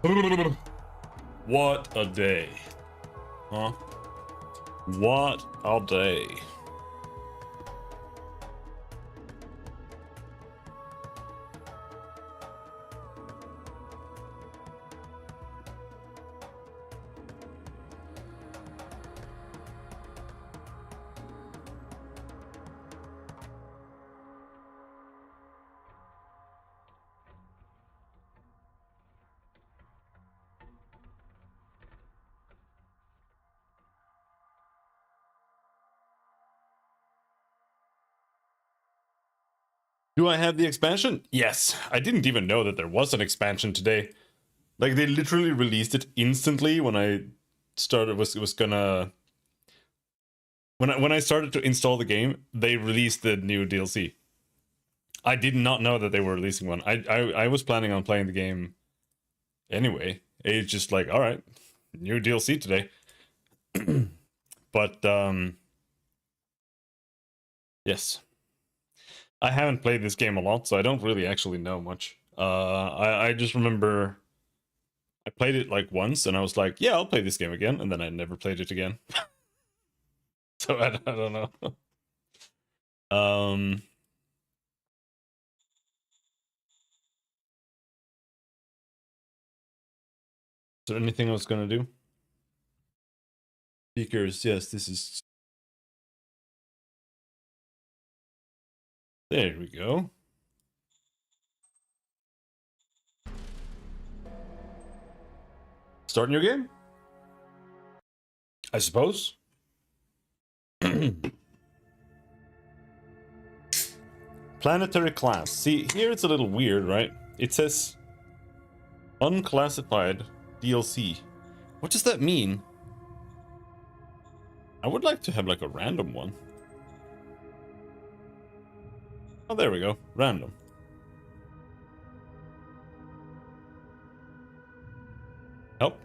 What a day. Huh? What a day. Do I have the expansion? Yes. I didn't even know that there was an expansion today. Like, they literally released it instantly when I started was gonna when I started to install the game, they released the new DLC. I did not know that they were releasing one. I was planning on playing the game anyway. It's just like, all right, new DLC today. But yes. I haven't played this game a lot, so I don't really actually know much. I just remember I played it like once, and I was like, yeah, I'll play this game again, and then I never played it again. So I don't know. Is there anything I was gonna do? Speakers, yes, this is... There we go. Start new game? I suppose. Planetary class. See, here it's a little weird, right? It says unclassified DLC. What does that mean? I would like to have like a random one. Oh, there we go. Random. Help.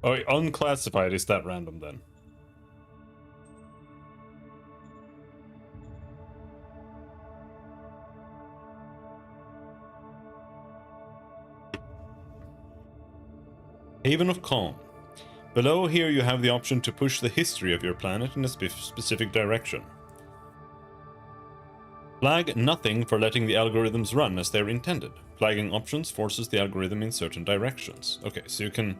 Oh, wait, unclassified, is that random then? Haven of Calm. Below here you have the option to push the history of your planet in a specific direction. Flag nothing for letting the algorithms run as they're intended. Flagging options forces the algorithm in certain directions. Okay, so you can...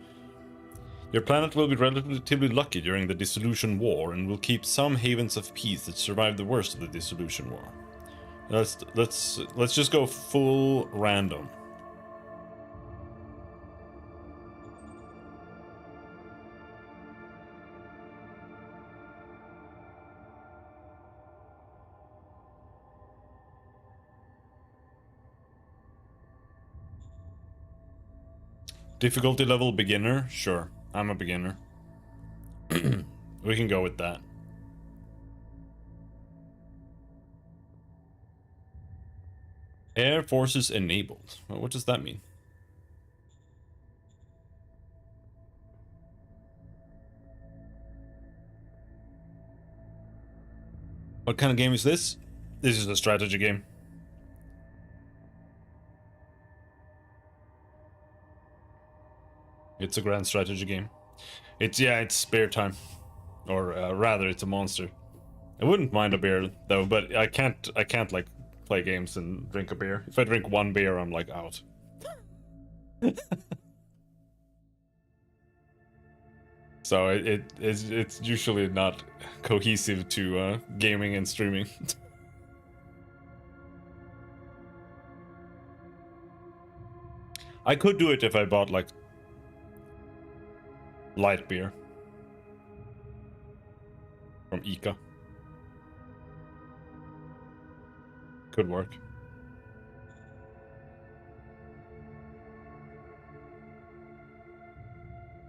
Your planet will be relatively lucky during the Dissolution War and will keep some havens of peace that survived the worst of the Dissolution War. Let's just go full random. Difficulty level beginner? Sure, I'm a beginner. We can go with that. Air forces enabled. Well, what does that mean? What kind of game is this? This is a strategy game. It's a grand strategy game. It's spare time. Or rather, it's a monster. I wouldn't mind a beer though, but I can't like play games and drink a beer. If I drink one beer, I'm like out. So it's usually not cohesive to gaming and streaming. I could do it if I bought like light beer from Ica. Could work.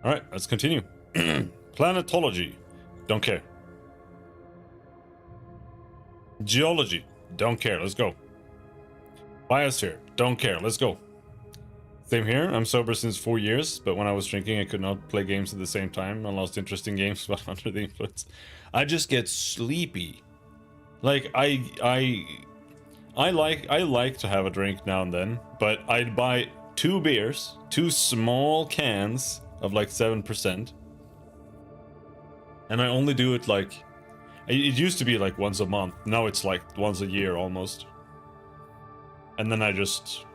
Alright, let's continue. Planetology. Don't care. Geology, don't care, let's go. Biosphere, don't care, let's go. Same here, I'm sober since 4 years, but when I was drinking I could not play games at the same time. I lost interest in games while under the influence. I just get sleepy. Like, I like to have a drink now and then, but I'd buy 2 beers, 2 small cans of like 7%. And I only do it like, it used to be like once a month. Now it's like once a year almost. And then I just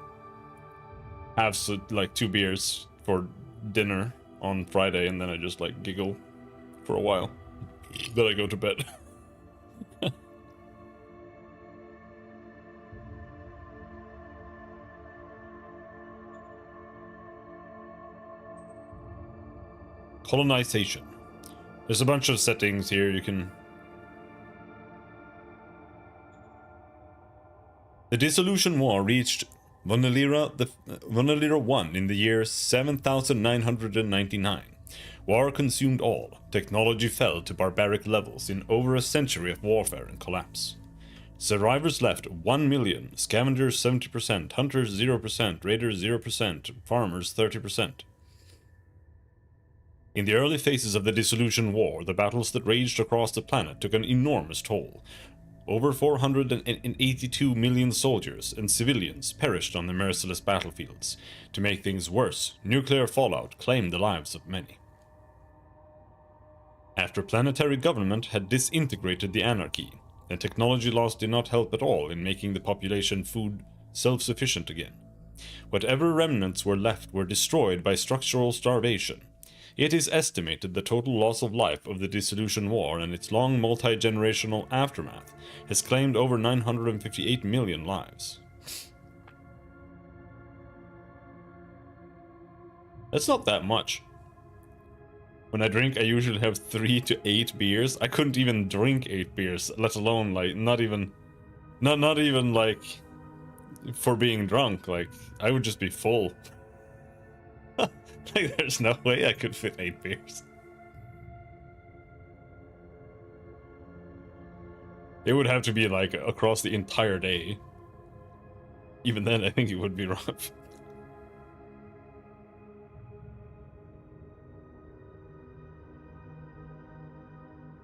have like 2 beers for dinner on Friday, and then I just like giggle for a while. Then I go to bed. Colonization. There's a bunch of settings here you can... The Dissolution War reached Vanalira 1 in the year 7999. War consumed all. Technology fell to barbaric levels in over a century of warfare and collapse. Survivors left 1 million, scavengers 70%, hunters 0%, raiders 0%, farmers 30%. In the early phases of the Dissolution War, the battles that raged across the planet took an enormous toll. Over 482 million soldiers and civilians perished on the merciless battlefields. To make things worse, nuclear fallout claimed the lives of many. After planetary government had disintegrated the anarchy, the technology loss did not help at all in making the population food self-sufficient again. Whatever remnants were left were destroyed by structural starvation. It is estimated the total loss of life of the Dissolution War and its long multi-generational aftermath has claimed over 958 million lives. That's not that much. When I drink, I usually have 3 to 8 beers. I couldn't even drink 8 beers, let alone like not even like for being drunk. Like I would just be full. Like, there's no way I could fit 8 beers. It would have to be like across the entire day. Even then, I think it would be rough.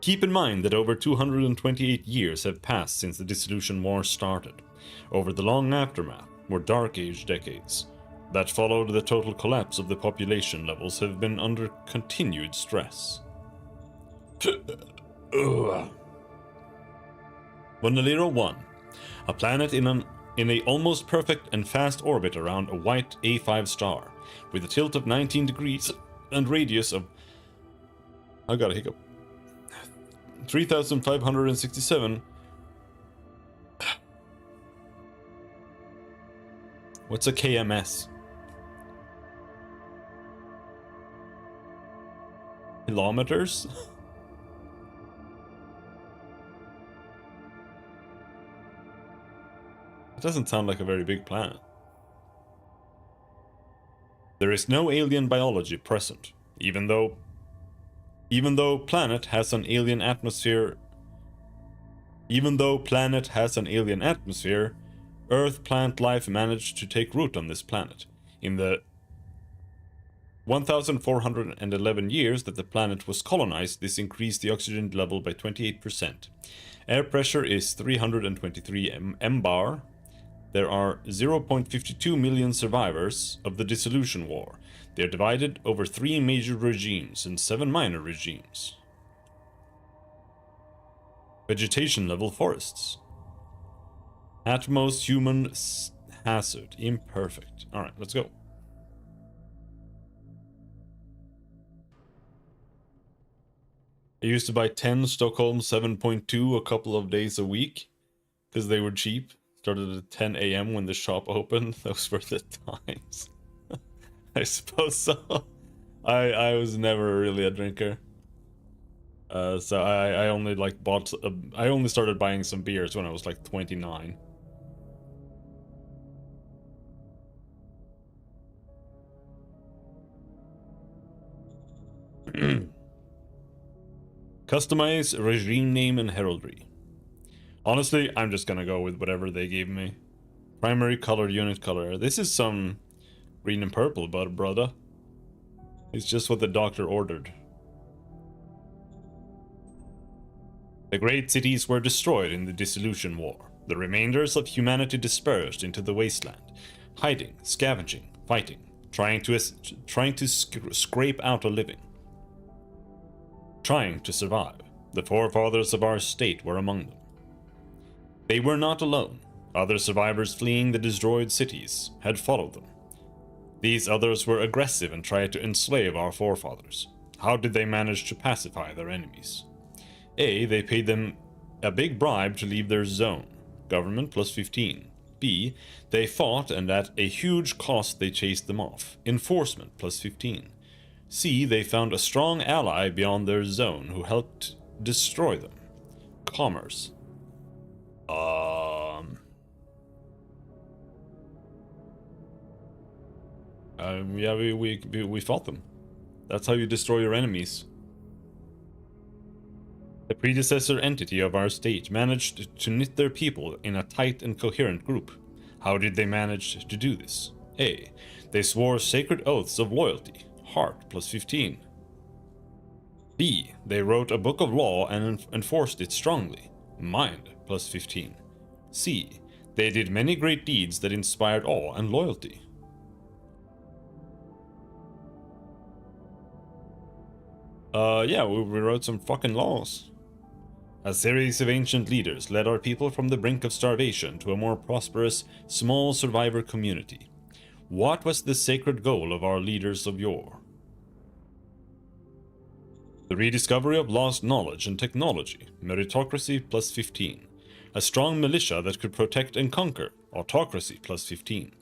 Keep in mind that over 228 years have passed since the Dissolution War started. Over the long aftermath were Dark Age decades. That followed the total collapse of the population levels have been under continued stress. Vanalira 1, a planet in a almost perfect and fast orbit around a white A5 star, with a tilt of 19 degrees and radius of... I got a hiccup. 3,567... What's a KMS? Kilometers? It doesn't sound like a very big planet. There is no alien biology present, even though planet has an alien atmosphere. Earth plant life managed to take root on this planet. In the 1,411 years that the planet was colonized, this increased the oxygen level by 28%. Air pressure is 323 mbar. There are 0.52 million survivors of the Dissolution War. They are divided over 3 major regimes and 7 minor regimes. Vegetation level forests. At most human hazard. Imperfect. Alright, let's go. I used to buy 10 Stockholm 7.2 a couple of days a week because they were cheap. Started at 10 a.m. when the shop opened. Those were the times. I suppose so. I was never really a drinker. So I only like I only started buying some beers when I was like 29. Customize regime name and heraldry. Honestly, I'm just gonna go with whatever they gave me. Primary color, unit color. This is some green and purple, but brother. It's just what the doctor ordered. The great cities were destroyed in the Dissolution War. The remainders of humanity dispersed into the wasteland, hiding, scavenging, fighting, trying to scrape out a living. Trying to survive. The forefathers of our state were among them. They were not alone. Other survivors fleeing the destroyed cities had followed them. These others were aggressive and tried to enslave our forefathers. How did they manage to pacify their enemies? A. They paid them a big bribe to leave their zone. Government plus 15. B. They fought and at a huge cost they chased them off. Enforcement plus 15. C. They found a strong ally beyond their zone who helped destroy them. Commerce. Yeah, we fought them. That's how you destroy your enemies. The predecessor entity of our state managed to knit their people in a tight and coherent group. How did they manage to do this? A. They swore sacred oaths of loyalty. Heart plus 15. B. They wrote a book of law and enforced it strongly. Mind plus 15. C. They did many great deeds that inspired awe and loyalty. Yeah, we wrote some fucking laws. A series of ancient leaders led our people from the brink of starvation to a more prosperous, small survivor community. What was the sacred goal of our leaders of yore? The rediscovery of lost knowledge and technology. Meritocracy plus 15. A strong militia that could protect and conquer. Autocracy plus 15.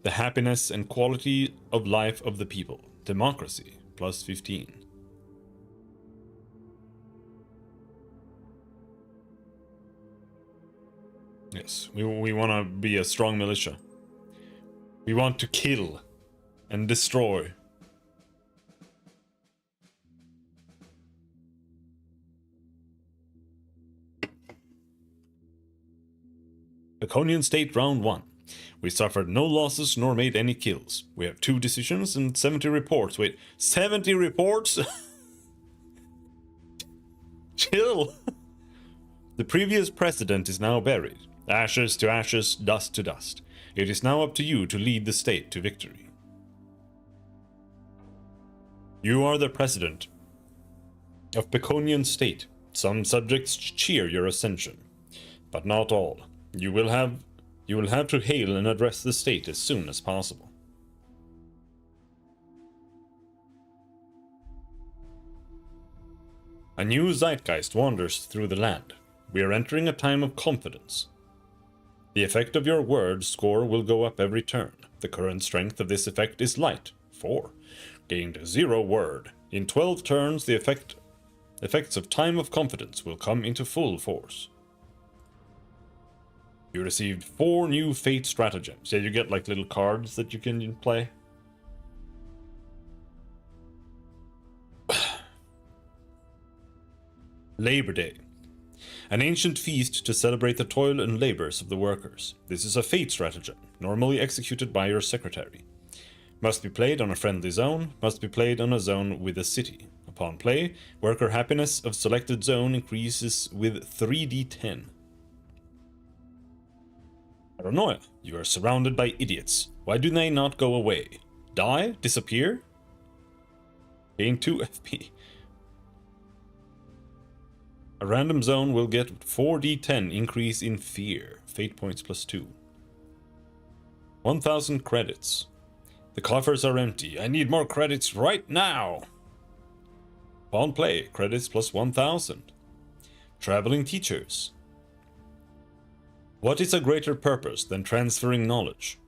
The happiness and quality of life of the people. Democracy plus 15. Yes, we want to be a strong militia. We want to kill and destroy. Iconian State Round 1. We suffered no losses nor made any kills. We have 2 decisions and 70 reports. Wait, 70 reports? Chill! The previous president is now buried. Ashes to ashes, dust to dust. It is now up to you to lead the state to victory. You are the president of Peconian State. Some subjects cheer your ascension, but not all. You will have to hail and address the state as soon as possible. A new zeitgeist wanders through the land. We are entering a time of confidence. The effect of your word score will go up every turn. The current strength of this effect is light, 4. Gained 0 word. In 12 turns, the effects of time of confidence will come into full force. You received 4 new fate stratagems. Yeah, you get like little cards that you can play. Labor Day. An ancient feast to celebrate the toil and labors of the workers. This is a fate stratagem, normally executed by your secretary. Must be played on a friendly zone, must be played on a zone with a city. Upon play, worker happiness of selected zone increases with 3d10. Paranoia. You are surrounded by idiots. Why do they not go away? Die? Disappear? Gain 2 FP. A random zone will get 4d10 increase in fear. Fate points plus 2. 1000 credits. The coffers are empty. I need more credits right now. Upon play, credits plus 1000. Traveling teachers. What is a greater purpose than transferring knowledge?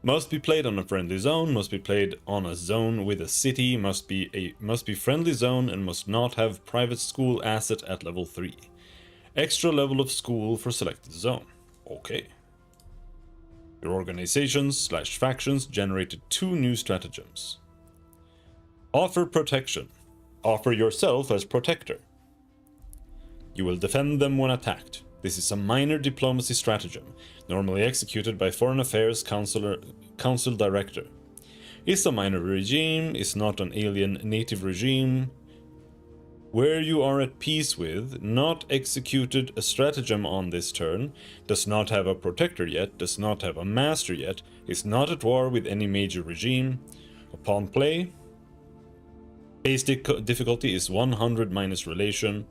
Must be played on a friendly zone, must be played on a zone with a city, must be friendly zone, and must not have private school asset at level 3. Extra level of school for selected zone. Okay. Your organizations/factions generated 2 new stratagems. Offer protection. Offer yourself as protector. You will defend them when attacked. This is a minor diplomacy stratagem, normally executed by Foreign Affairs Council Director. Is a minor regime, is not an alien native regime. Where you are at peace with, not executed a stratagem on this turn, does not have a protector yet, does not have a master yet, is not at war with any major regime. Upon play, base difficulty is 100 minus relation.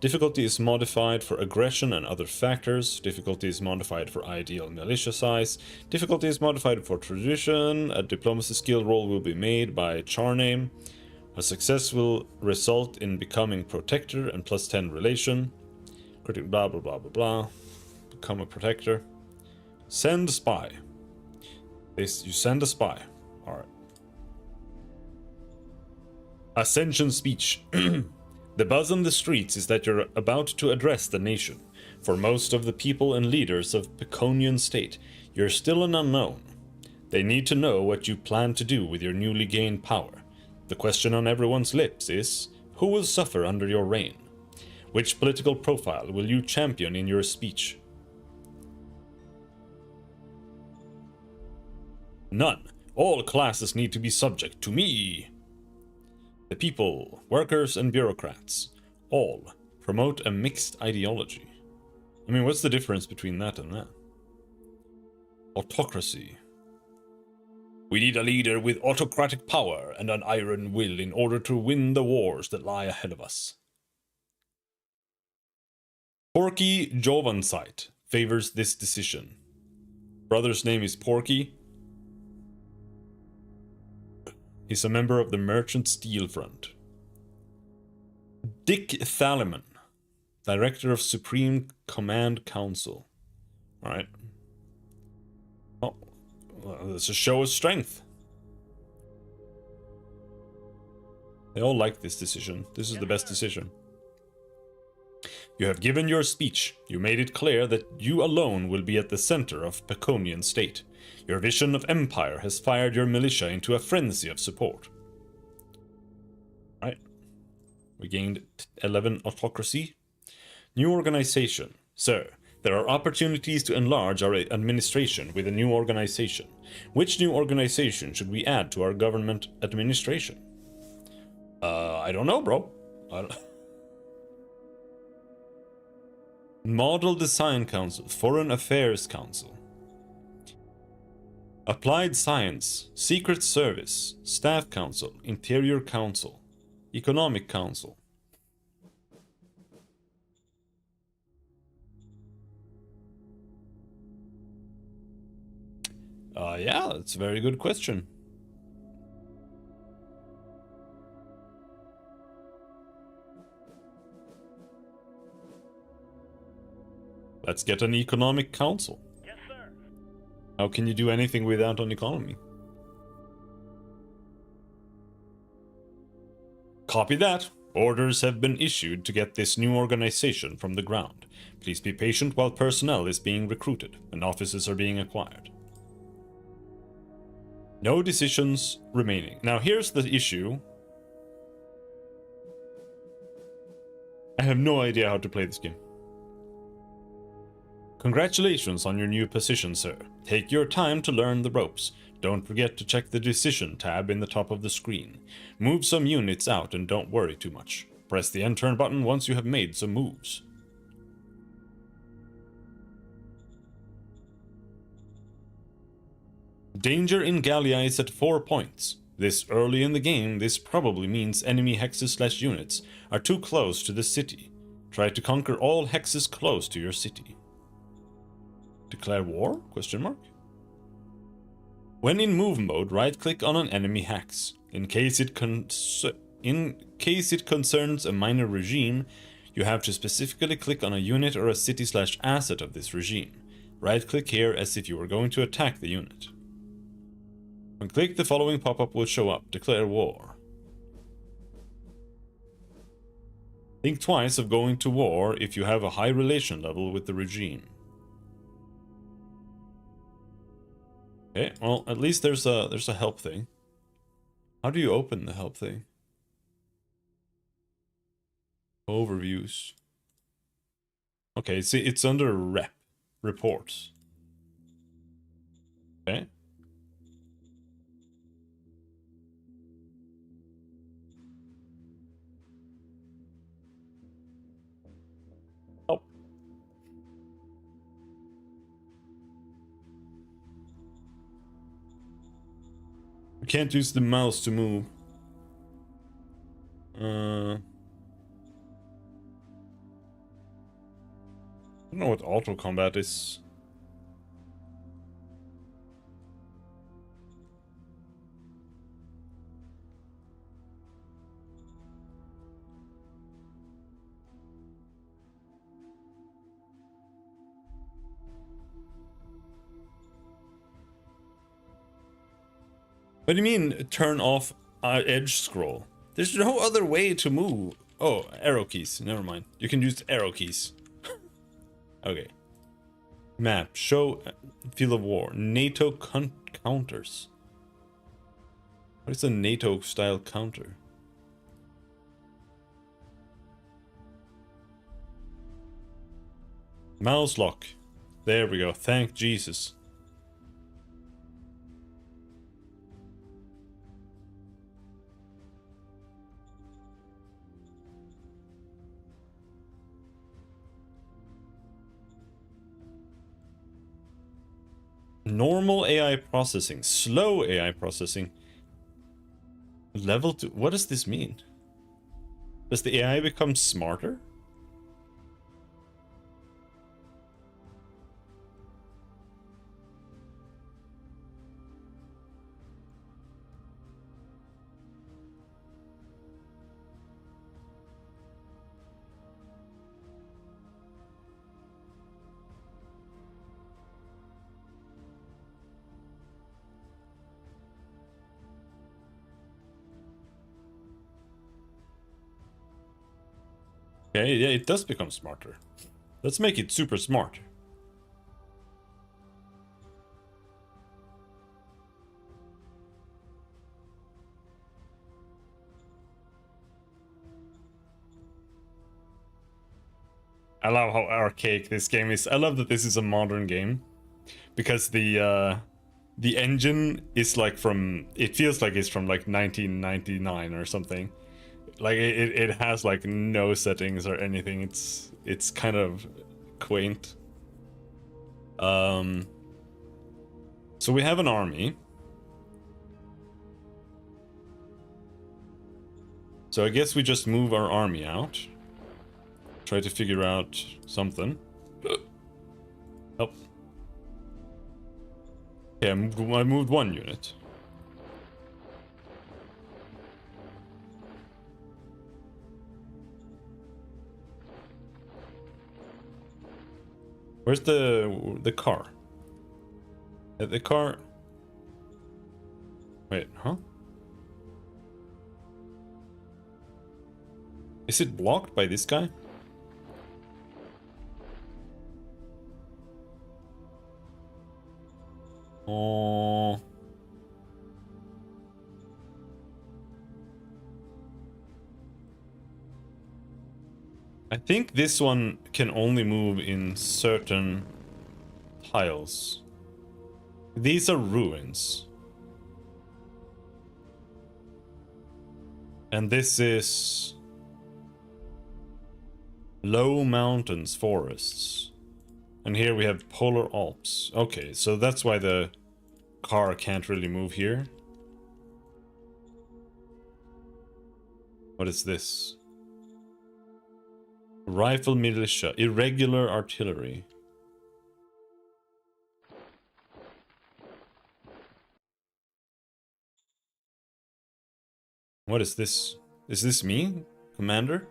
Difficulty is modified for aggression and other factors. Difficulty is modified for ideal militia size. Difficulty is modified for tradition. A diplomacy skill roll will be made by char name. A success will result in becoming protector and plus 10 relation. Critic blah blah blah blah blah. Become a protector. Send spy. You send a spy. Alright. Ascension speech. The buzz on the streets is that you're about to address the nation. For most of the people and leaders of Peconian state, you're still an unknown. They need to know what you plan to do with your newly gained power. The question on everyone's lips is, who will suffer under your reign? Which political profile will you champion in your speech? None. All classes need to be subject to me. The people, workers and bureaucrats, all promote a mixed ideology. I mean, what's the difference between that and that? Autocracy. We need a leader with autocratic power and an iron will in order to win the wars that lie ahead of us. Porky Jovansite favors this decision. Brother's name is Porky. He's a member of the Merchant Steel Front. Dick Thaliman, Director of Supreme Command Council. Alright. Oh, well, it's a show of strength. They all like this decision. This is the best decision. You have given your speech. You made it clear that you alone will be at the center of Peconian state. Your vision of empire has fired your militia into a frenzy of support. Right. We gained 11 autocracy. New organization. Sir, there are opportunities to enlarge our administration with a new organization. Which new organization should we add to our government administration? I don't know, bro. Model Design Council, Foreign Affairs Council. Applied Science, Secret Service, Staff Council, Interior Council, Economic Council. Yeah, that's a very good question. Let's get an Economic Council. Yes, sir. How can you do anything without an economy? Copy that. Orders have been issued to get this new organization from the ground. Please be patient while personnel is being recruited and offices are being acquired. No decisions remaining. Now here's the issue. I have no idea how to play this game. Congratulations on your new position, sir. Take your time to learn the ropes. Don't forget to check the decision tab in the top of the screen. Move some units out and don't worry too much. Press the N-turn button once you have made some moves. Danger in Gallia is at 4 points. This early in the game, this probably means enemy hexes/units are too close to the city. Try to conquer all hexes close to your city. Declare war? Question mark. When in move mode, right-click on an enemy hex. In case it concerns a minor regime, you have to specifically click on a unit or a city/asset of this regime. Right-click here as if you were going to attack the unit. When clicked, the following pop-up will show up. Declare war. Think twice of going to war if you have a high relation level with the regime. Okay, well, at least there's a help thing. How do you open the help thing? Overviews. Okay, see, it's under reports. Okay. Oh, I can't use the mouse to move. I don't know what auto combat is. What do you mean, turn off edge scroll? There's no other way to move. Oh, arrow keys. Never mind. You can use arrow keys. Okay. Map. Show field of war. NATO counters. What is a NATO style counter? Mouse lock. There we go. Thank Jesus. Normal AI processing. Slow AI processing. Level 2. What does this mean? Does the AI become smarter? Okay, yeah, it does become smarter. Let's make it super smart. I love how archaic this game is. I love that this is a modern game because the engine is like from, it feels like it's from like 1999 or something. Like it has like no settings or anything. It's kind of quaint. So we have an army. So I guess we just move our army out. Try to figure out something. Oh. Yeah, I moved one unit. Where's the car? The car. Wait, huh? Is it blocked by this guy? Oh. I think this one can only move in certain tiles. These are ruins. And this is low mountains, forests. And here we have polar Alps. Okay, so that's why the car can't really move here. What is this? Rifle militia, irregular artillery. What is this? Is this me, Commander?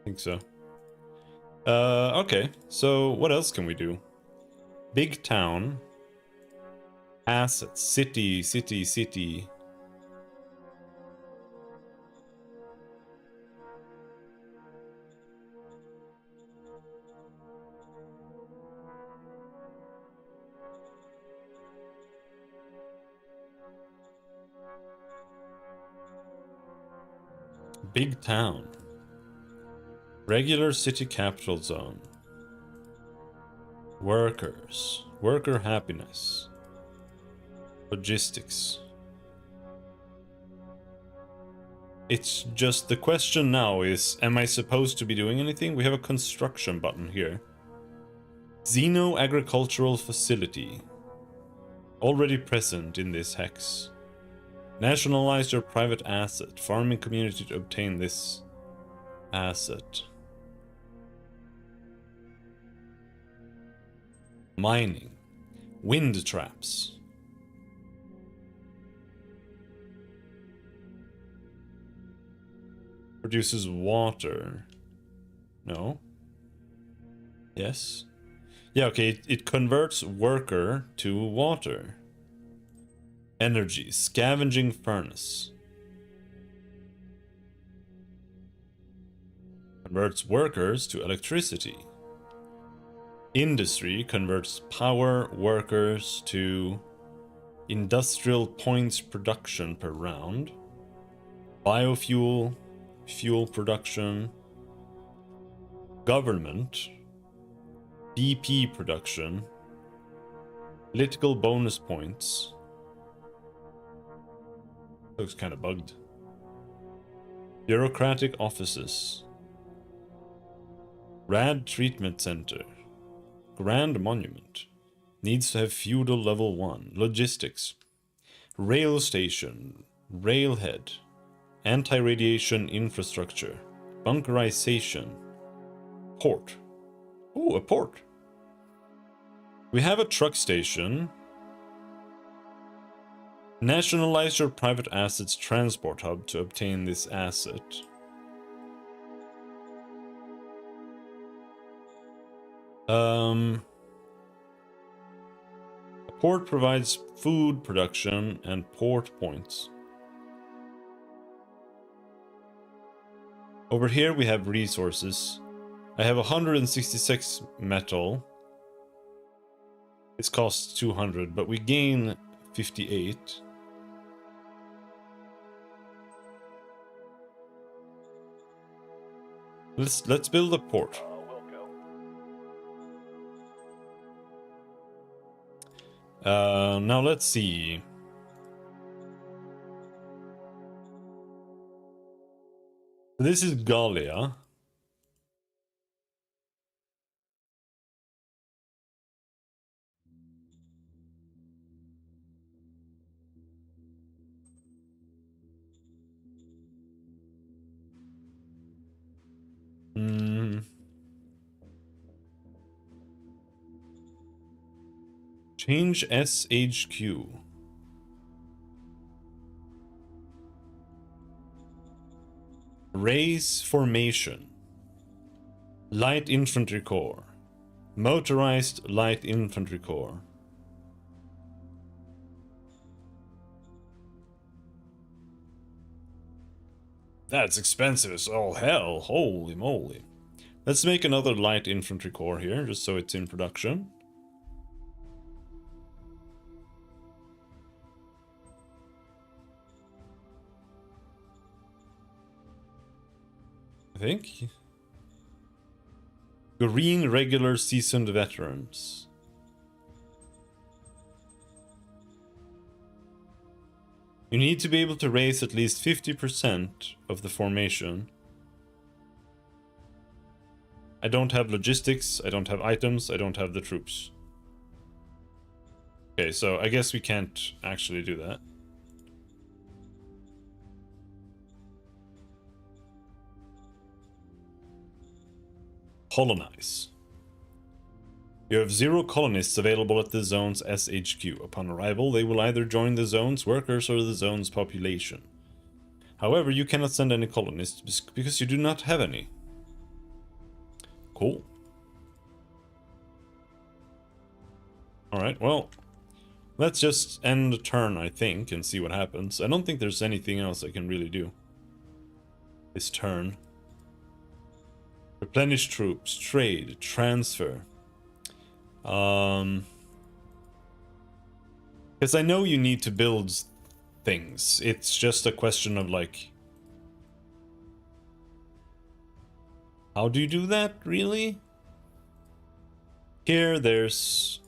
I think so. Okay. So what else can we do? Big town. Assets. City, city, city. Big town. Regular city capital zone. Workers. Worker happiness. Logistics. It's just the question now is, am I supposed to be doing anything? We have a construction button here. Xeno agricultural facility. Already present in this hex. Nationalize your private asset. Farming community to obtain this asset. Mining. Wind traps. Produces water. No. Yes. Yeah, okay, it converts worker to water. Energy. Scavenging furnace. Converts workers to electricity. Industry converts power workers to industrial points production per round. Biofuel. Fuel production. Government. DP production. Political bonus points. Looks kind of bugged. Bureaucratic offices. Rad treatment center. Grand monument. Needs to have feudal level 1. Logistics. Rail station. Railhead. Anti-radiation infrastructure. Bunkerization. Port. Ooh, a port. We have a truck station. Nationalize your private assets transport hub to obtain this asset. A port provides food production and port points. Over here we have resources. I have 166 metal. It costs 200, but we gain 58. Let's build a port. Now let's see. This is Gallia. Change SHQ. Raise formation. Light Infantry Corps. Motorized Light Infantry Corps. That's expensive as all hell. Holy moly. Let's make another Light Infantry Corps here, just so it's in production. I think. Green regular seasoned veterans. You need to be able to raise at least 50% of the formation. I don't have logistics, I don't have items, I don't have the troops. Okay, so I guess we can't actually do that. Colonize. You have 0 colonists available at the zone's SHQ. Upon arrival, they will either join the zone's workers or the zone's population. However, you cannot send any colonists because you do not have any. Cool. Alright, well, let's just end the turn, I think, and see what happens. I don't think there's anything else I can really do this turn. Replenish troops, trade, transfer. Because I know you need to build things. It's just a question of like... How do you do that, really? Here, there's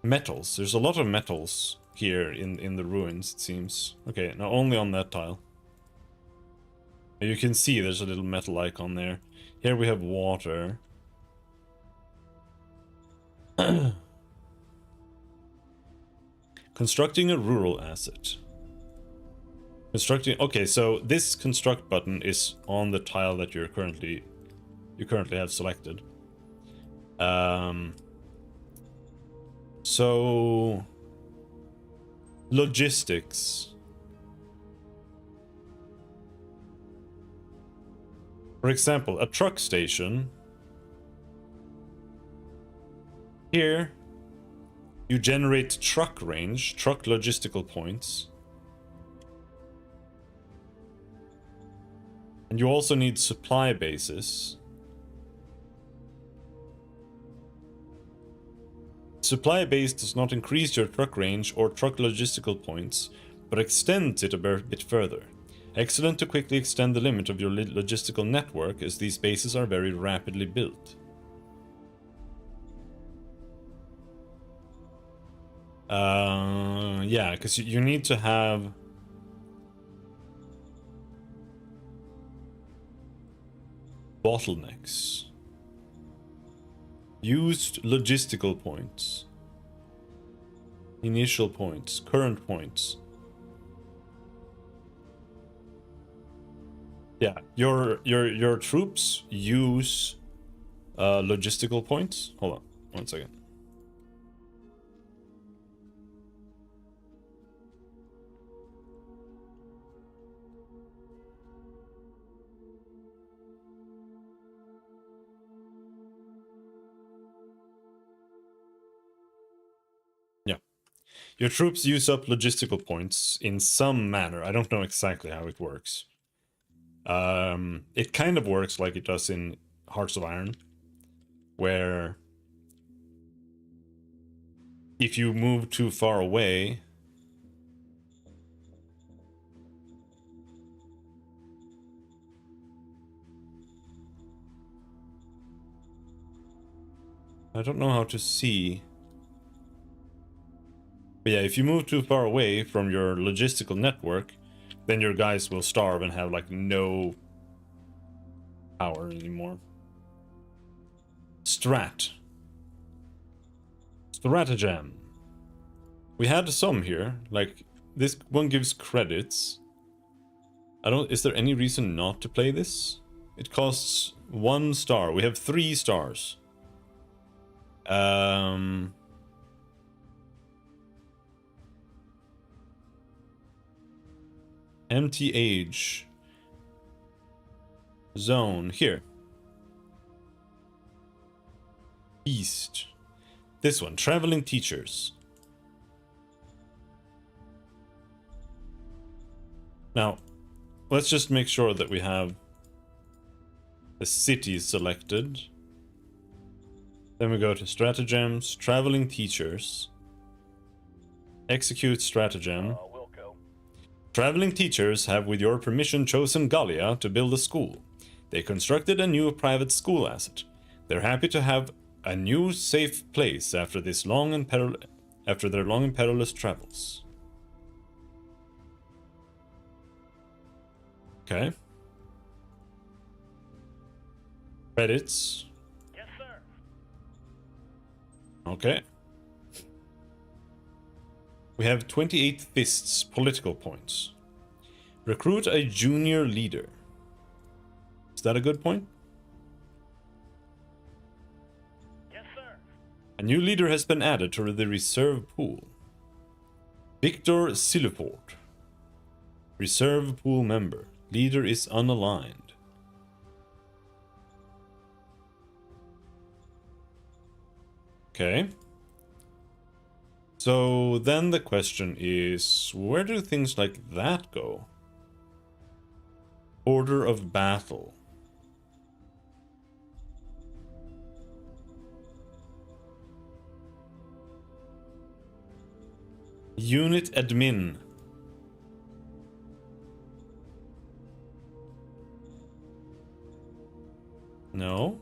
metals. There's a lot of metals here in the ruins, it seems. Okay, now only on that tile. You can see there's a little metal icon there. Here we have water. Constructing a rural asset. Constructing. Okay, so this construct button is on the tile that you currently have selected. So logistics. For example, a truck station. Here, you generate truck range, truck logistical points. And you also need supply bases. Supply base does not increase your truck range or truck logistical points, but extends it a bit further. Excellent to quickly extend the limit of your logistical network, as these bases are very rapidly built. Yeah, because you need to have bottlenecks. Used logistical points. Initial points, current points. Yeah, your troops use logistical points. Hold on, 1 second. Yeah, your troops use up logistical points in some manner. I don't know exactly how it works. It kind of works like it does in Hearts of Iron, where if you move too far away, I don't know how to see. But yeah, if you move too far away from your logistical network, then your guys will starve and have like no power anymore. Stratagem. We had some here, like this one gives credits. Is there any reason not to play this? It costs 1 star. We have 3 stars. Empty age. Zone. Here. Beast. This one. Traveling teachers. Now, let's just make sure that we have the city selected. Then we go to stratagems, traveling teachers. Execute stratagem. Traveling teachers have, with your permission, chosen Gallia to build a school. They constructed a new private school asset. They're happy to have a new safe place after their long and perilous travels. Okay. Credits. Yes, sir. Okay. We have 28 fists political points. Recruit a junior leader. Is that a good point? Yes, sir. A new leader has been added to the reserve pool. Victor Siluport. Reserve pool member. Leader is unaligned. Okay. So then the question is, where do things like that go? Order of battle. Unit admin. No.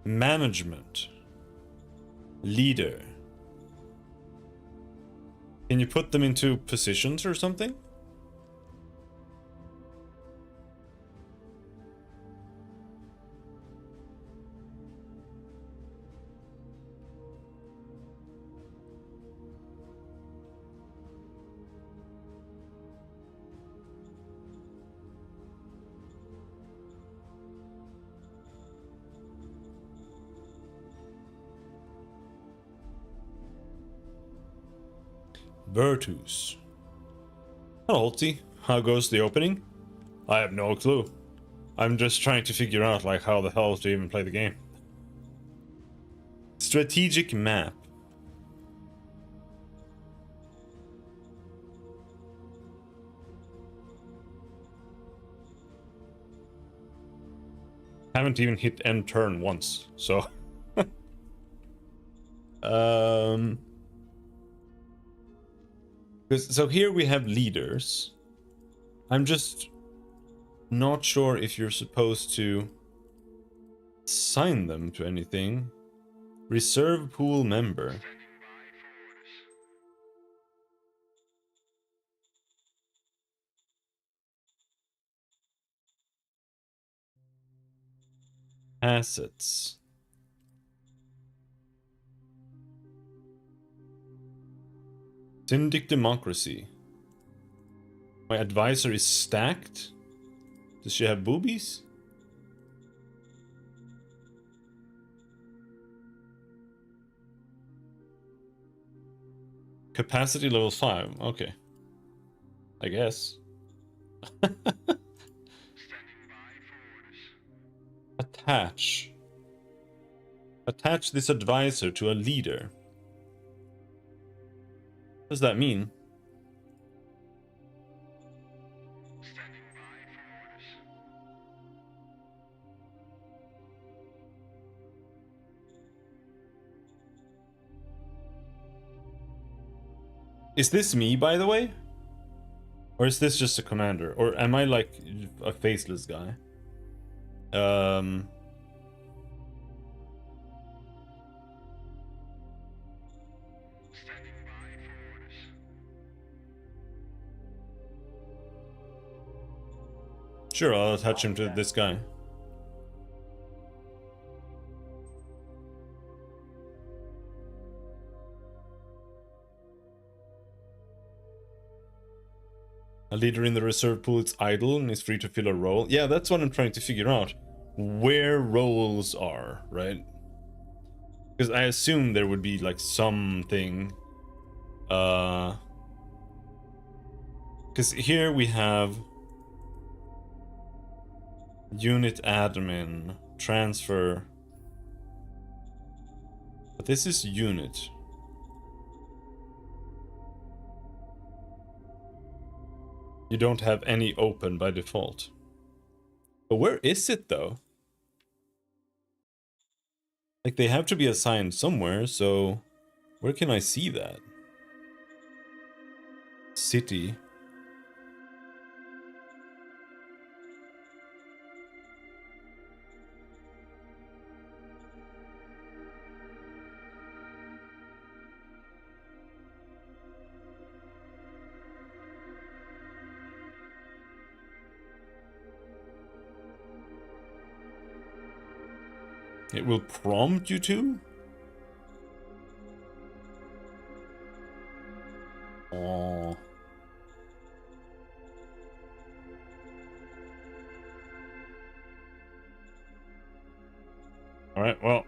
Management. Leader. Can you put them into positions or something? Virtus. Hello, Holty. How goes the opening? I have no clue. I'm just trying to figure out, like, how the hell to even play the game. Strategic map. Haven't even hit end turn once, so... So here we have leaders. I'm just not sure if you're supposed to assign them to anything. Reserve pool member. Assets. Syndic democracy. My advisor is stacked. Does she have boobies? Capacity level 5. Okay. I guess. Attach. Attach this advisor to a leader. What does that mean? Is this me, by the way? Or is this just a commander? Or am I like a faceless guy? Sure, I'll attach him to this guy. A leader in the reserve pool is idle and is free to fill a role. Yeah, that's what I'm trying to figure out. Where roles are, right? Because I assume there would be like something. Because here we have unit admin, transfer. But this is unit. You don't have any open by default. But where is it though? Like they have to be assigned somewhere, so where can I see that? City. It will prompt you to? Oh. Alright, well.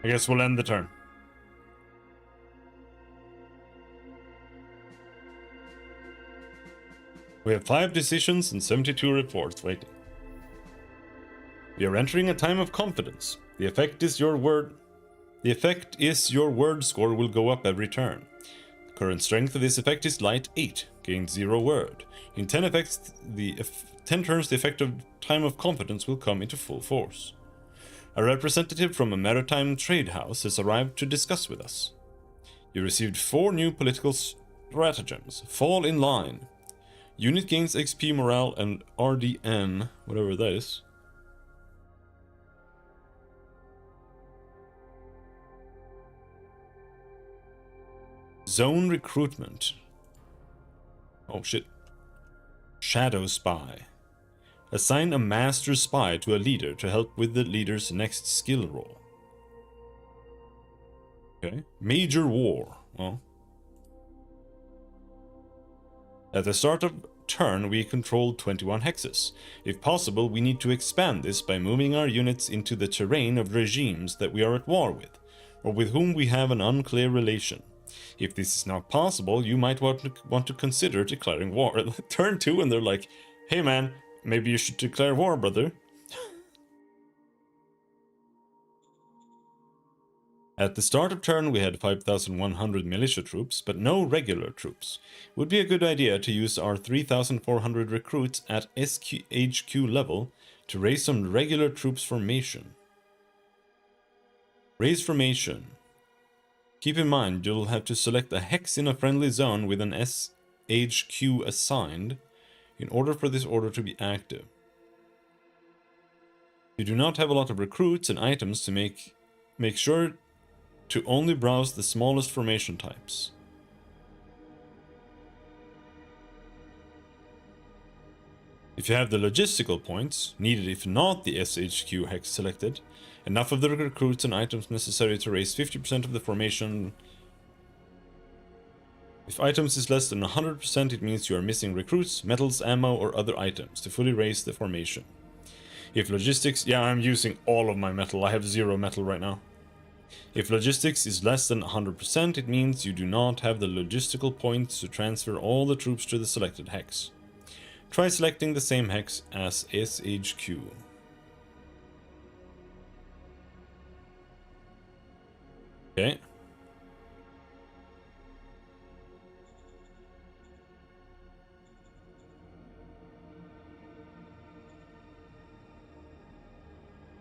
I guess we'll end the turn. We have 5 decisions and 72 reports waiting. We are entering a time of confidence. The effect is your word score will go up every turn. The current strength of this effect is light 8, gain 0 word. In 10 effects, 10 turns, the effect of time of confidence will come into full force. A representative from a maritime trade house has arrived to discuss with us. You received 4 new political Stratagems. Fall in line. Unit gains XP, morale, and RDN, whatever that is. Zone recruitment. Oh shit. Shadow spy. Assign a master spy to a leader to help with the leader's next skill roll. Okay. Major war. Well. At the start of turn, we control 21 hexes. If possible, we need to expand this by moving our units into the terrain of regimes that we are at war with, or with whom we have an unclear relation. If this is not possible, you might want to consider declaring war. Turn 2 and they're like, hey man, maybe you should declare war, brother. At the start of turn we had 5,100 militia troops, but no regular troops. Would be a good idea to use our 3,400 recruits at HQ level to raise some regular troops formation. Raise formation. Keep in mind you'll have to select a hex in a friendly zone with an SHQ assigned in order for this order to be active. You do not have a lot of recruits and items to make sure to only browse the smallest formation types. If you have the logistical points, needed if not the SHQ hex selected, enough of the recruits and items necessary to raise 50% of the formation. If items is less than 100%, it means you are missing recruits, metals, ammo, or other items to fully raise the formation. If logistics, yeah, I'm using all of my metal, I have 0 metal right now. If logistics is less than 100%, it means you do not have the logistical points to transfer all the troops to the selected hex. Try selecting the same hex as SHQ. Okay.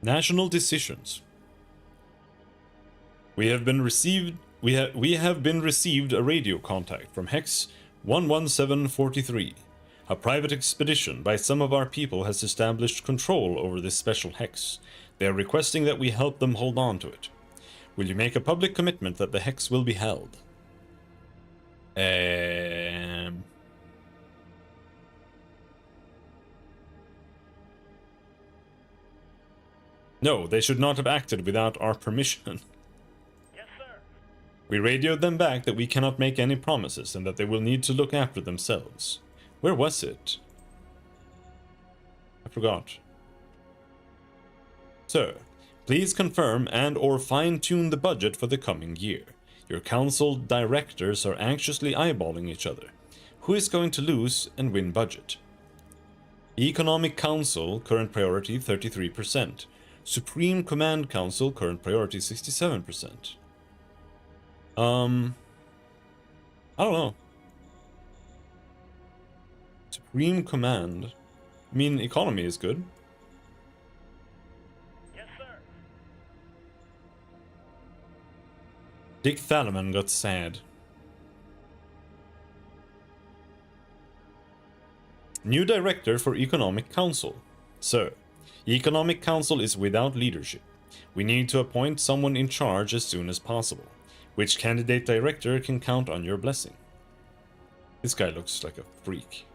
National decisions. We have been received a radio contact from Hex 11743. A private expedition by some of our people has established control over this special hex. They are requesting that we help them hold on to it. Will you make a public commitment that the hex will be held? No, they should not have acted without our permission. We radioed them back that we cannot make any promises and that they will need to look after themselves. Where was it? I forgot. Sir, please confirm and or fine-tune the budget for the coming year. Your council directors are anxiously eyeballing each other. Who is going to lose and win budget? Economic Council, current priority 33%. Supreme Command Council, current priority 67%. I don't know. Supreme Command. I mean, economy is good. Yes, sir. Dick Thalaman got sad. New Director for Economic Council. Sir, Economic Council is without leadership. We need to appoint someone in charge as soon as possible. Which candidate director can count on your blessing? This guy looks like a freak.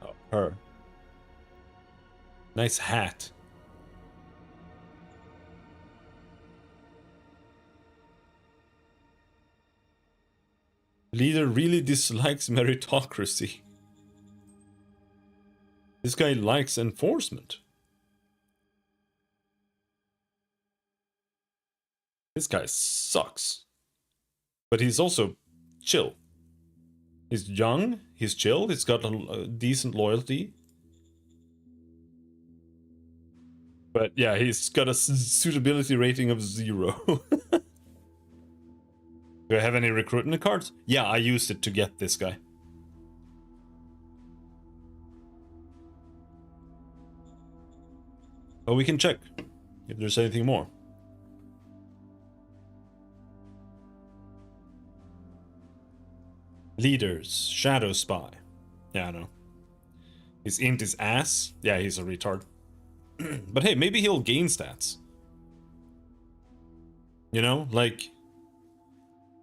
Oh, her. Nice hat. Leader really dislikes meritocracy. This guy likes enforcement. This guy sucks. But he's also chill. He's young, he's chill, he's got a decent loyalty. But yeah, he's got a suitability rating of 0. Do I have any recruitment cards? Yeah, I used it to get this guy. Oh, we can check if there's anything more. Leaders. Shadow spy. Yeah, I know. His int is ass. Yeah, he's a retard. But hey, maybe he'll gain stats. You know, like,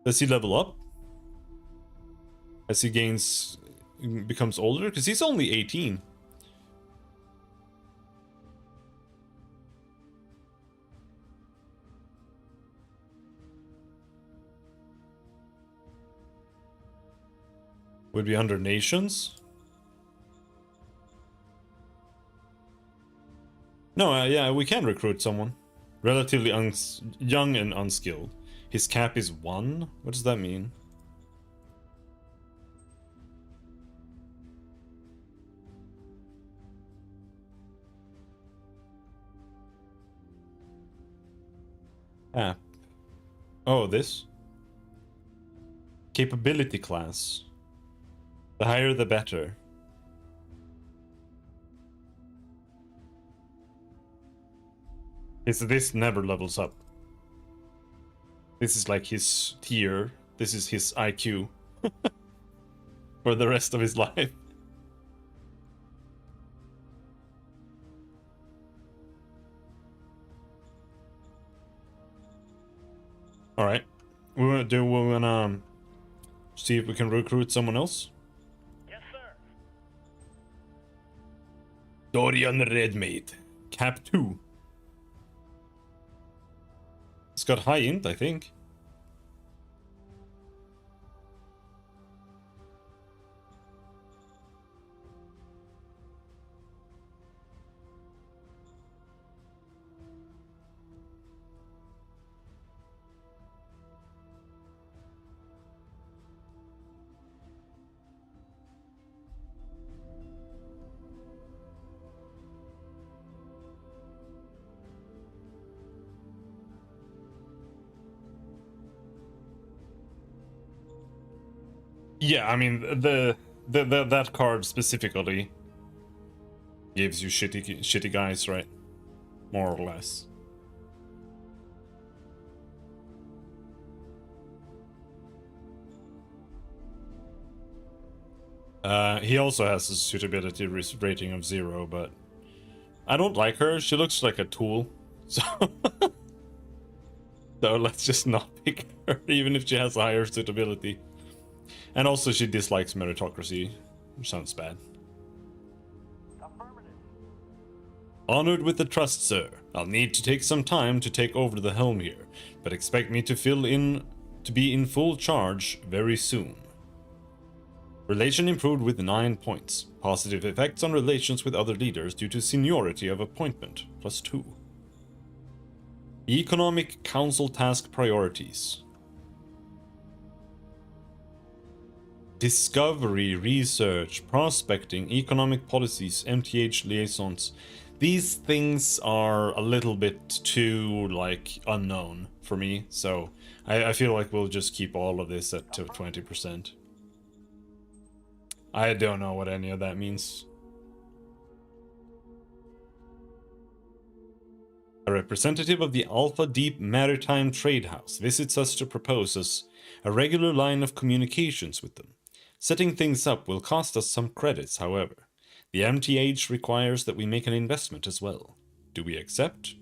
does he level up as he becomes older? Because he's only 18. Would be under nations. No, yeah, we can recruit someone. Relatively young and unskilled. His cap is 1? What does that mean? Cap. Oh, this? Capability class. The higher the better. This never levels up. This is like his tier. This is his IQ. For the rest of his life. Alright. We wanna see if we can recruit someone else? Yes, sir. Dorian Redmate. Cap 2. It's got high int, I think. Yeah, I mean that card specifically gives you shitty guys, right? More or less. He also has a suitability rating of 0, but I don't like her. She looks like a tool, so so let's just not pick her, even if she has a higher suitability. And also, she dislikes meritocracy, which sounds bad. Affirmative. Honored with the trust, sir. I'll need to take some time to take over the helm here, but expect me to be in full charge very soon. Relation improved with 9 points. Positive effects on relations with other leaders due to seniority of appointment, +2. Economic Council task priorities. Discovery, research, prospecting, economic policies, MTH liaisons. These things are a little bit too, like, unknown for me, so I feel like we'll just keep all of this at 20%. I don't know what any of that means. A representative of the Alpha Deep Maritime Trade House visits us to propose us a regular line of communications with them. Setting things up will cost us some credits, however. The MTH requires that we make an investment as well. Do we accept?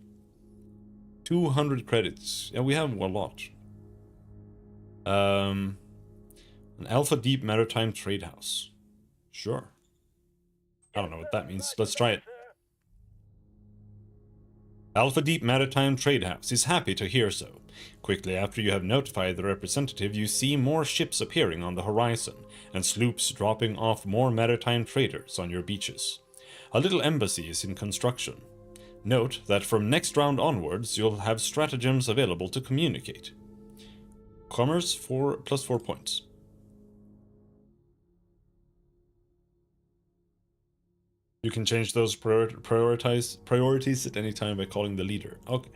200 credits. Yeah, we have a lot. An Alpha Deep Maritime Trade House. Sure. I don't know what that means. Let's try it. Alpha Deep Maritime Trade House is happy to hear so. Quickly after you have notified the representative, you see more ships appearing on the horizon, and sloops dropping off more maritime traders on your beaches. A little embassy is in construction. Note that from next round onwards, you'll have stratagems available to communicate. Commerce +4 points. You can change those priorities at any time by calling the leader. Okay.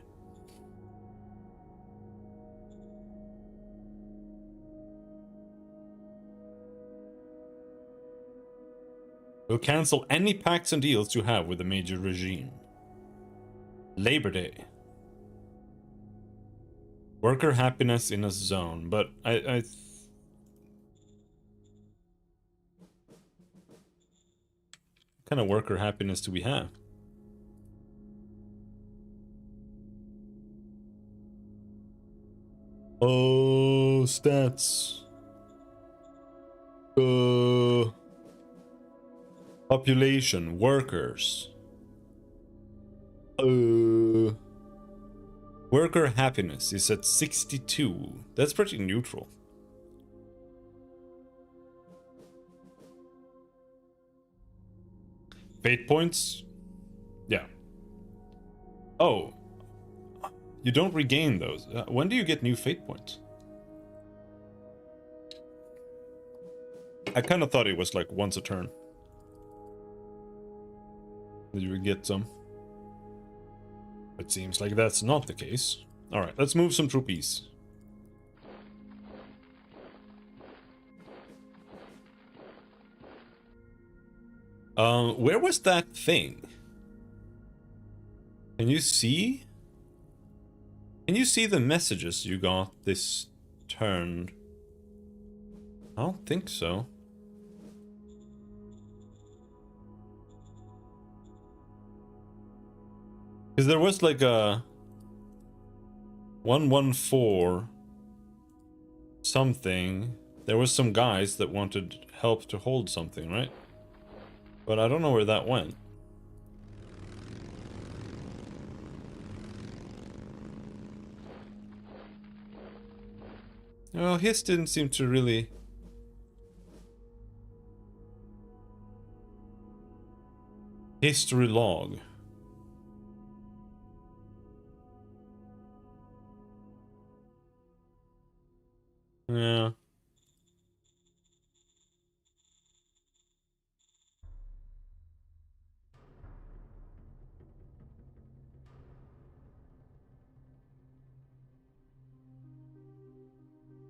We'll cancel any pacts and deals you have with the major regime. Labor Day. Worker happiness in a zone, but kind of worker happiness do we have? Oh, stats. Population, workers. Worker happiness is at 62. That's pretty neutral. Fate points? Yeah. Oh. You don't regain those. When do you get new fate points? I kind of thought it was like once a turn. That you would get some. It seems like that's not the case. Alright, let's move some troopies. Where was that thing? Can you see? Can you see the messages you got this turn? I don't think so. Because there was like a 114 something. There was some guys that wanted help to hold something, right? But I don't know where that went. Well, his didn't seem to really... History log. Yeah.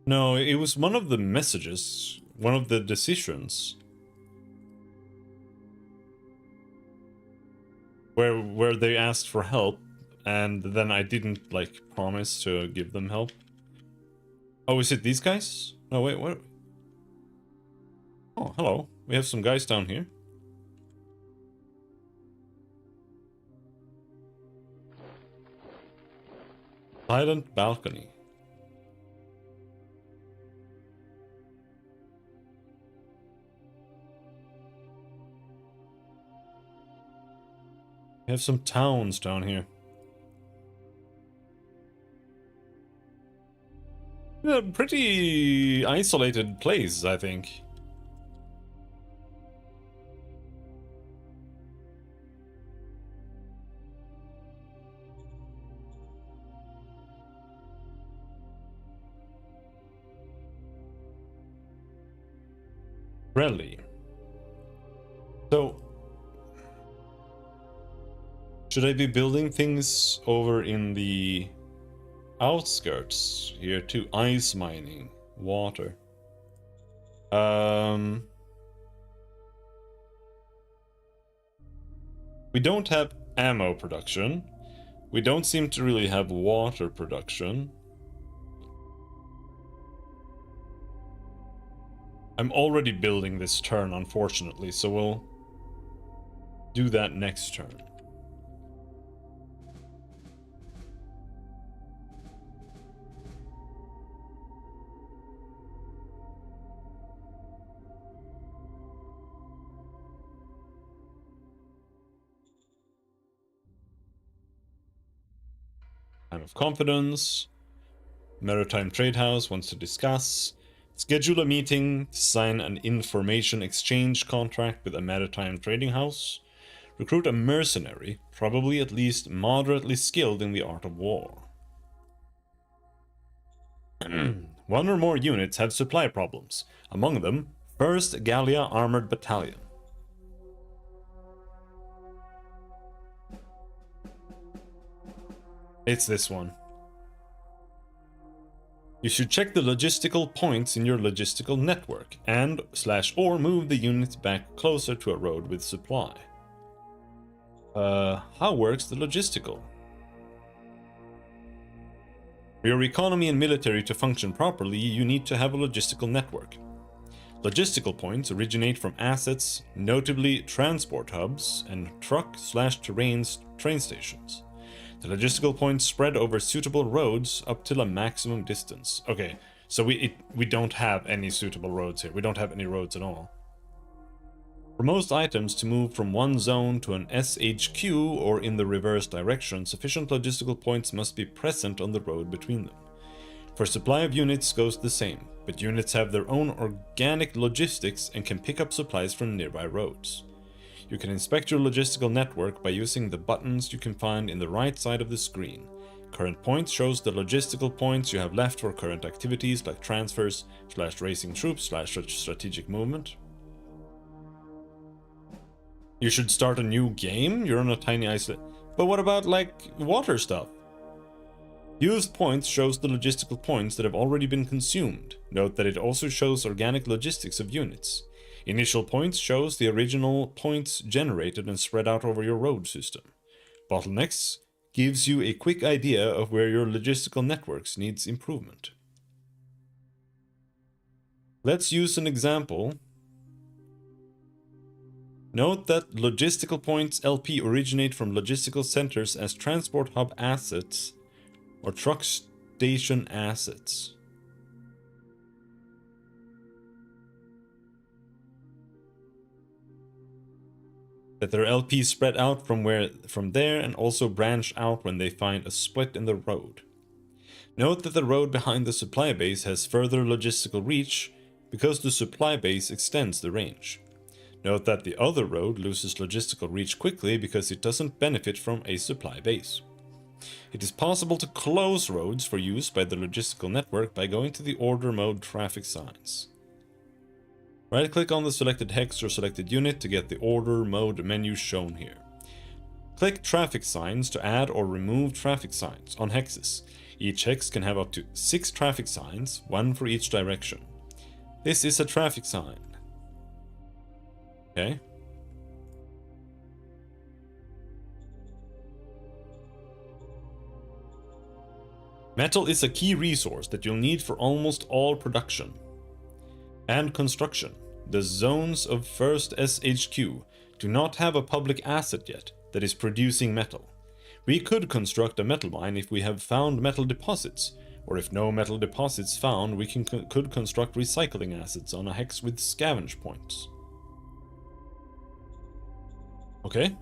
No, it was one of the messages, one of the decisions. Where they asked for help, and then I didn't, like, promise to give them help. Oh, is it these guys? No, wait, what? Oh, hello. We have some guys down here. Silent balcony. We have some towns down here. A pretty isolated place, I think. Really. So, should I be building things over in the outskirts here too? Ice mining, water. We don't have ammo production. We don't seem to really have water production. I'm already building this turn, unfortunately, so we'll do that next turn. Time of confidence. Maritime Trade House wants to discuss. Schedule a meeting to sign an information exchange contract with a maritime trading house. Recruit a mercenary, probably at least moderately skilled in the art of war. One or more units have supply problems. Among them, 1st Gallia Armored Battalion. It's this one. You should check the logistical points in your logistical network and /or move the units back closer to a road with supply. How works the logistical? For your economy and military to function properly, you need to have a logistical network. Logistical points originate from assets, notably transport hubs and truck/terrain train stations. The logistical points spread over suitable roads up till a maximum distance. Okay, so we don't have any suitable roads here. We don't have any roads at all. For most items to move from one zone to an SHQ or in the reverse direction, sufficient logistical points must be present on the road between them. For supply of units goes the same, but units have their own organic logistics and can pick up supplies from nearby roads. You can inspect your logistical network by using the buttons you can find in the right side of the screen. Current points shows the logistical points you have left for current activities like transfers, /racing troops, /strategic movement. You should start a new game? You're on a tiny island. But what about, like, water stuff? Used points shows the logistical points that have already been consumed. Note that it also shows organic logistics of units. Initial points shows the original points generated and spread out over your road system. Bottlenecks gives you a quick idea of where your logistical networks needs improvement. Let's use an example. Note that logistical points LP originate from logistical centers as transport hub assets or truck station assets. That their LP spread out from there and also branch out when they find a split in the road. Note that the road behind the supply base has further logistical reach because the supply base extends the range. Note that the other road loses logistical reach quickly because it doesn't benefit from a supply base. It is possible to close roads for use by the logistical network by going to the order mode traffic signs. Right-click on the selected hex or selected unit to get the order mode menu shown here. Click traffic signs to add or remove traffic signs on hexes. Each hex can have up to 6 traffic signs, 1 for each direction. This is a traffic sign. Okay. Metal is a key resource that you'll need for almost all production and construction. The zones of first SHQ do not have a public asset yet that is producing metal. We could construct a metal mine if we have found metal deposits, or if no metal deposits found, we could construct recycling assets on a hex with scavenge points. Okay.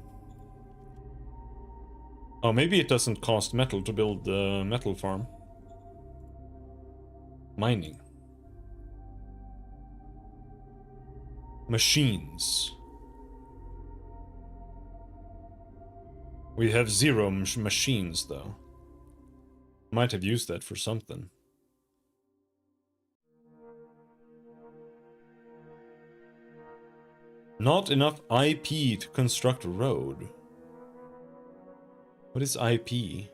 Oh, maybe it doesn't cost metal to build the metal farm. Mining. Machines. We have 0 machines, though. Might have used that for something. Not enough IP to construct a road. What is IP?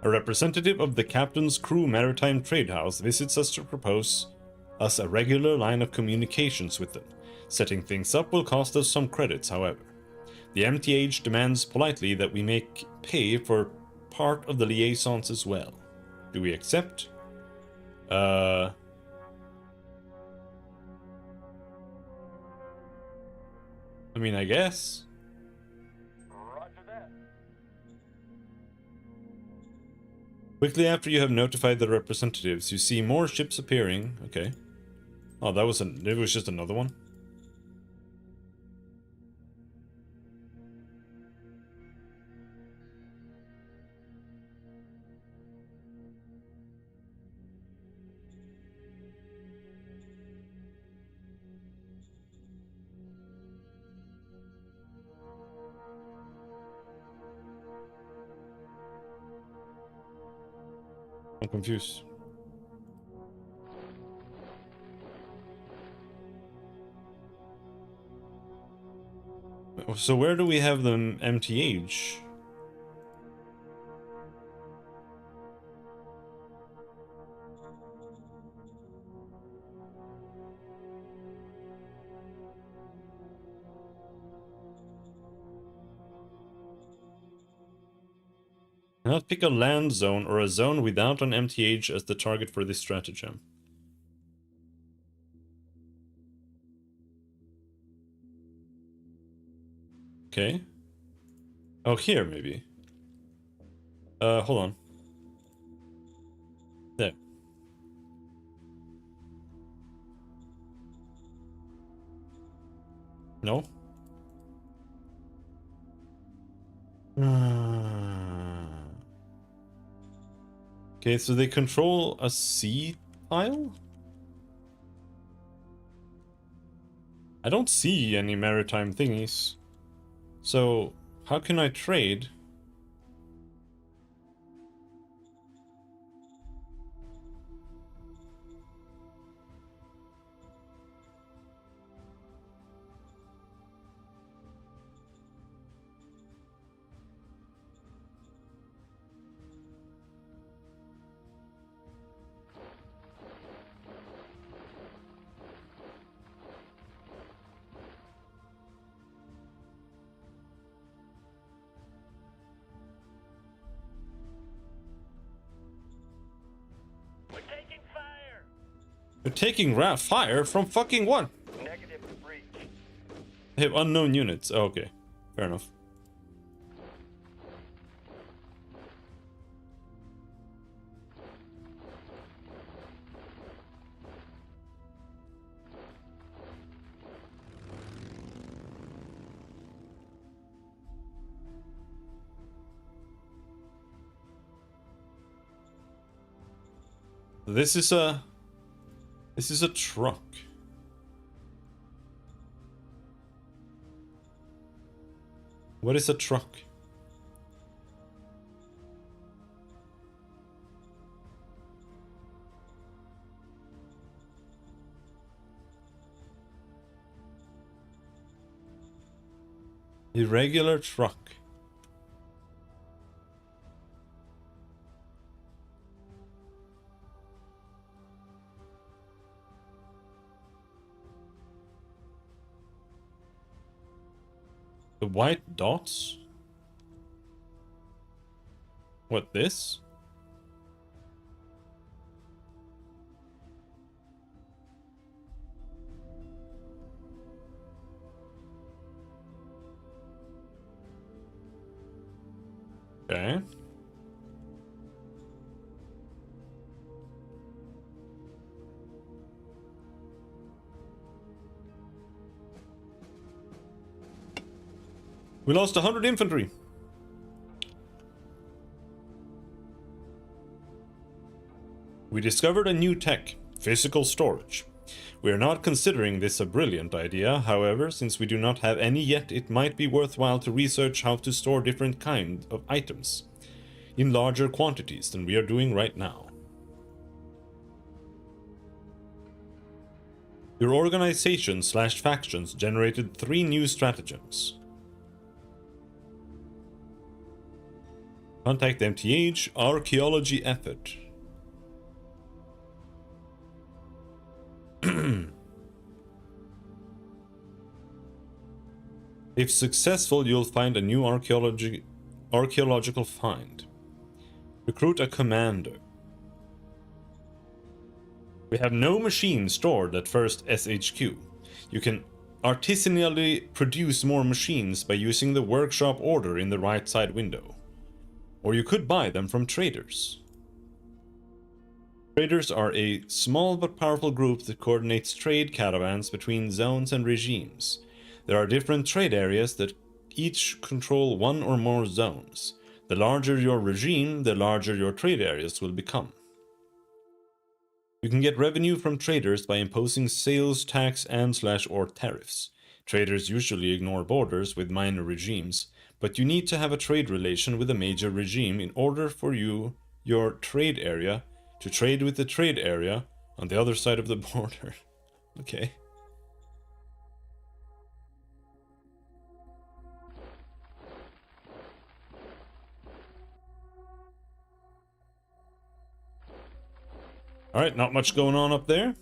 A representative of the Captain's Crew Maritime Trade House visits us to propose us a regular line of communications with them. Setting things up will cost us some credits, however. The MTH demands politely that we make pay for part of the liaisons as well. Do we accept? I mean, I guess. Quickly after you have notified the representatives, you see more ships appearing. Okay. Oh, it was just another one. I'm confused. So where do we have them MTH? Cannot pick a land zone or a zone without an MTH as the target for this stratagem. Okay. Oh, here maybe. Hold on. There. No? Okay, so they control a sea tile? I don't see any maritime thingies. So, how can I trade? We're taking fire. They're taking fire from fucking what? Negative breach. They have unknown units. Oh, okay. Fair enough. This is a truck. What is a truck? Irregular truck. The white dots? What, this? Okay. We lost 100 infantry. We discovered a new tech, physical storage. We are not considering this a brilliant idea, however, since we do not have any yet, it might be worthwhile to research how to store different kinds of items in larger quantities than we are doing right now. Your organization/factions generated 3 new stratagems. Contact MTH, archaeology effort. If successful, you'll find a new archaeological find. Recruit a commander. We have no machines stored at first SHQ. You can artisanally produce more machines by using the workshop order in the right side window. Or you could buy them from traders. Traders are a small but powerful group that coordinates trade caravans between zones and regimes. There are different trade areas that each control 1 or more zones. The larger your regime, the larger your trade areas will become. You can get revenue from traders by imposing sales tax and/or tariffs. Traders usually ignore borders with minor regimes, but you need to have a trade relation with a major regime in order for your trade area to trade with the trade area on the other side of the border. Okay. All right, not much going on up there.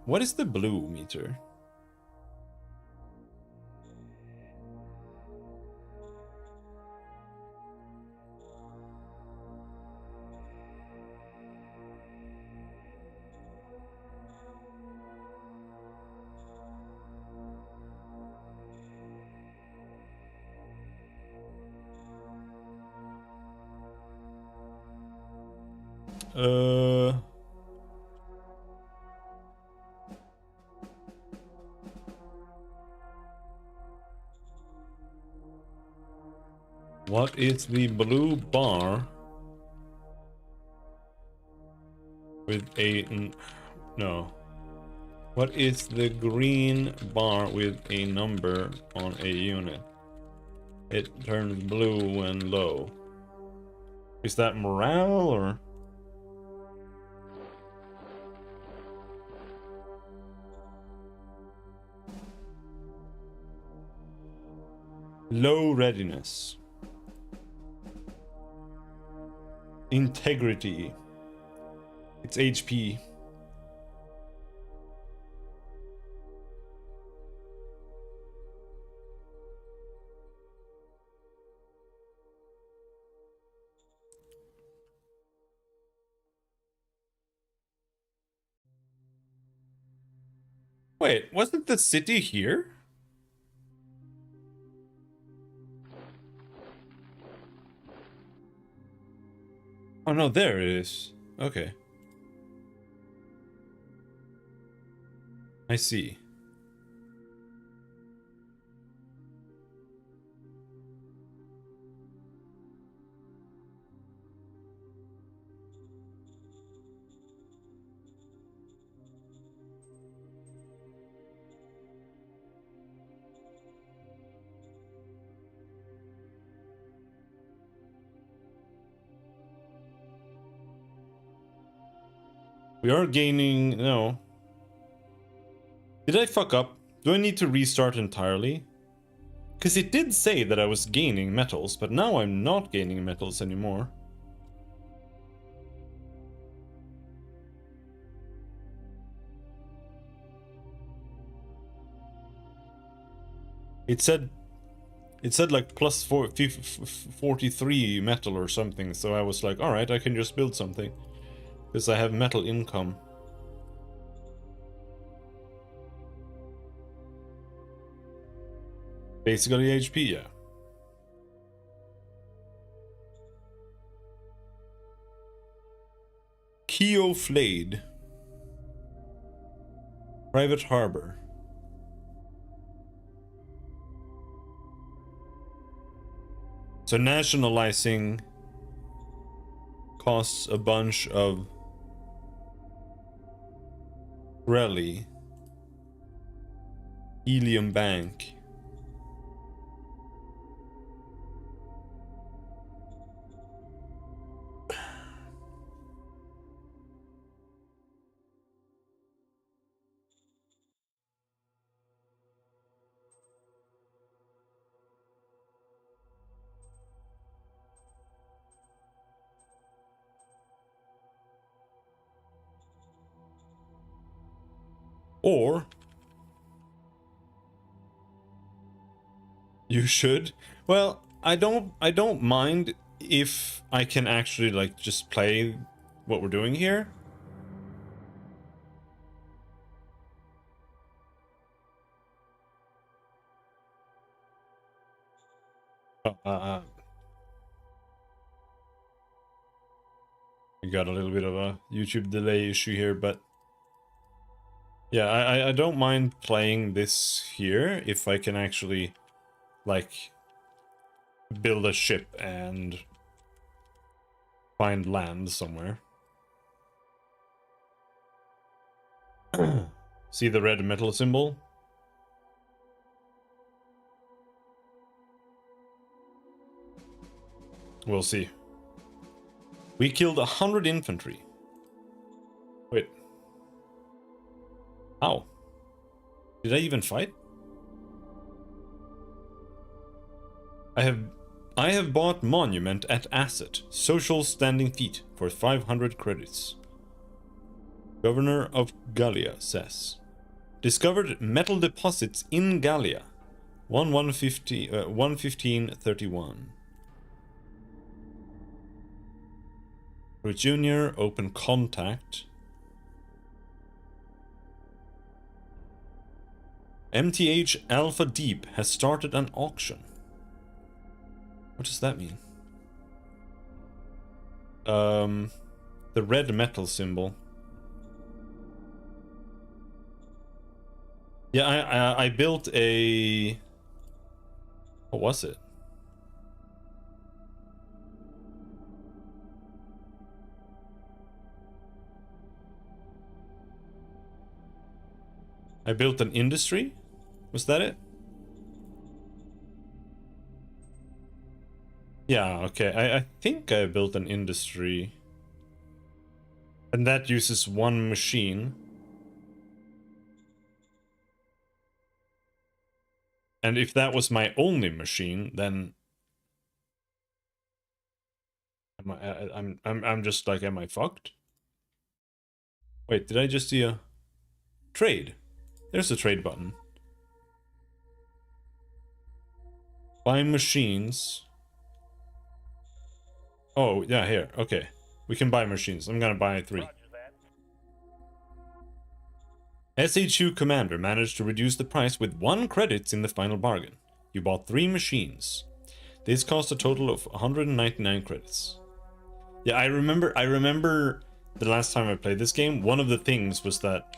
What is the blue meter? What is the blue bar with a no? What is the green bar with a number on a unit? It turns blue when low. Is that morale or? Low readiness. Integrity. It's HP. Wait, wasn't the city here? Oh no, there it is. Okay. I see. We are gaining... No. Did I fuck up? Do I need to restart entirely? Because it did say that I was gaining metals, but now I'm not gaining metals anymore. It said like plus 43 metal or something, so I was like, alright, I can just build something. Because I have metal income. Basically HP, yeah. Keo Flayed. Private Harbor. So nationalizing costs a bunch of Rally. Helium Bank. Or you should. Well, I don't mind if I can actually like just play what we're doing here. We got a little bit of a YouTube delay issue here, but yeah, I don't mind playing this here if I can actually like build a ship and find land somewhere. See the red metal symbol? We'll see. We killed 100 infantry. Wait. How? Did I even fight? I have bought Monument at Asset, social standing feat, for 500 credits. Governor of Gallia says. Discovered metal deposits in Gallia. 11531. For Junior, open contact. MTH Alpha Deep has started an auction. What does that mean? The red metal symbol. Yeah, I built a... What was it? I built an industry? Was that it? Yeah, okay. I think I built an industry. And that uses one machine. And if that was my only machine, then I'm just like, am I fucked? Wait, did I just see a trade? There's a trade button. Buy machines. Oh, yeah, here. Okay. We can buy machines. I'm gonna buy 3. Roger that. SHU Commander managed to reduce the price with 1 credits in the final bargain. You bought 3 machines. This cost a total of 199 credits. Yeah, I remember the last time I played this game, one of the things was that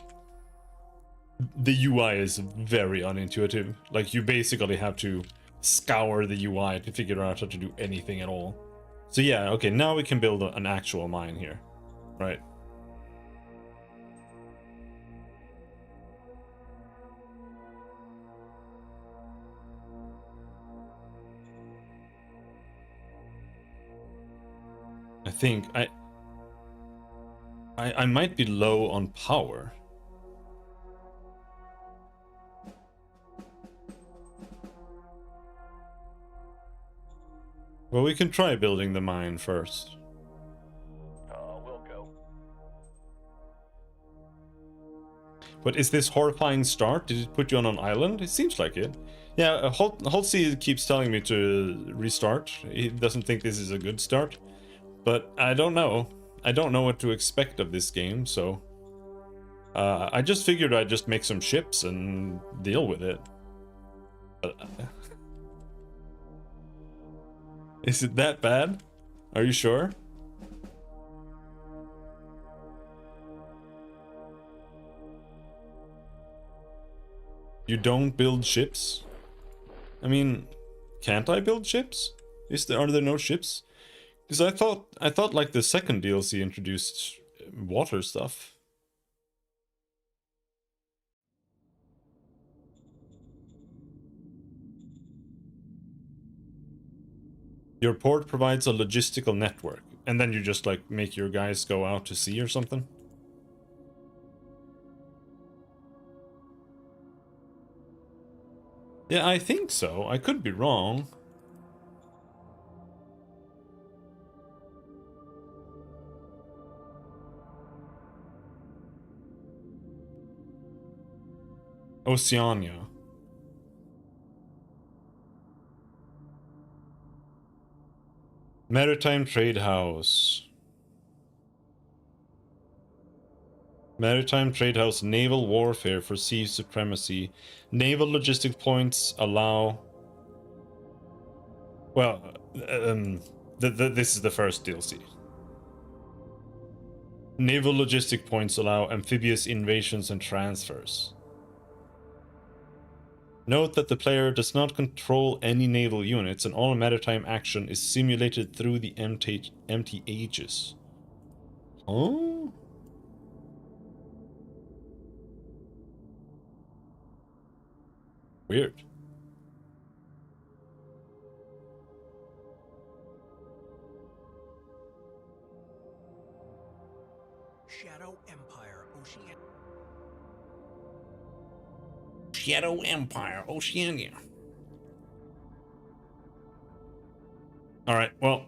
the UI is very unintuitive. Like, you basically have to scour the UI to figure out how to do anything at all. So yeah, okay, now we can build an actual mine here. Right. I think I might be low on power. Well, we can try building the mine first. We'll go. But is this horrifying start? Did it put you on an island? It seems like it. Yeah, Halsey keeps telling me to restart. He doesn't think this is a good start. But I don't know. I don't know what to expect of this game, so... I just figured I'd just make some ships and deal with it. But, is it that bad? Are you sure? You don't build ships? I mean, can't I build ships? Are there no ships? Because I thought like the second DLC introduced water stuff. Your port provides a logistical network, and then you just like make your guys go out to sea or something. Yeah, I think so. I could be wrong. Oceania. Maritime Trade House. Maritime Trade House, naval warfare for sea supremacy. Naval logistic points allow... Well, this is the first DLC. Naval logistic points allow amphibious invasions and transfers. Note that the player does not control any naval units, and all maritime action is simulated through the empty ages. Oh? Weird. Shadow Empire, Oceania. Shadow Empire, Oceania. Alright, well.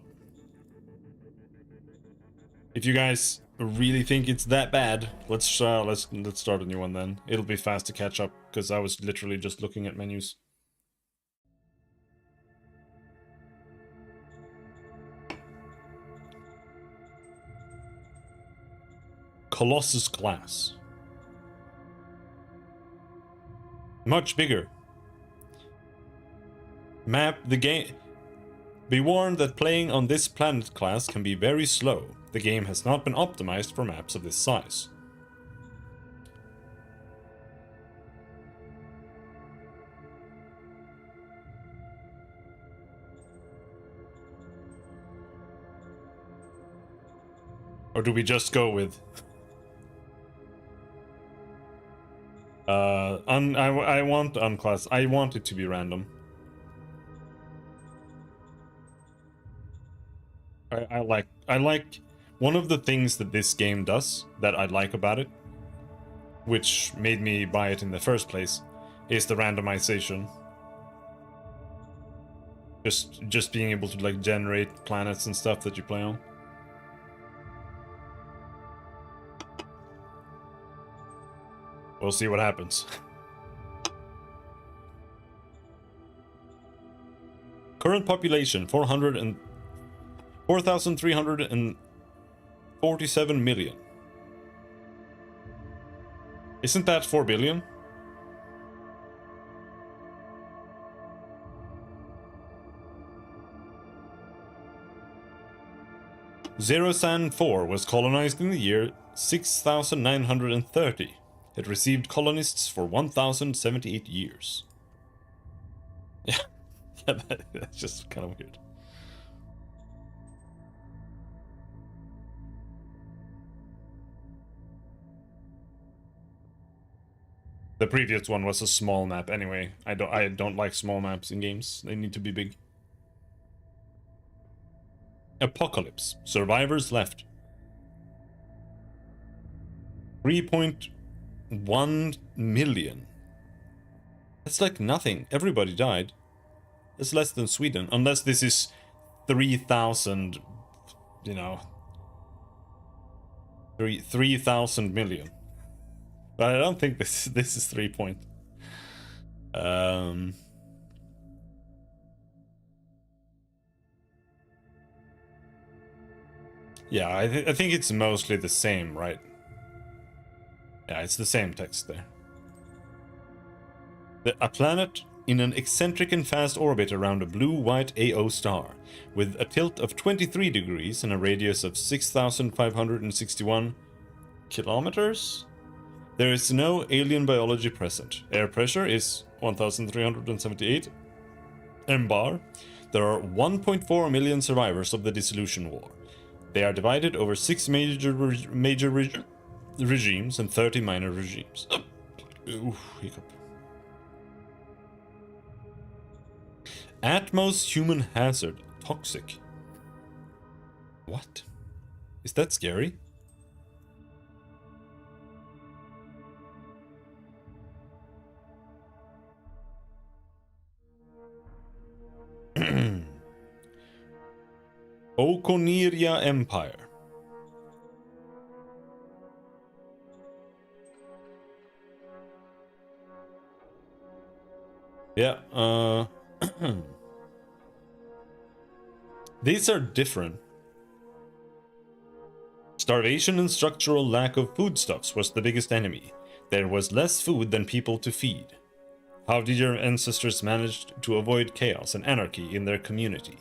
If you guys really think it's that bad, let's start a new one then. It'll be fast to catch up, because I was literally just looking at menus. Colossus class. Much bigger. Map the game. Be warned that playing on this planet class can be very slow. The game has not been optimized for maps of this size. Or do we just go with... I want unclass. I want it to be random. I like one of the things that this game does that I like about it, which made me buy it in the first place, is the randomization. Just being able to like generate planets and stuff that you play on. We'll see what happens. Current population 4,347 million. Isn't that 4 billion? Zero-San 4 was colonized in the year 6,930. It received colonists for 1,078 years. Yeah, that's just kind of weird. The previous one was a small map anyway. I don't like small maps in games. They need to be big. Apocalypse. Survivors left. 3.1 million. That's like nothing. Everybody died. That's less than Sweden. Unless this is 3,000, you know. 3,000 million. But I don't think this is 3 point. Yeah, I think it's mostly the same, right? Yeah, it's the same text there. A planet in an eccentric and fast orbit around a blue-white AO star, with a tilt of 23 degrees and a radius of 6,561 kilometers? There is no alien biology present. Air pressure is 1,378 mbar. There are 1.4 million survivors of the Dissolution War. They are divided over 6 major regimes and 30 minor regimes. Ooh, hiccup. Atmos human hazard. Toxic. What? Is that scary? Okoniria Empire. Yeah, these are different. Starvation and structural lack of foodstuffs was the biggest enemy. There was less food than people to feed. How did your ancestors manage to avoid chaos and anarchy in their community?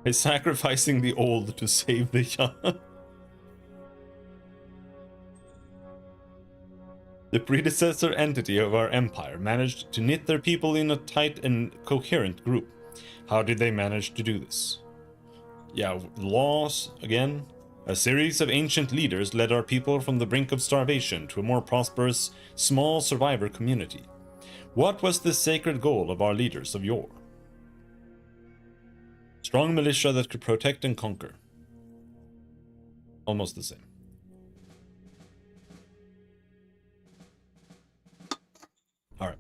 By sacrificing the old to save the young. The predecessor entity of our empire managed to knit their people in a tight and coherent group. How did they manage to do this? Yeah, laws, again. A series of ancient leaders led our people from the brink of starvation to a more prosperous, small survivor community. What was the sacred goal of our leaders of yore? Strong militia that could protect and conquer. Almost the same. Alright.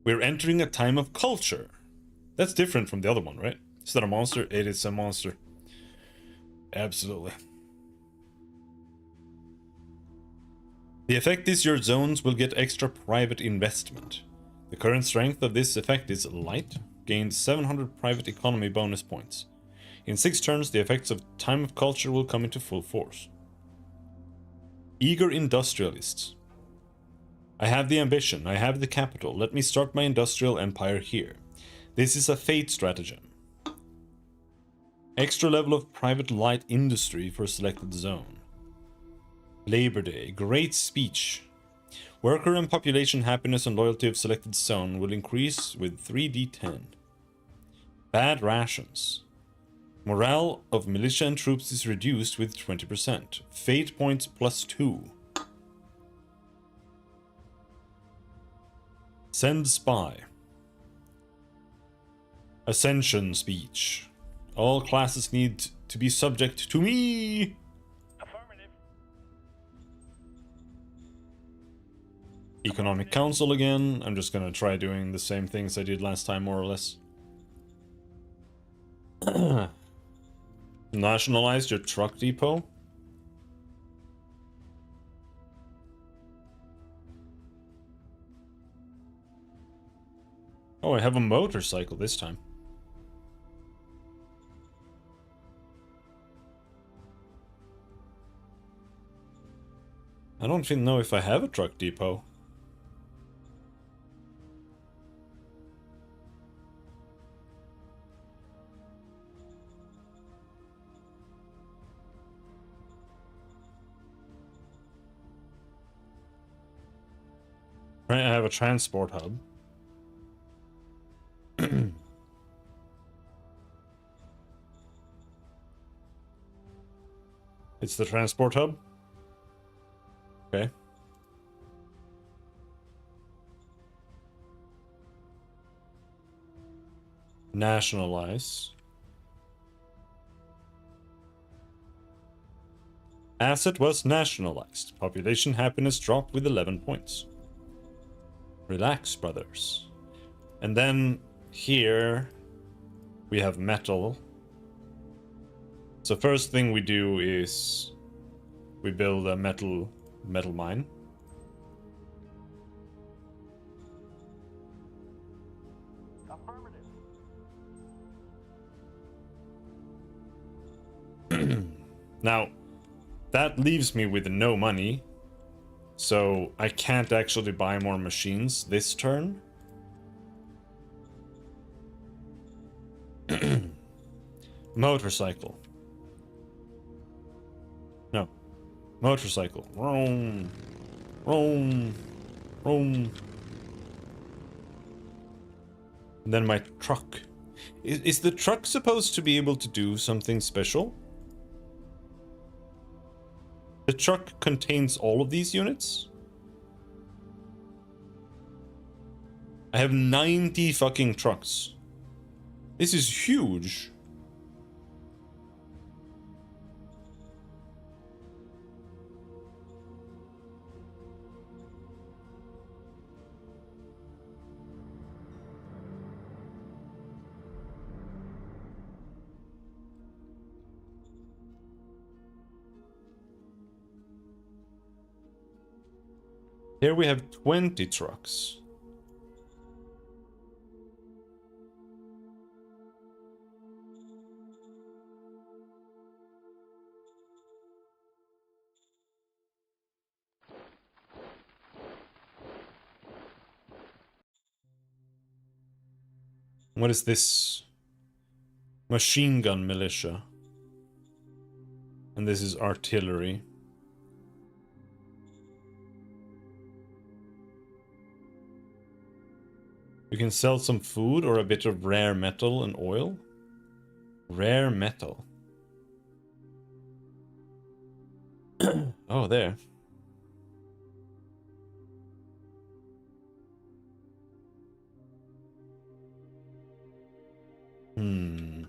We're entering a time of culture. That's different from the other one, right? Is that a monster? It is a monster. Absolutely. The effect is your zones will get extra private investment. The current strength of this effect is light, gains 700 private economy bonus points. In 6 turns, the effects of Time of Culture will come into full force. Eager industrialists. I have the ambition, I have the capital, let me start my industrial empire here. This is a fate stratagem. Extra level of private light industry for selected zone. Labor Day, great speech. Worker and population happiness and loyalty of selected zone will increase with 3d10. Bad rations. Morale of militia and troops is reduced with 20%. Fate points +2. Send spy. Ascension speech. All classes need to be subject to me. Affirmative. Economic Council again. I'm just gonna try doing the same things I did last time, more or less. Nationalize your truck depot. Oh, I have a motorcycle this time. I don't even know if I have a truck depot. Right, I have a transport hub. It's the transport hub? Okay. Nationalize. Asset was nationalized. Population happiness dropped with 11 points. Relax, brothers. And then here we have metal. So first thing we do is we build a metal mine. Affirmative. Now, that leaves me with no money, so I can't actually buy more machines this turn. Motorcycle. No. Motorcycle. Vroom. Vroom. Vroom. And then my truck. Is the truck supposed to be able to do something special? The truck contains all of these units? I have 90 fucking trucks. This is huge. Here we have 20 trucks. What is this? Machine gun militia. And this is artillery. You can sell some food or a bit of rare metal and oil. Rare metal. Oh, there. Hmm.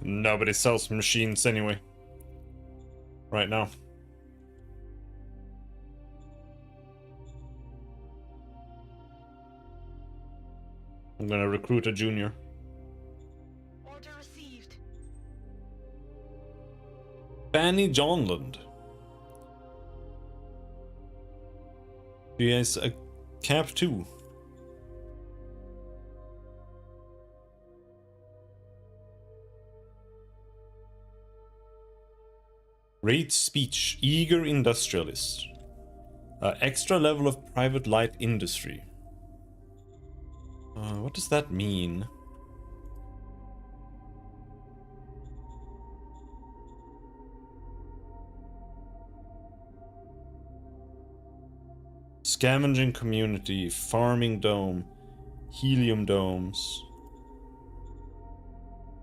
Nobody sells machines anyway. Right now. I'm gonna recruit a junior. Order received. Fanny Johnland. She has a cap 2. Great speech, eager industrialist. Extra level of private light industry. What does that mean? Scavenging community, farming dome, helium domes.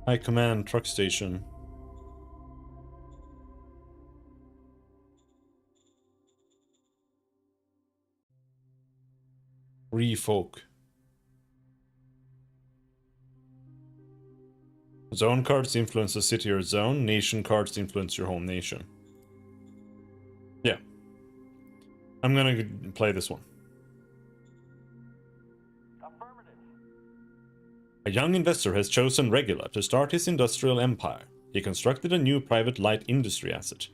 High command truck station. Refolk. Zone cards influence a city or zone. Nation cards influence your home nation. Yeah. I'm gonna play this one. Affirmative. A young investor has chosen Regula to start his industrial empire. He constructed a new private light industry asset.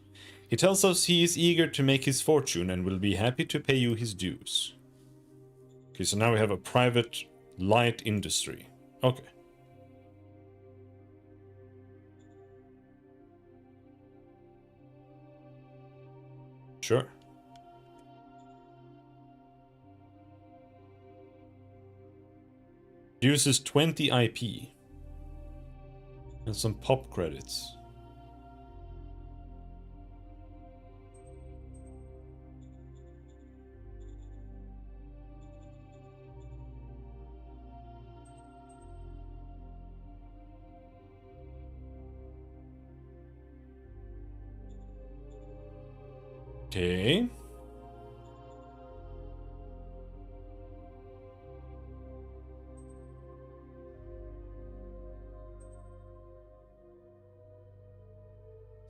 He tells us he is eager to make his fortune and will be happy to pay you his dues. Okay, so now we have a private light industry. Okay. Sure. Uses 20 IP. And some pop credits. Okay.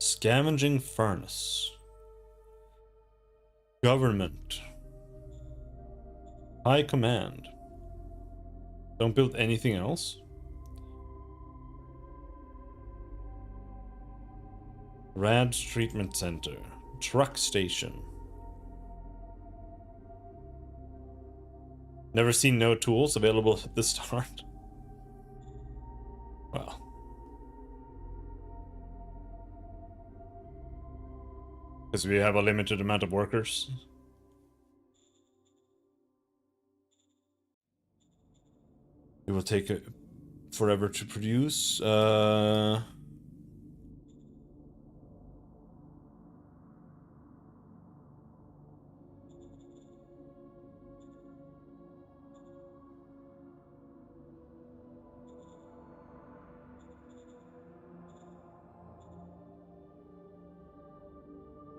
Scavenging furnace. Government. High command. Don't build anything else. Rad treatment center. Truck station. Never seen no tools available at the start. Well. Because we have a limited amount of workers. It will take forever to produce.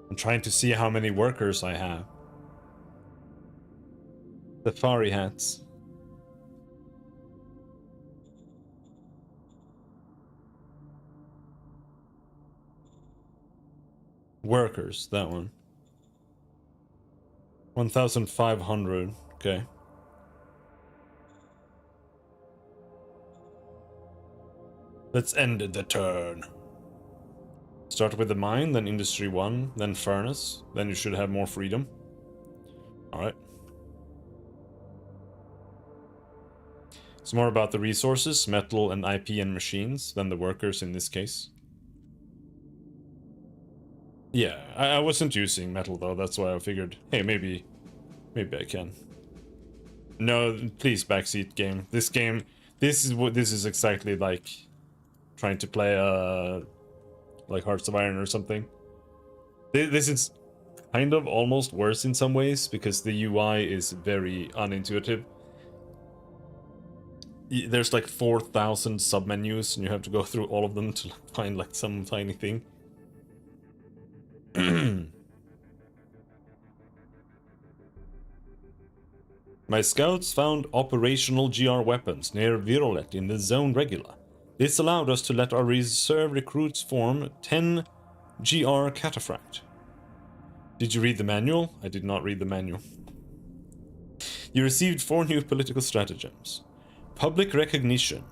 I'm trying to see how many workers I have. Safari hats. Workers, that one. 1,500. Okay. Let's end the turn. Start with the mine, then industry 1, then furnace. Then you should have more freedom. Alright. It's more about the resources, metal and IP and machines, than the workers in this case. Yeah, I wasn't using metal though, that's why I figured, hey, maybe I can. No, please, backseat game. This is exactly like trying to play like Hearts of Iron or something. This is kind of almost worse in some ways because the UI is very unintuitive. There's like 4,000 submenus and you have to go through all of them to find like some tiny thing. My scouts found operational GR weapons near Virolet in the Zone Regula. This allowed us to let our reserve recruits form 10 GR Cataphract. Did you read the manual? I did not read the manual. You received 4 new political stratagems. Public recognition.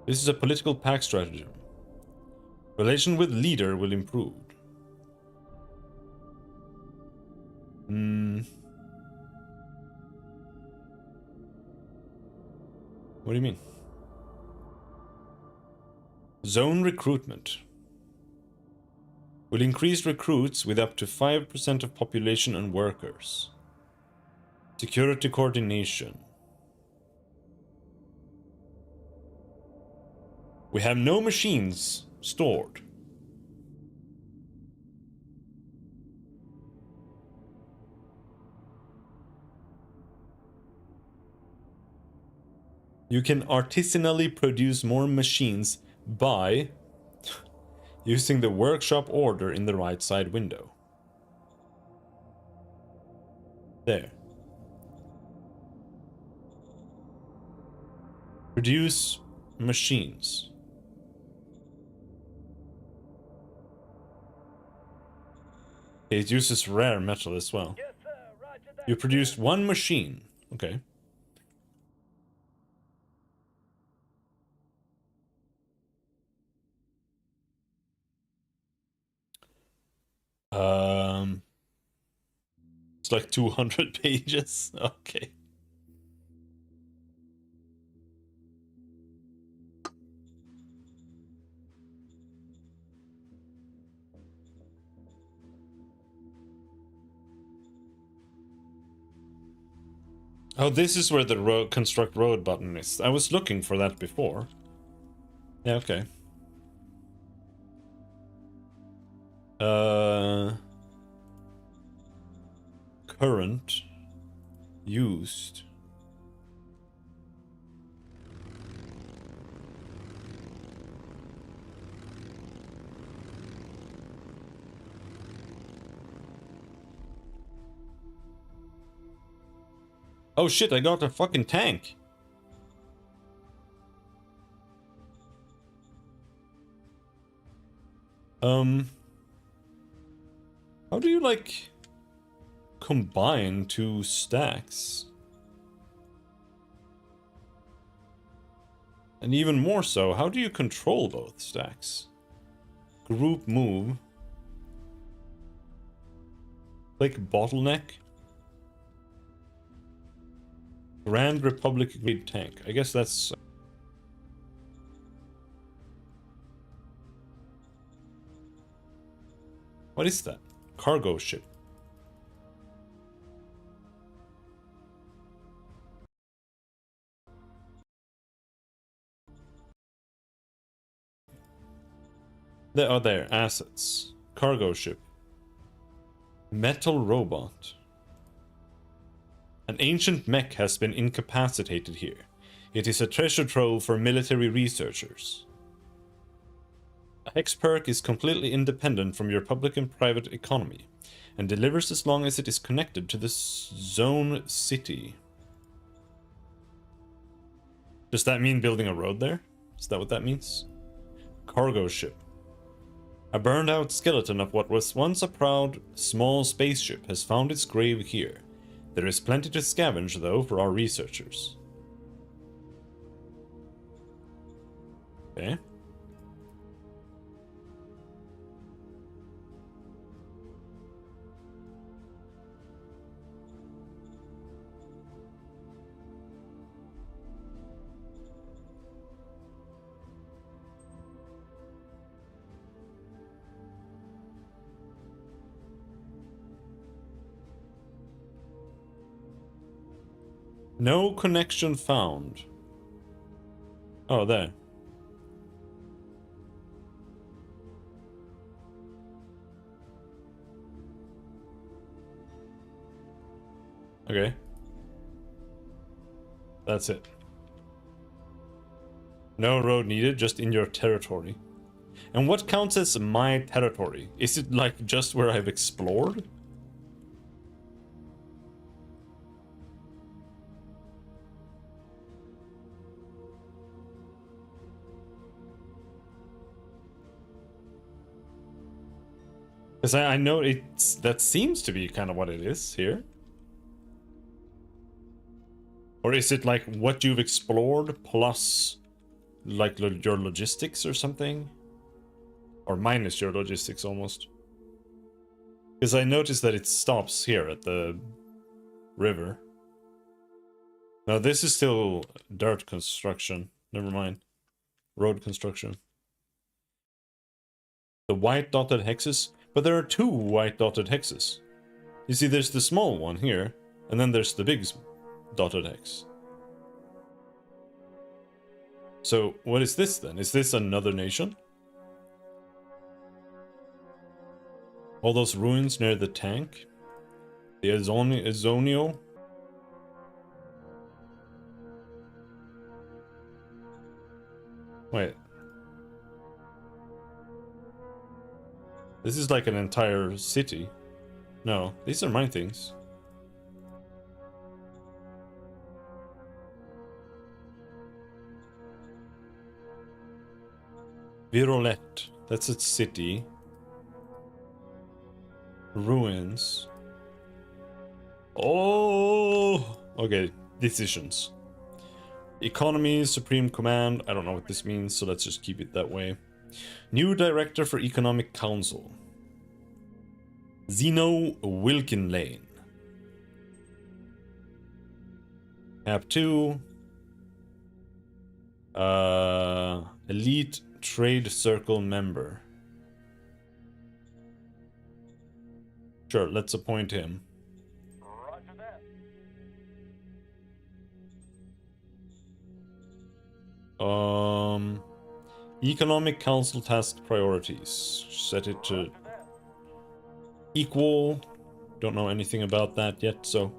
This is a political pack stratagem. Relation with leader will improve. What do you mean? Zone recruitment. Will increase recruits with up to 5% of population and workers. Security coordination. We have no machines stored. You can artisanally produce more machines by using the workshop order in the right side window. There. Produce machines. It uses rare metal as well. Yes, sir. Roger that. You produced 1 machine. Okay. It's like 200 pages. Okay. Oh, this is where the road construct road button is. I was looking for that before. Yeah, okay. Current used. Oh shit, I got a fucking tank. How do you, like, combine 2 stacks? And even more so, how do you control both stacks? Group move. Click bottleneck. Grand Republic grade tank. I guess that's... What is that? Cargo ship. There are their assets. Cargo ship. Metal robot. An ancient mech has been incapacitated here. It is a treasure trove for military researchers. A hex perk is completely independent from your public and private economy, and delivers as long as it is connected to the zone city. Does that mean building a road there? Is that what that means? Cargo ship. A burned out skeleton of what was once a proud, small spaceship has found its grave here. There is plenty to scavenge, though, for our researchers. Okay. No connection found. Oh, there. Okay. That's it. No road needed, just in your territory. And what counts as my territory? Is it like just where I've explored? Because I know that seems to be kind of what it is here. Or is it like what you've explored plus like your logistics or something? Or minus your logistics almost. Because I noticed that it stops here at the river. No, this is still dirt construction. Never mind. Road construction. The white dotted hexes? But there are two white dotted hexes. You see, there's the small one here, and then there's the big dotted hex. So, what is this then? Is this another nation? All those ruins near the tank? The Azonio? Wait. This is like an entire city. No, these are my things. Virolette. That's its city. Ruins. Oh! Okay, decisions. Economy, Supreme Command. I don't know what this means, so let's just keep it that way. New Director for Economic Council. Zeno Wilkinlane. Tab 2. Elite Trade Circle member. Sure, let's appoint him. Roger that. Economic Council task priorities. Set it to equal. Don't know anything about that yet, so.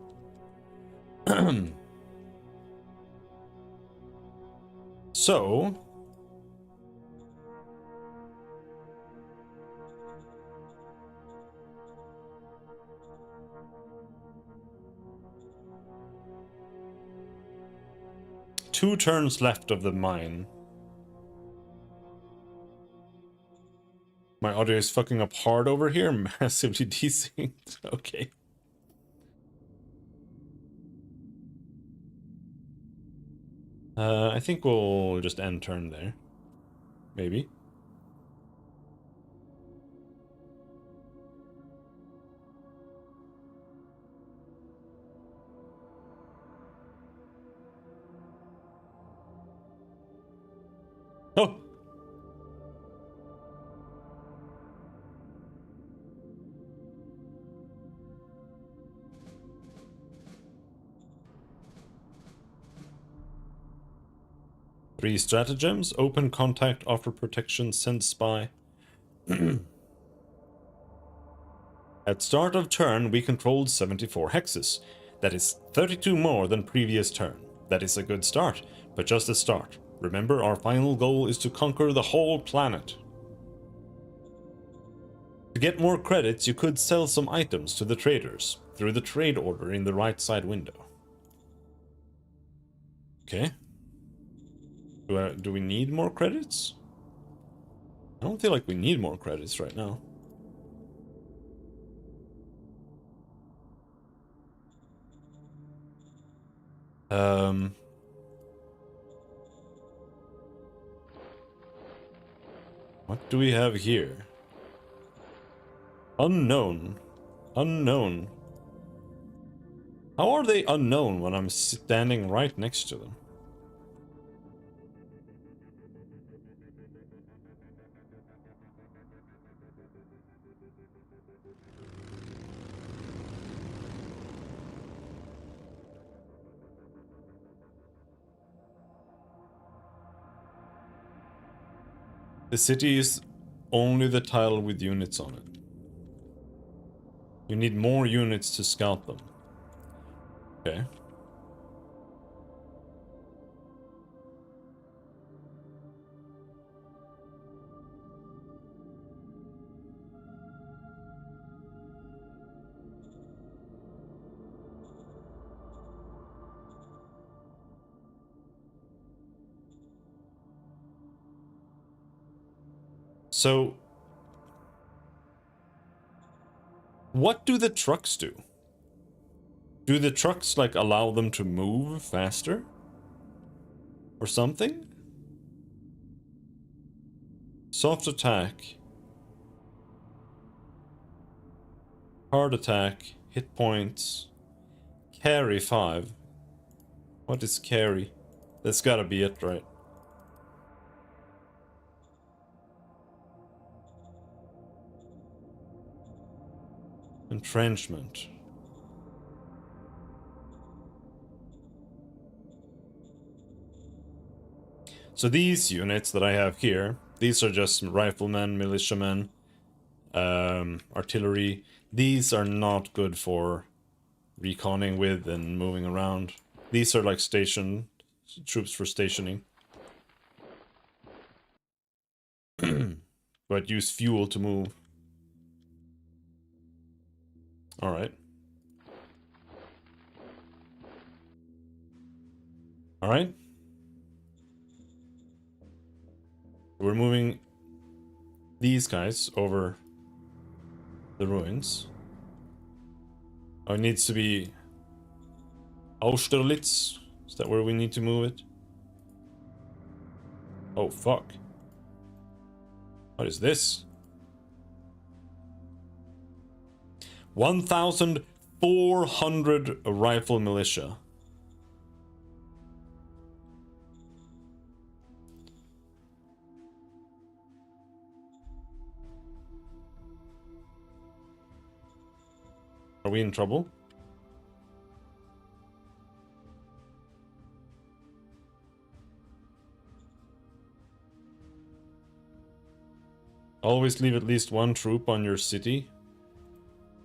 So. Two turns left of the mine. My audio is fucking up hard over here. Massively desynced. Okay. I think we'll just end turn there. Maybe. Oh! Three stratagems. Open contact, offer protection, send spy. At start of turn, we controlled 74 hexes. That is 32 more than previous turn. That is a good start, but just a start. Remember, our final goal is to conquer the whole planet. To get more credits, you could sell some items to the traders through the trade order in the right side window. Okay. Do we need more credits? I don't feel like we need more credits right now. What do we have here? Unknown. Unknown. How are they unknown when I'm standing right next to them? The city is only the tile with units on it. You need more units to scout them. Okay. So What do the trucks do? Do the trucks, like, allow them to move faster? Or something? Soft attack. Hard attack. Hit points. Carry 5. What is carry? That's gotta be it, right? Entrenchment. So these units that I have here, these are just riflemen, militiamen, artillery. These are not good for reconning with and moving around. These are like station troops for stationing. But use fuel to move. Alright. Alright. We're moving these guys over the ruins. Oh, it needs to be Austerlitz. Is that where we need to move it? Oh, fuck. What is this? 1,400 rifle militia. Are we in trouble? Always leave at least one troop on your city.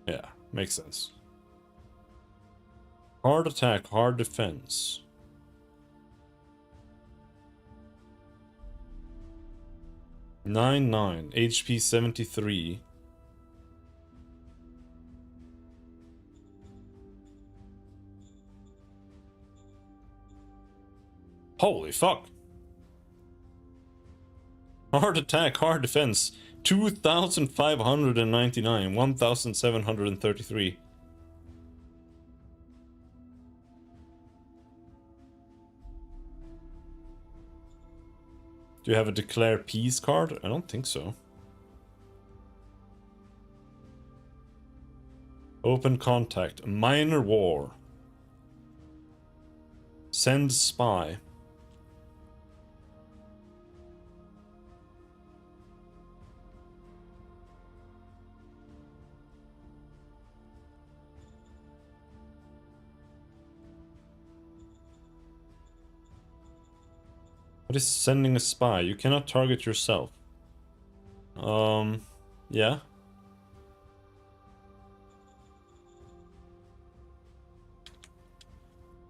Yeah, makes sense. Hard attack, hard defense. Nine, HP 73. Holy fuck. Hard attack, hard defense. 2,599, 1,733. Do you have a declare peace card? I don't think so. Open contact. Minor war. Send spy. What is sending a spy? You cannot target yourself. Yeah.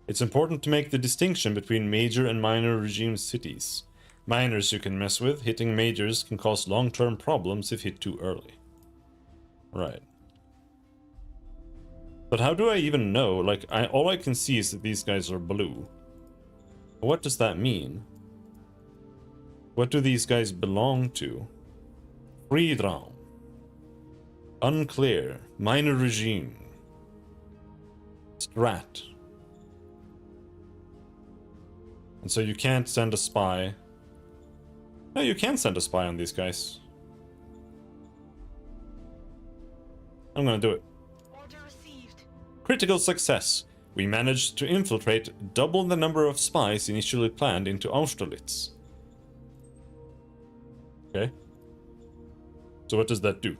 It's important to make the distinction between major and minor regime cities. Minors you can mess with, hitting majors can cause long-term problems if hit too early. Right. But how do I even know? Like, all I can see is that these guys are blue. What does that mean? What do these guys belong to? Freedraum. Unclear. Minor regime. Strat. And so you can't send a spy. No, you can send a spy on these guys. I'm gonna do it. Order received. Critical success. We managed to infiltrate double the number of spies initially planned into Austerlitz. Okay. So what does that do?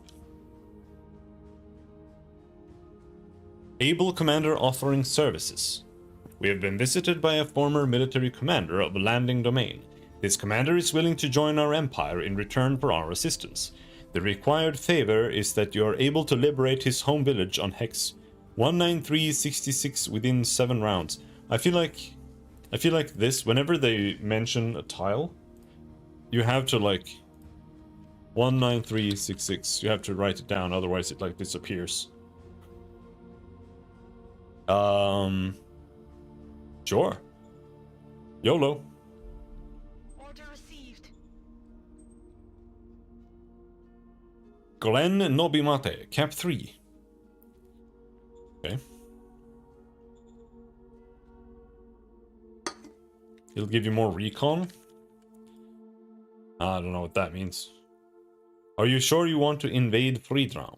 Able commander offering services. We have been visited by a former military commander of a landing domain. This commander is willing to join our empire in return for our assistance. The required favor is that you are able to liberate his home village on Hex 19366 within 7 rounds. I feel like this, whenever they mention a tile, you have to like 19366. You have to write it down, otherwise it like disappears. Sure. YOLO. Order received. Glen Nobimate, Cap 3. Okay. It'll give you more recon. I don't know what that means. Are you sure you want to invade Friedraum?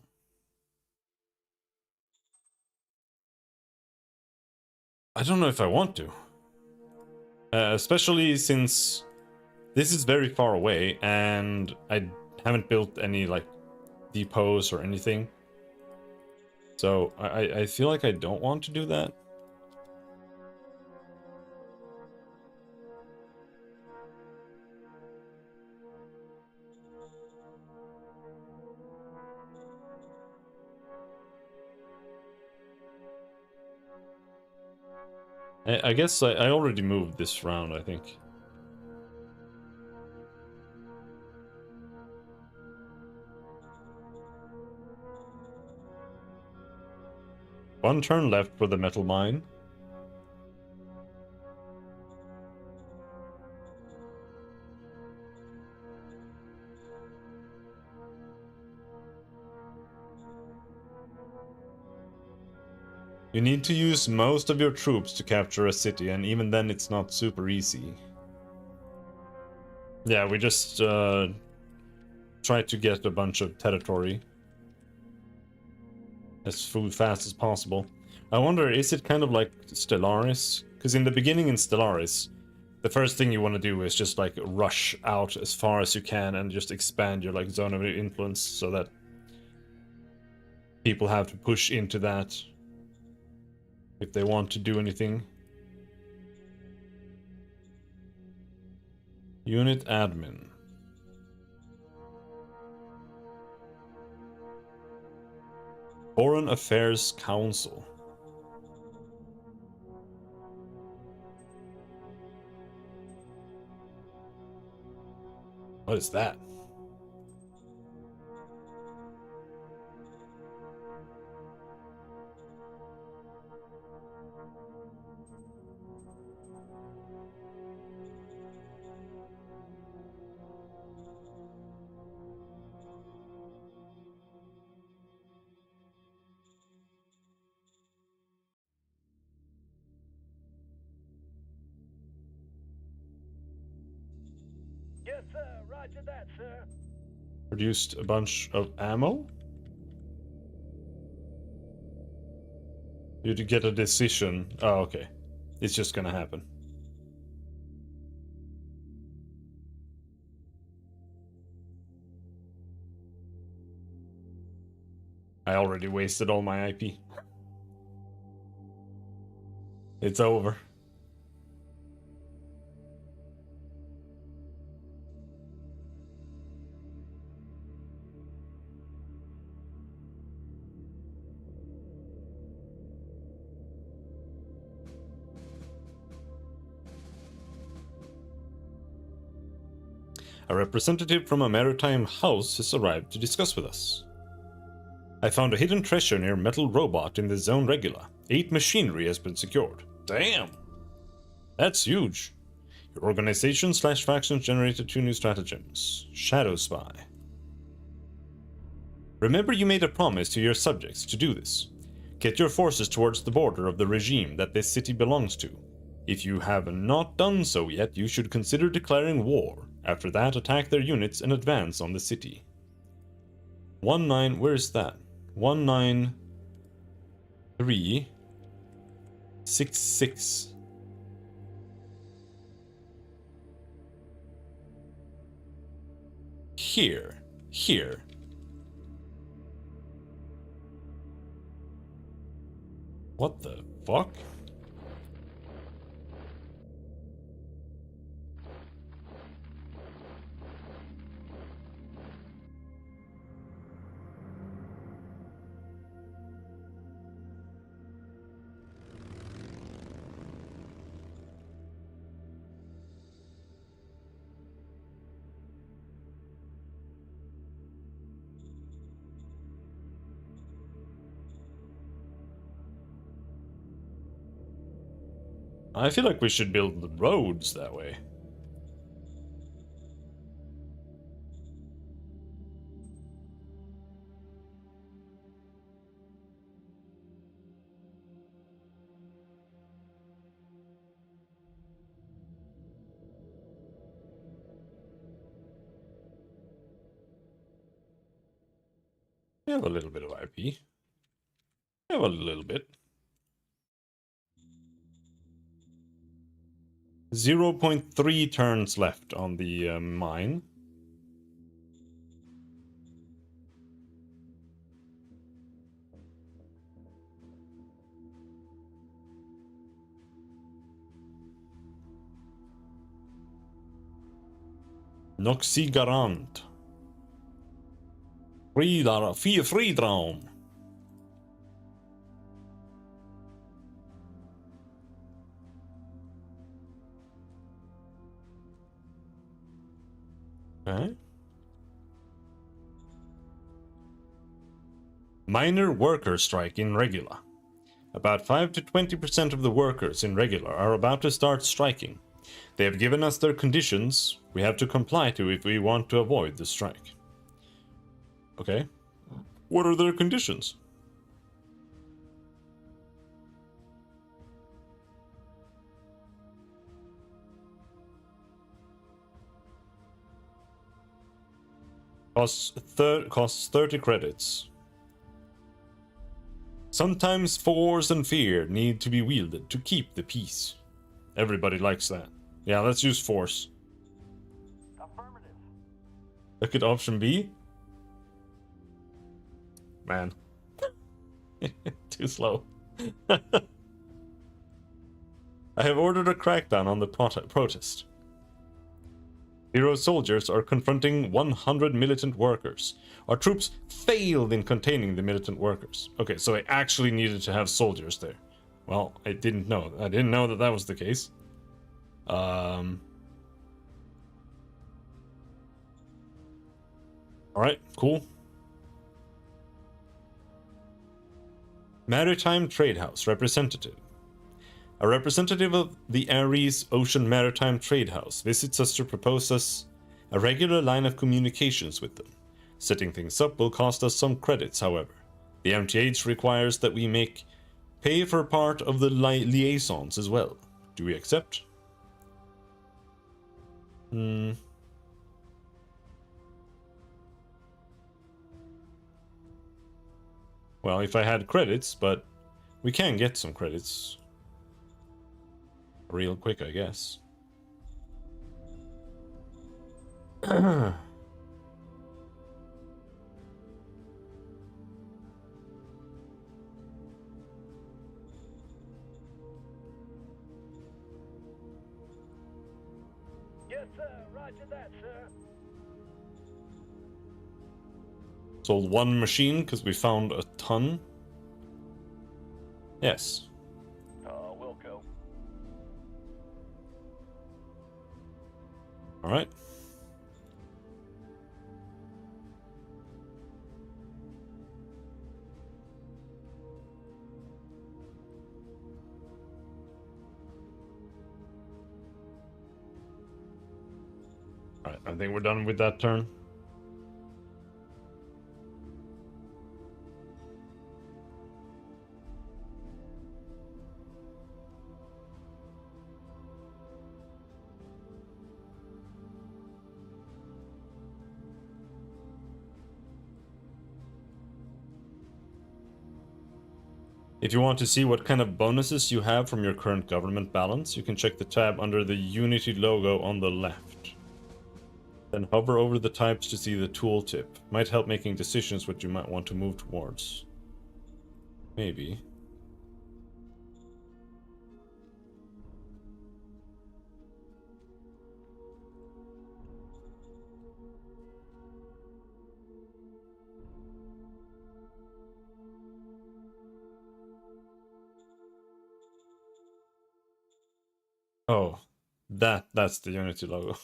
I don't know if I want to. Especially since this is very far away and I haven't built any like depots or anything. So I feel like I don't want to do that. I guess I already moved this round, I think. One turn left for the metal mine. You need to use most of your troops to capture a city, and even then it's not super easy. Yeah, we just try to get a bunch of territory as fast as possible. I wonder, is it kind of like Stellaris? Because in the beginning in Stellaris, the first thing you want to do is just like rush out as far as you can and just expand your like zone of influence so that people have to push into that if they want to do anything. Unit admin. Foreign Affairs Council. What is that? Yes, sir. Roger that, sir. Produced a bunch of ammo? You to get a decision. Oh, okay. It's just gonna happen. I already wasted all my IP. It's over. A representative from a maritime house has arrived to discuss with us. I found a hidden treasure near Metal Robot in the Zone Regula. 8 machinery has been secured. Damn! That's huge. Your organization / factions generated 2 new stratagems. Shadow Spy. Remember you made a promise to your subjects to do this. Get your forces towards the border of the regime that this city belongs to. If you have not done so yet, you should consider declaring war. After that, attack their units and advance on the city. 19, where is that? 19366. Here. What the fuck? I feel like we should build the roads that way. We have a little bit of IP. We have a little bit. 0.3 turns left on the mine. Noxi Garant. Friedtraum. Okay. Minor worker strike in Regula. About 5 to 20% of the workers in Regular are about to start striking. They have given us their conditions we have to comply to if we want to avoid the strike. Okay. What are their conditions? Costs 30 credits. Sometimes force and fear need to be wielded to keep the peace. Everybody likes that. Yeah, let's use force. Affirmative. Look at option B. Man. Too slow. I have ordered a crackdown on the protest. 0 soldiers are confronting 100 militant workers. Our troops failed in containing the militant workers. Okay, so I actually needed to have soldiers there. Well, I didn't know. I didn't know that that was the case. Alright, cool. Maritime Trade House representative. A representative of the Ares Ocean Maritime Trade House visits us to propose us a regular line of communications with them. Setting things up will cost us some credits, however. The MTH requires that we pay for part of the liaisons as well. Do we accept? Well, if I had credits, but we can get some credits. Real quick, I guess. Yes, sir. Roger that, sir. Sold 1 machine because we found a ton. Yes. Wilco. Alright. Alright, I think we're done with that turn. If you want to see what kind of bonuses you have from your current government balance, you can check the tab under the Unity logo on the left. Then hover over the types to see the tooltip. Might help making decisions what you might want to move towards. Maybe. Oh, that's the Unity logo.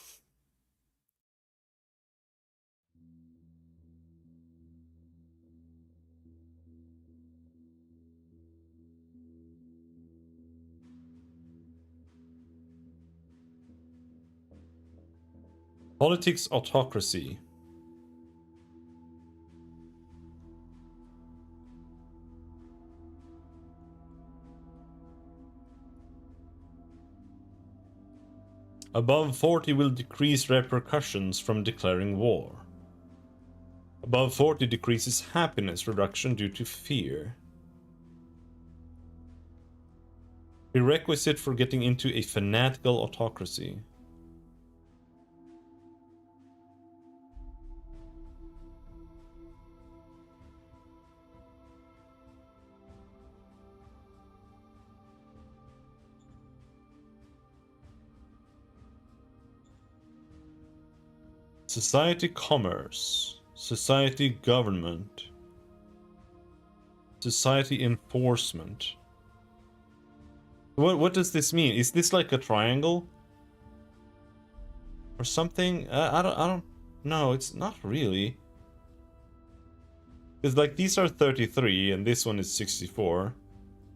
Politics autocracy. Above 40 will decrease repercussions from declaring war. Above 40 decreases happiness reduction due to fear. Prerequisite for getting into a fanatical autocracy. Society commerce. Society government. Society enforcement. What does this mean? Is this like a triangle? Or something? I don't know, it's not really. It's like these are 33 and this one is 64.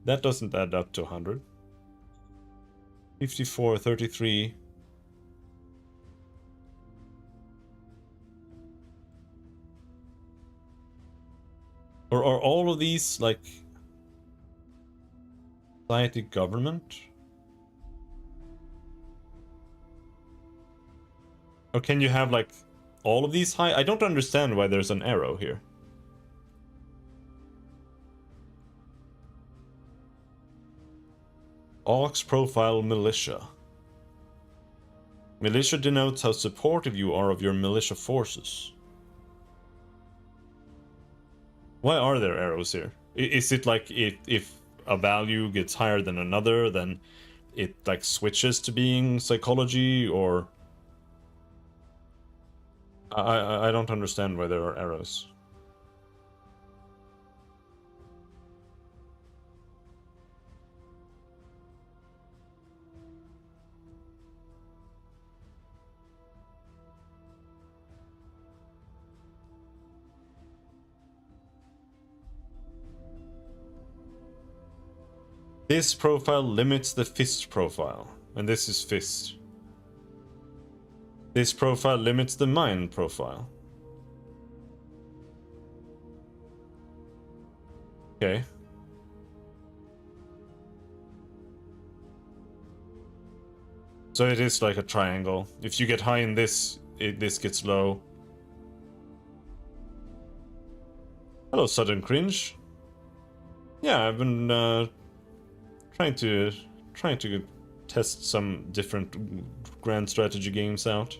That doesn't add up to 100. 54, 33. Or are all of these like society government? Or can you have like all of these high? I don't understand why there's an arrow here. Aux profile militia. Militia denotes how supportive you are of your militia forces. Why are there arrows here? Is it like if a value gets higher than another, then it like switches to being psychology, or I don't understand why there are arrows. This profile limits the fist profile, and this is fist. This profile limits the mind profile. Okay. So it is like a triangle. If you get high in this, this gets low. Hello, Sudden Cringe. Yeah, I've been trying to test some different grand strategy games out.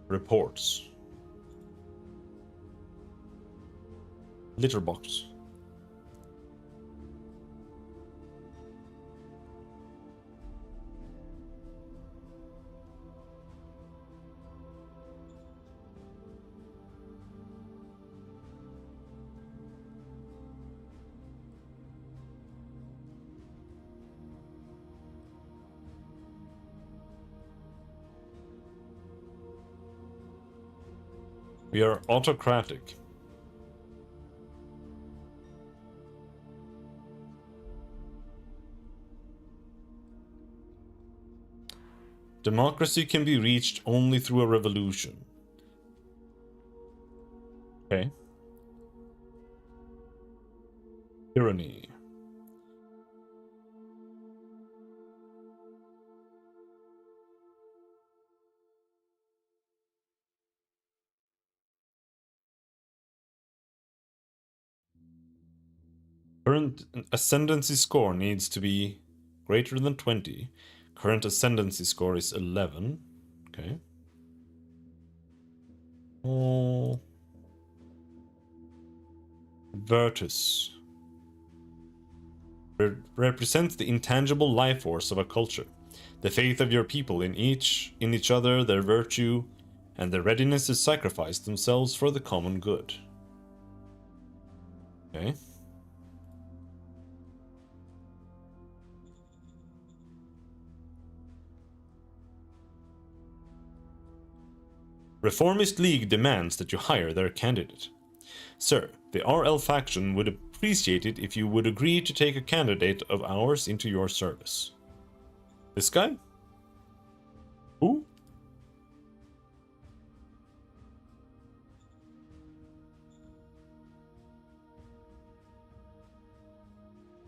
Reports. Litterbox. We are autocratic. Democracy can be reached only through a revolution. Okay. Tyranny. Current ascendancy score needs to be greater than 20. Current ascendancy score is 11. Okay. Oh. Virtus. Represents the intangible life force of a culture. The faith of your people in each other, their virtue, and their readiness to sacrifice themselves for the common good. Okay. Reformist League demands that you hire their candidate. Sir, the RL faction would appreciate it if you would agree to take a candidate of ours into your service. This guy? Who?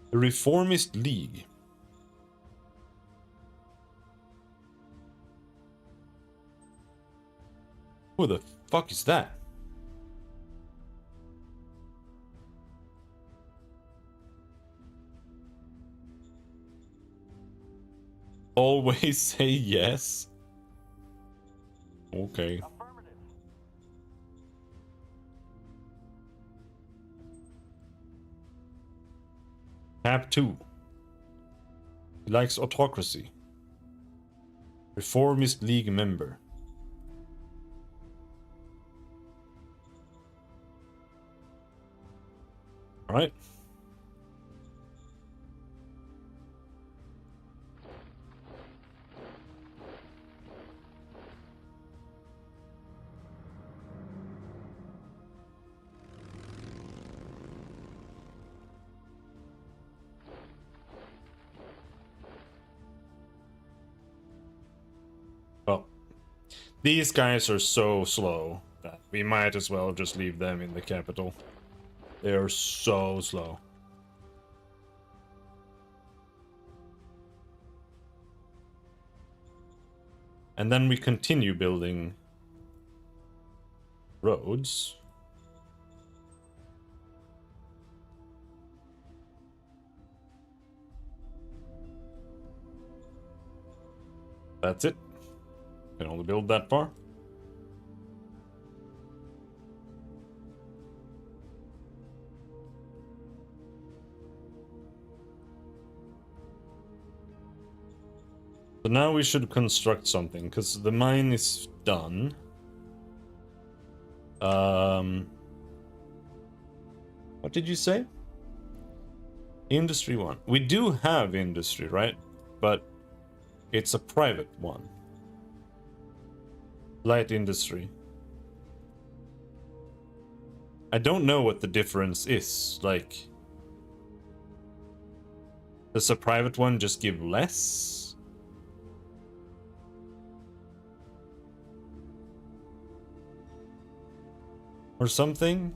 The Reformist League. Who the fuck is that? Always say yes. Okay. Affirmative. Tab 2. He likes autocracy. Reformist League member. Alright. Well, these guys are so slow that we might as well just leave them in the capital. They are so slow. And then we continue building roads. That's it. Can only build that far. So now we should construct something, because the mine is done. What did you say? Industry 1. We do have industry, right? But it's a private one. Light industry. I don't know what the difference is. Like, does a private one just give less? Or something?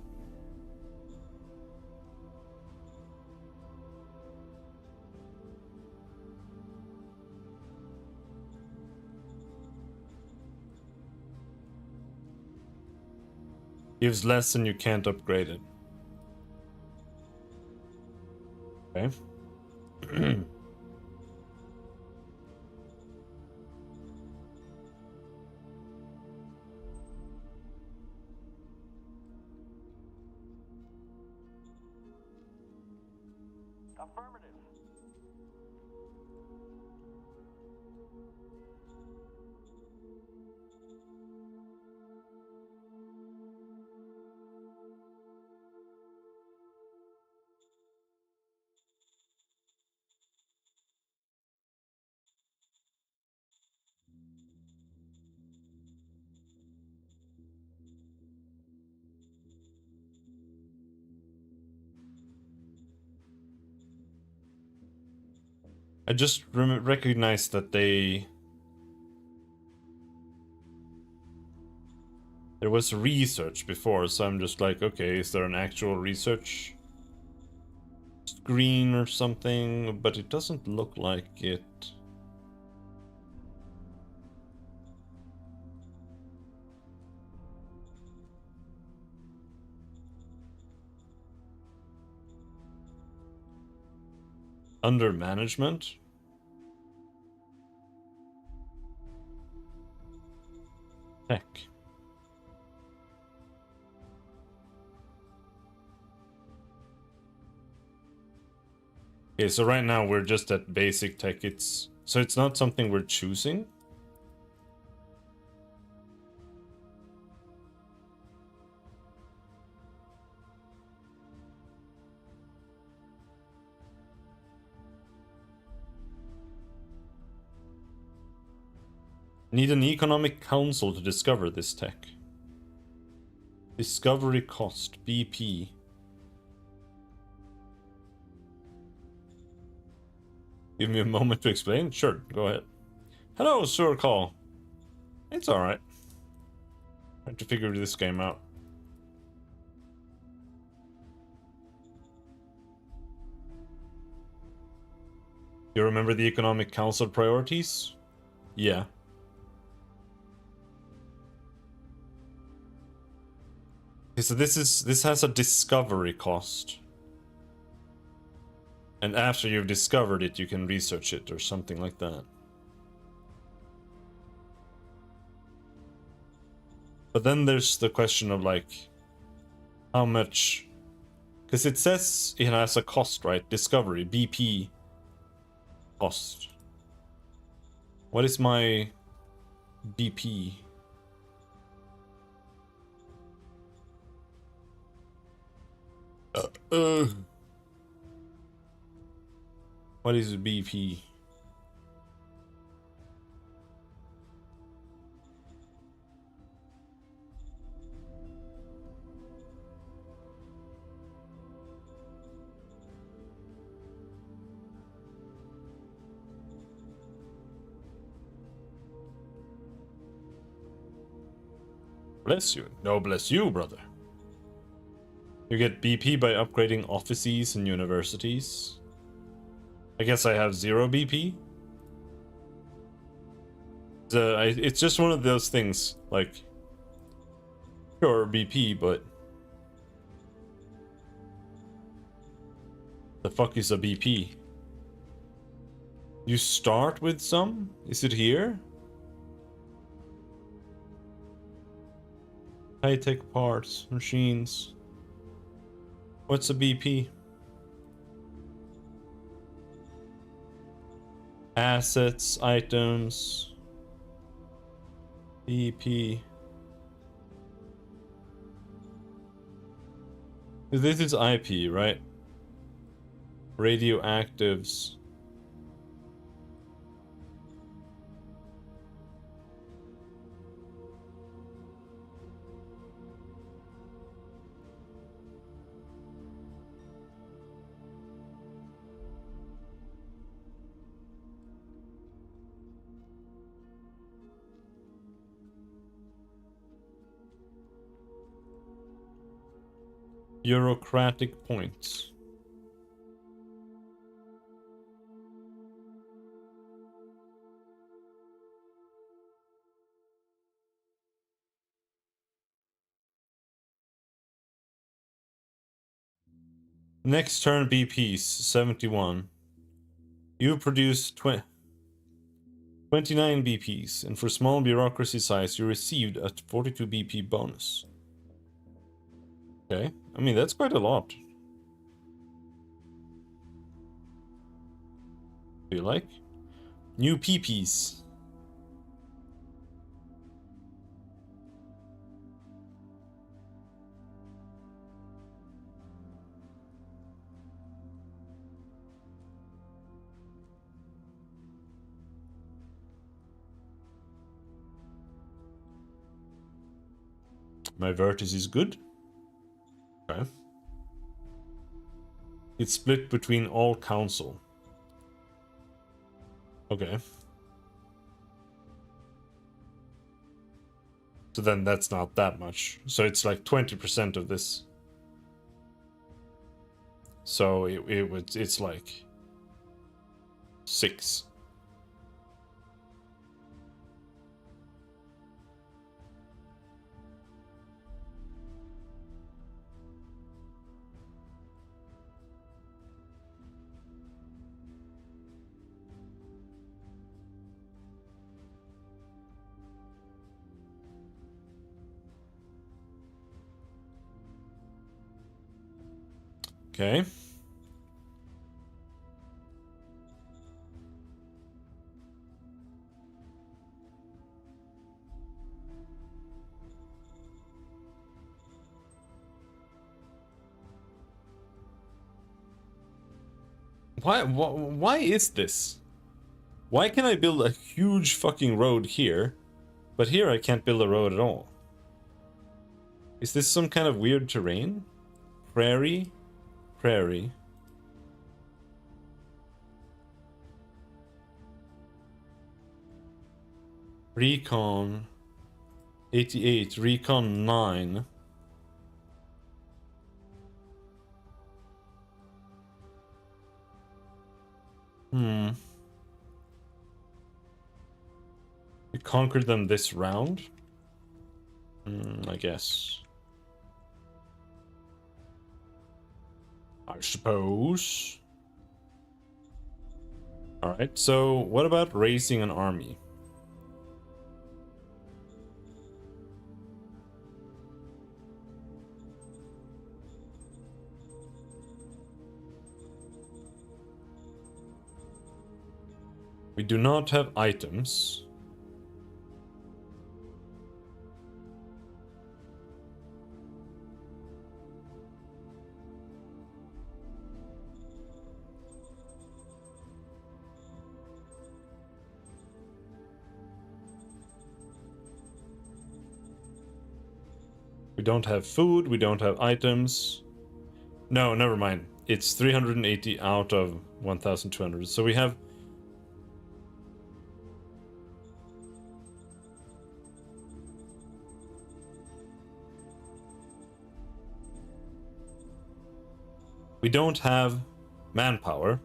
Gives less and you can't upgrade it. Okay. Affirmative. I just recognized that there was research before, so I'm just like, okay, is there an actual research screen or something? But it doesn't look like it. Under management? Tech. Okay, so right now we're just at basic tech. So it's not something we're choosing. Need an economic council to discover this tech. Discovery cost, BP. Give me a moment to explain? Sure, go ahead. Hello, Sir Call. It's alright. I have to figure this game out. You remember the Economic Council priorities? Yeah. Okay, so this has a discovery cost. And after you've discovered it, you can research it or something like that. But then there's the question of like how much, because it says it has a cost, right? Discovery, BP cost. What is my BP? Uh, what is BP? Bless you. No, bless you, brother. You get BP by upgrading offices and universities. I guess I have 0 BP. It's just one of those things, like, sure, BP, but the fuck is a BP? You start with some? Is it here? High-tech parts, machines. What's a BP? Assets, items. BP. This is IP, right? Radioactives. Bureaucratic points. Next turn BPs 71. You produce 29 BPs, and for small bureaucracy size, you received a 42 BP bonus. Okay, I mean, that's quite a lot. Do you like? New PPs. My vertex is good. Okay. It's split between all council. Okay. So then that's not that much. So it's like 20% of this. So it's like 6. Okay. Why is this? Why can I build a huge fucking road here, but here I can't build a road at all? Is this some kind of weird terrain? Prairie? Prairie. Recon 88, Recon 9. We conquered them this round? I guess. I suppose. Alright, so what about raising an army? We do not have items. We don't have food, we don't have items. No, never mind. It's 380 out of 1,200. So we have... We don't have manpower.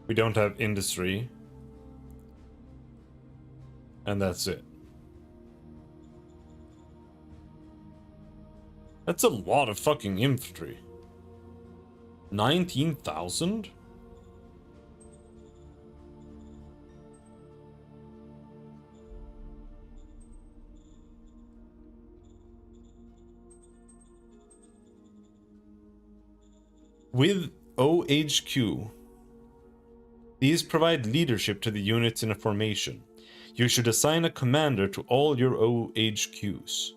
We don't have industry. And that's it. That's a lot of fucking infantry. 19,000? With OHQ, these provide leadership to the units in a formation. You should assign a commander to all your OHQs.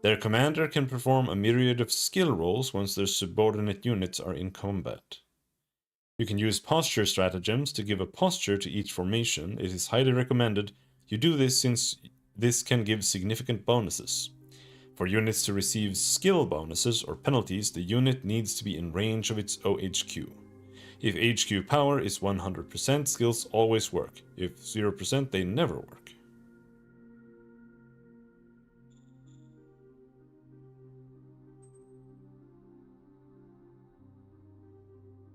Their commander can perform a myriad of skill rolls once their subordinate units are in combat. You can use posture stratagems to give a posture to each formation. It is highly recommended you do this since this can give significant bonuses. For units to receive skill bonuses or penalties, the unit needs to be in range of its OHQ. If HQ power is 100%, skills always work. If 0%, they never work.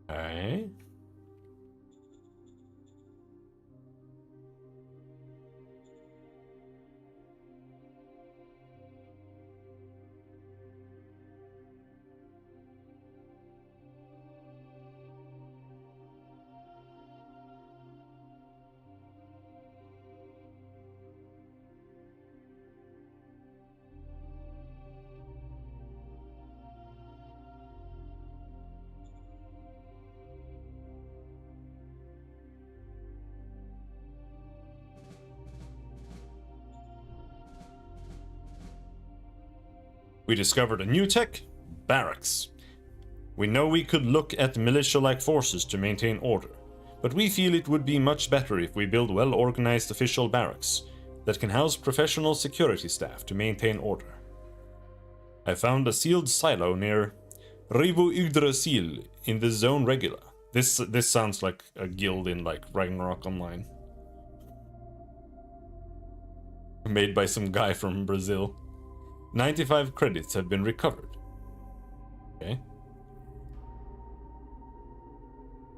Okay. We discovered a new tech, barracks. We know we could look at militia-like forces to maintain order, but we feel it would be much better if we build well-organized official barracks that can house professional security staff to maintain order. I found a sealed silo near Rivu Yggdrasil in the Zone Regula. This sounds like a guild in like Ragnarok Online. Made by some guy from Brazil. 95 credits have been recovered. Okay.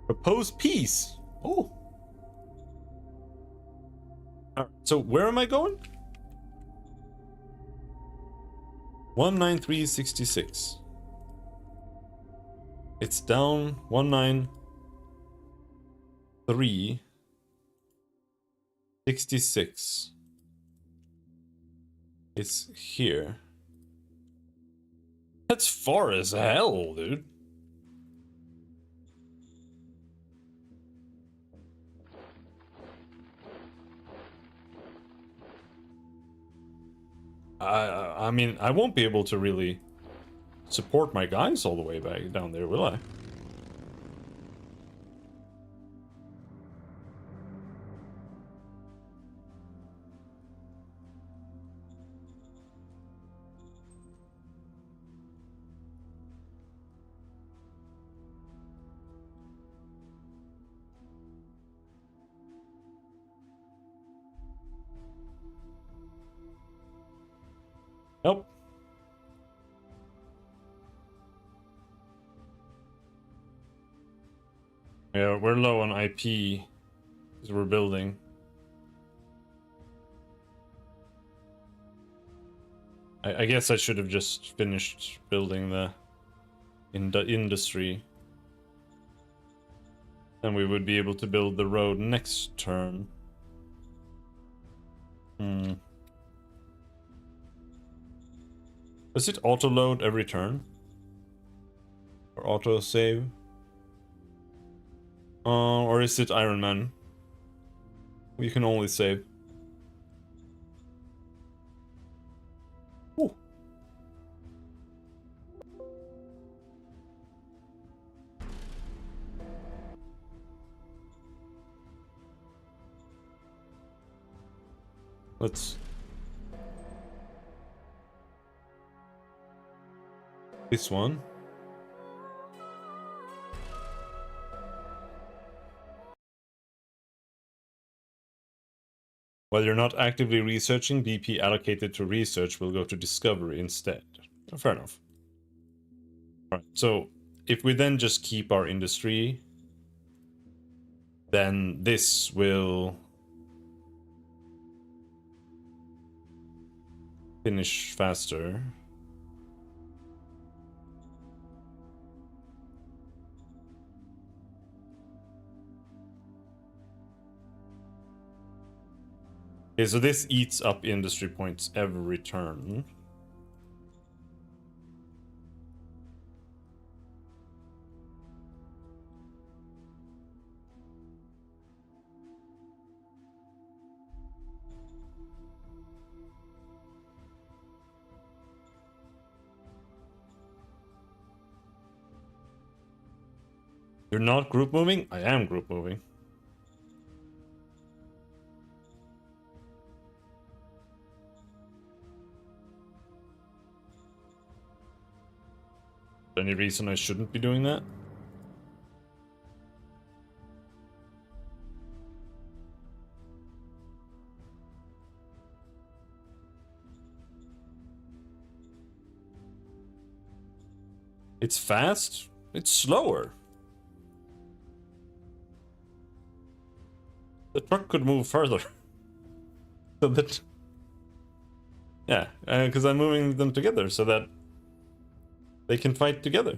Propose peace. Oh. Alright, so where am I going? 19366. It's down 19366. It's here. That's far as hell, dude. I mean, I won't be able to really support my guys all the way back down there, will I? Nope. Yeah, we're low on IP because we're building. I guess I should have just finished building the in the industry. And we would be able to build the road next turn. Does it auto-load every turn? Or auto-save? Or is it Iron Man? You can only save. Ooh. Let's... This one. While you're not actively researching, BP allocated to research will go to discovery instead. Oh, fair enough. Right, so if we then just keep our industry, then this will finish faster. Okay, so this eats up industry points every turn. You're not group moving? I am group moving. Any reason I shouldn't be doing that? It's fast? It's slower. The truck could move further. So that... Yeah, because I'm moving them together so that they can fight together.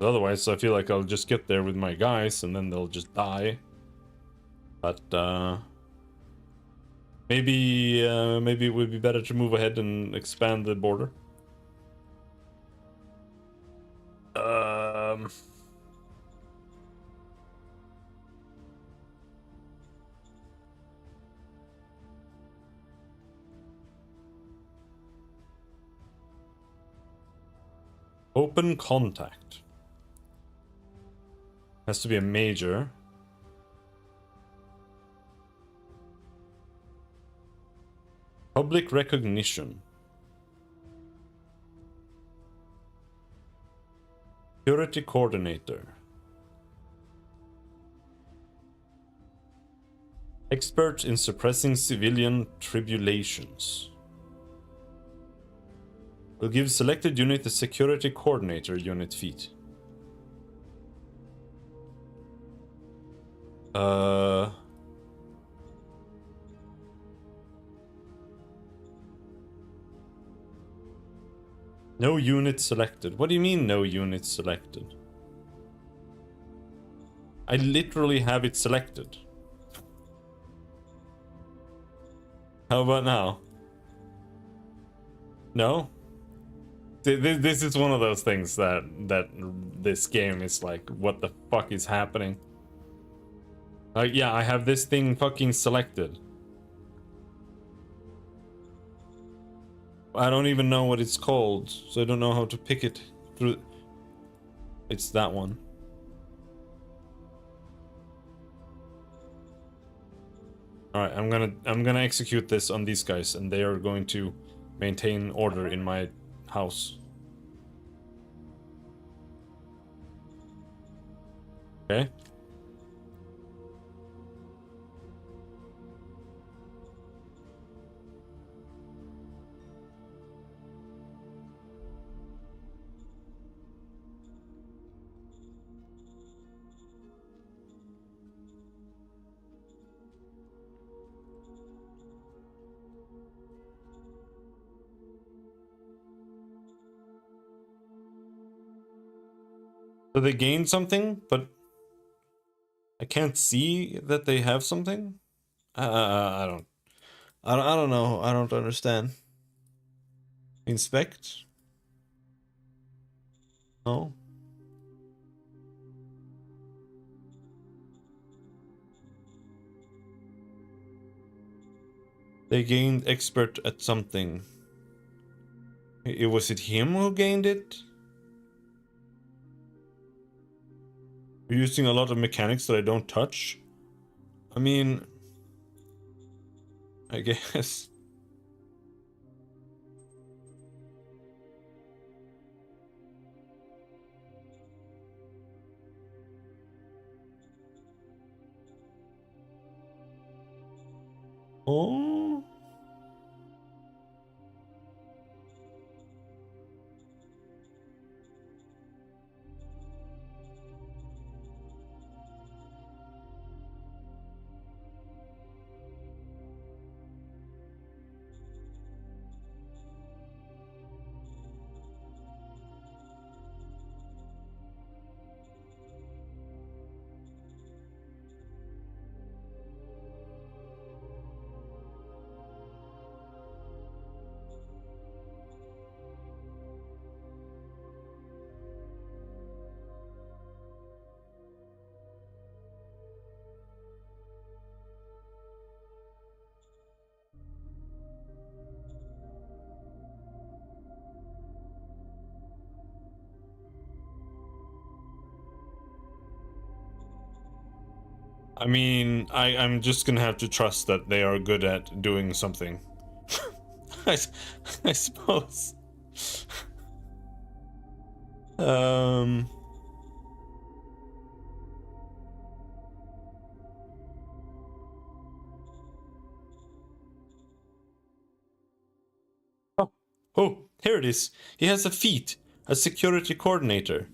Otherwise, I feel like I'll just get there with my guys and then they'll just die. But, maybe it would be better to move ahead and expand the border. Open contact. Has to be a major. Public recognition. Security coordinator. Expert in suppressing civilian tribulations. Will give selected unit the security coordinator unit feat. No unit selected. What do you mean no unit selected? I literally have it selected. How about now? No? This is one of those things that this game is like, what the fuck is happening? Like, yeah, I have this thing fucking selected. I don't even know what it's called, so I don't know how to pick it through. It's that one. All right, I'm gonna execute this on these guys, and they are going to maintain order in my house. Okay. So they gained something, but I can't see that they have something. I don't. I don't know. I don't understand. Inspect. No. They gained expert at something. Was it him who gained it? We're using a lot of mechanics that I don't touch. I mean, I guess. Oh. I mean, I'm just gonna have to trust that they are good at doing something. I suppose. Um. Oh, here it is. He has a feat, a security coordinator.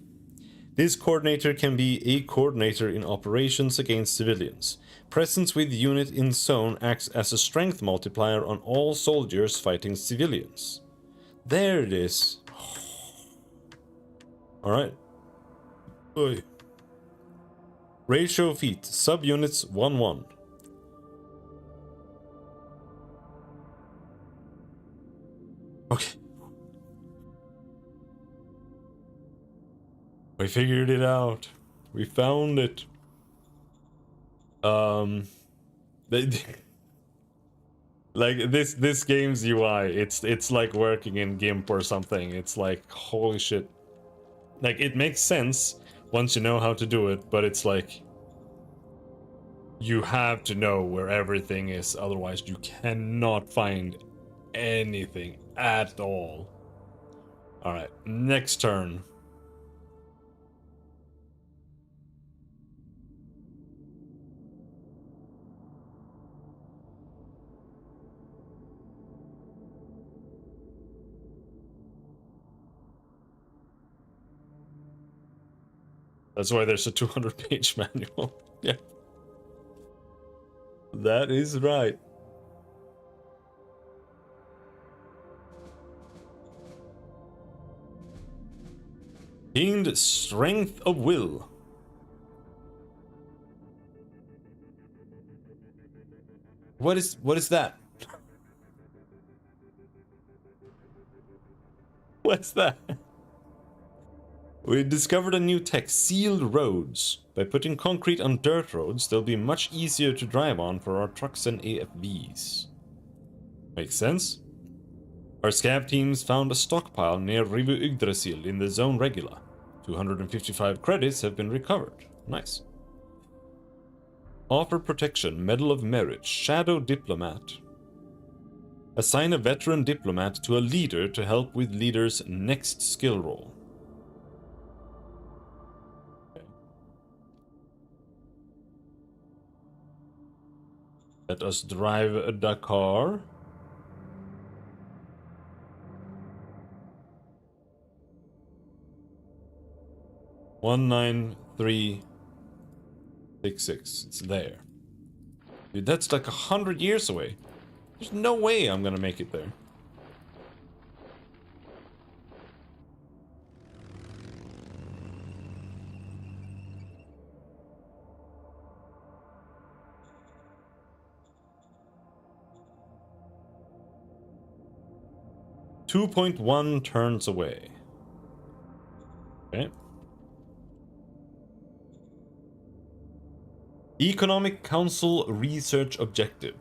This coordinator can be a coordinator in operations against civilians. Presence with unit in zone acts as a strength multiplier on all soldiers fighting civilians. There it is. Alright. Ratio feat, subunits 1-1. Okay. We figured it out. We found it. They, like this game's UI, it's like working in GIMP or something. It's like holy shit. Like it makes sense once you know how to do it, but it's like you have to know where everything is, otherwise you cannot find anything at all. All right, next turn. That's why there's a 200-page manual. Yeah. That is right. Gained strength of will. What is that? What's that? We discovered a new tech, sealed roads. By putting concrete on dirt roads, they'll be much easier to drive on for our trucks and AFVs. Makes sense? Our scav teams found a stockpile near Rivu Yggdrasil in the zone Regula. 255 credits have been recovered. Nice. Offer protection, Medal of Merit, Shadow Diplomat. Assign a veteran diplomat to a leader to help with leader's next skill roll. Okay. Let us drive a Dakar. One 9366. It's there. Dude, that's like 100 years away. There's no way I'm gonna make it there. 2.1 turns away. Okay. Economic Council research objective.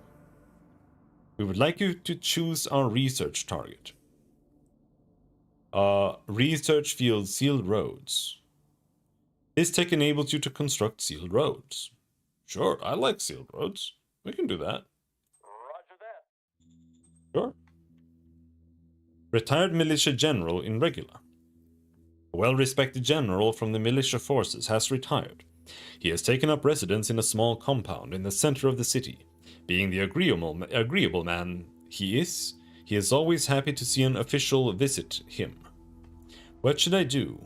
We would like you to choose our research target. Research field sealed roads. This tech enables you to construct sealed roads. Sure, I like sealed roads. We can do that. Roger that. Sure. Retired militia general in regular. A well-respected general from the militia forces has retired. He has taken up residence in a small compound in the center of the city. Being the agreeable man he is always happy to see an official visit him. What should I do?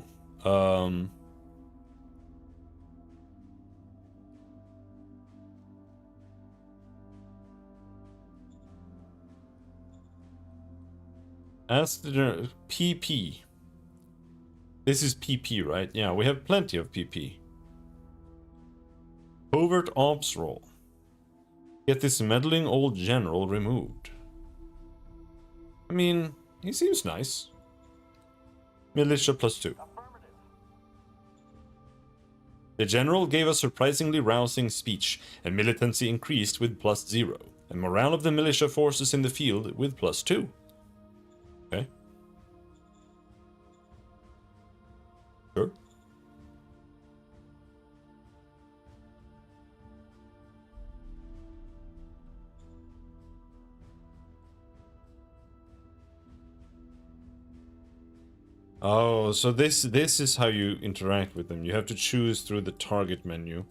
Ask the PP. This is PP, right? Yeah, we have plenty of PP. Covert ops role. Get this meddling old general removed. I mean, he seems nice. Militia +2. Affirmative. The general gave a surprisingly rousing speech, and militancy increased with +0, and morale of the militia forces in the field with +2. Okay. Sure. Oh, so this is how you interact with them. You have to choose through the target menu.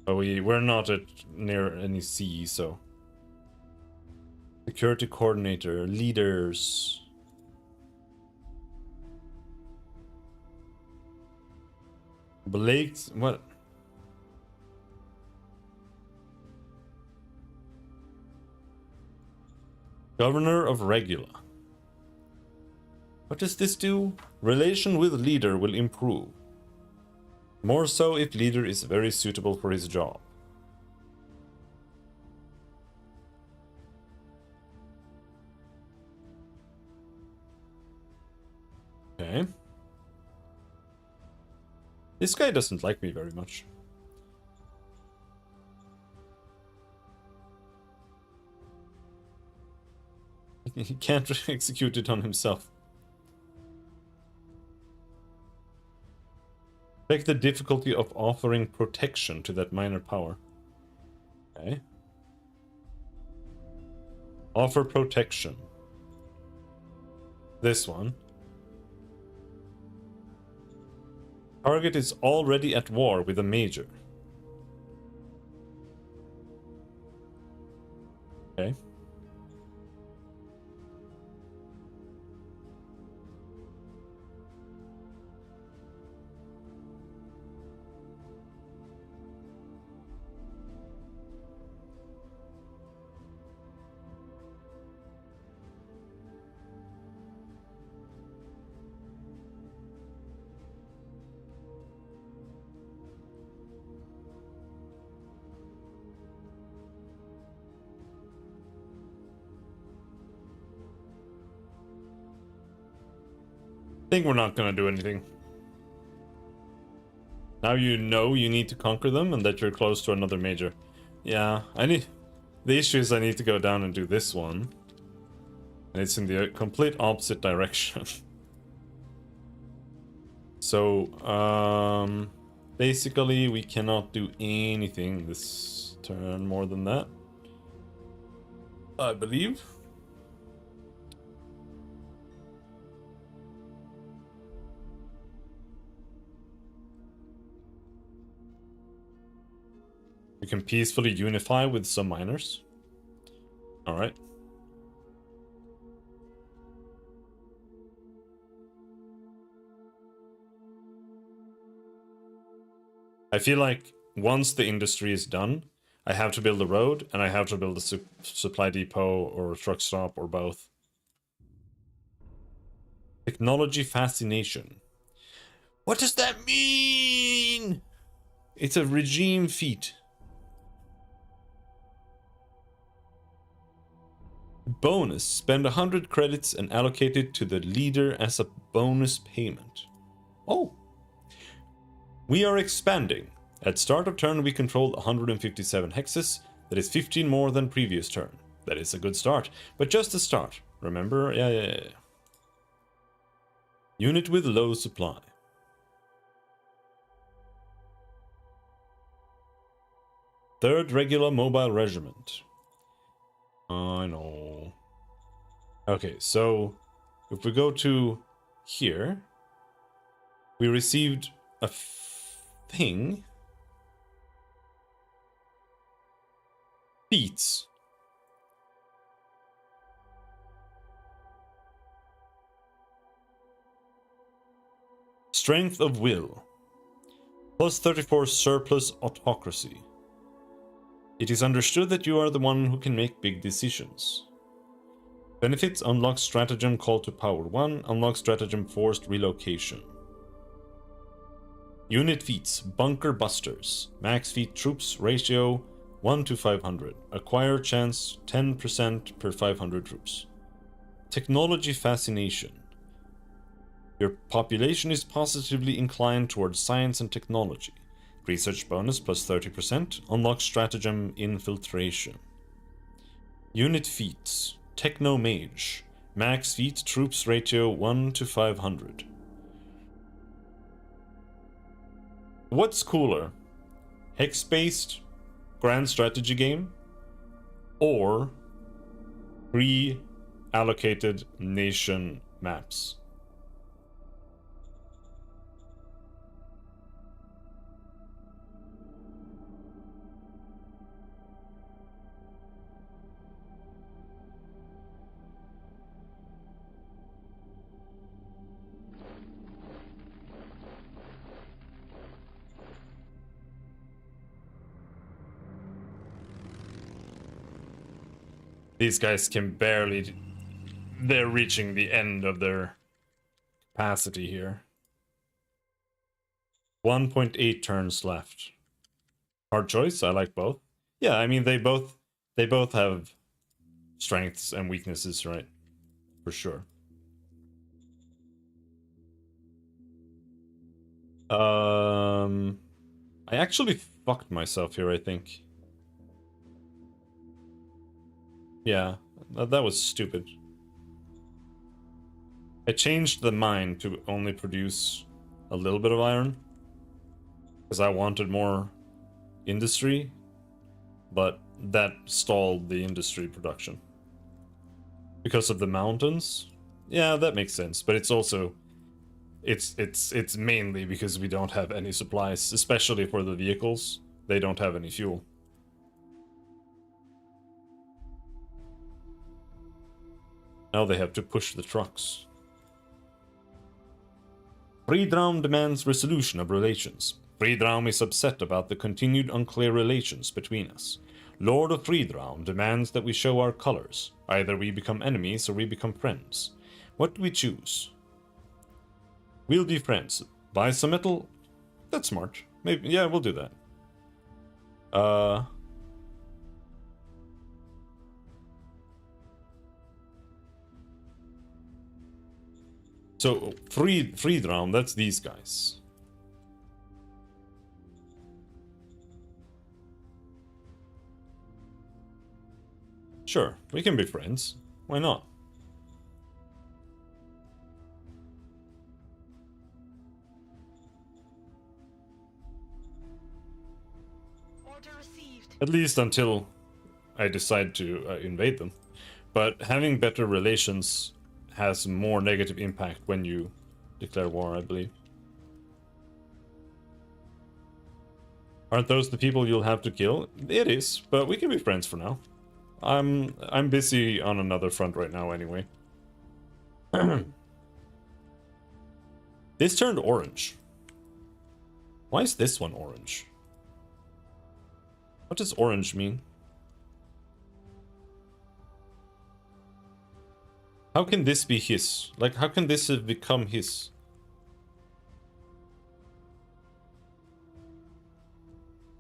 Oh, we're not near any sea, so security coordinator, leaders. Blake's what? Governor of Regula. What does this do? Relation with leader will improve. More so if leader is very suitable for his job. Okay. This guy doesn't like me very much. He can't execute it on himself. Check the difficulty of offering protection to that minor power. Okay. Offer protection. This one. Target is already at war with a major. Okay. I think we're not gonna do anything. Now you know you need to conquer them and that you're close to another major. Yeah, the issue is I need to go down and do this one. And it's in the complete opposite direction. So, basically we cannot do anything this turn more than that, I believe. We can peacefully unify with some miners. Alright. I feel like once the industry is done, I have to build a road and I have to build a supply depot or a truck stop or both. Technology fascination. What does that mean? It's a regime feat. Bonus. Spend 100 credits and allocate it to the leader as a bonus payment. Oh. We are expanding. At start of turn, we controlled 157 hexes. That is 15 more than previous turn. That is a good start, but just a start. Remember? Yeah. Unit with low supply. Third regular mobile regiment. I know. Okay, so if we go to here, we received a thing. Feats. Strength of will. Plus 34 surplus autocracy. It is understood that you are the one who can make big decisions. Benefits: unlock stratagem call to power 1, unlock stratagem forced relocation. Unit feats: bunker busters, max feat troops ratio 1 to 500, acquire chance 10% per 500 troops. Technology fascination. Your population is positively inclined towards science and technology. Research bonus plus 30%. Unlock stratagem infiltration. Unit feats. Techno mage. Max feat troops ratio 1 to 500. What's cooler? Hex-based grand strategy game? Or pre-allocated nation maps? These guys can barely... They're reaching the end of their capacity here. 1.8 turns left. Hard choice, I like both. Yeah, I mean, they both have strengths and weaknesses, right? For sure. I actually fucked myself here, I think. Yeah, that was stupid. I changed the mine to only produce a little bit of iron, because I wanted more industry, but that stalled the industry production. Because of the mountains? Yeah, that makes sense, but it's also... It's mainly because we don't have any supplies, especially for the vehicles. They don't have any fuel. Now they have to push the trucks. Freedraum demands resolution of relations. Freedraum is upset about the continued unclear relations between us. Lord of Freedraum demands that we show our colors. Either we become enemies or we become friends. What do we choose? We'll be friends. Buy some metal? That's smart. Maybe, yeah, we'll do that. So, Freedraum, that's these guys. Sure, we can be friends. Why not? Order received. At least until I decide to invade them. But having better relations has more negative impact when you declare war, I believe. Aren't those the people you'll have to kill? It is, but we can be friends for now. I'm busy on another front right now anyway. This turned orange. Why is this one orange? What does orange mean? How can this be his? Like, how can this have become his?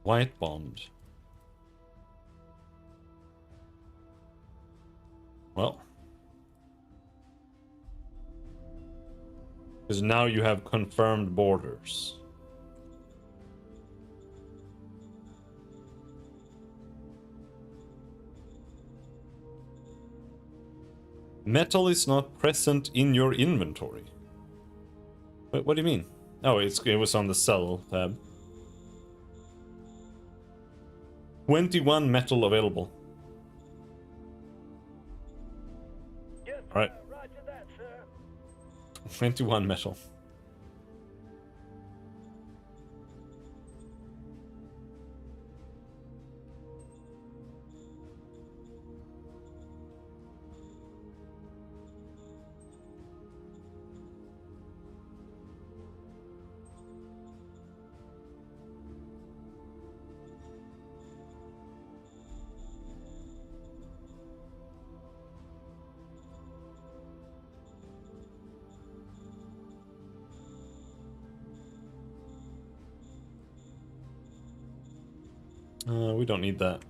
White bond. Well. Because now you have confirmed borders. Metal is not present in your inventory. What do you mean? Oh, it was on the sell tab. 21 metal available. Yes, sir. Alright. Roger that, sir. 21 metal. We don't need that.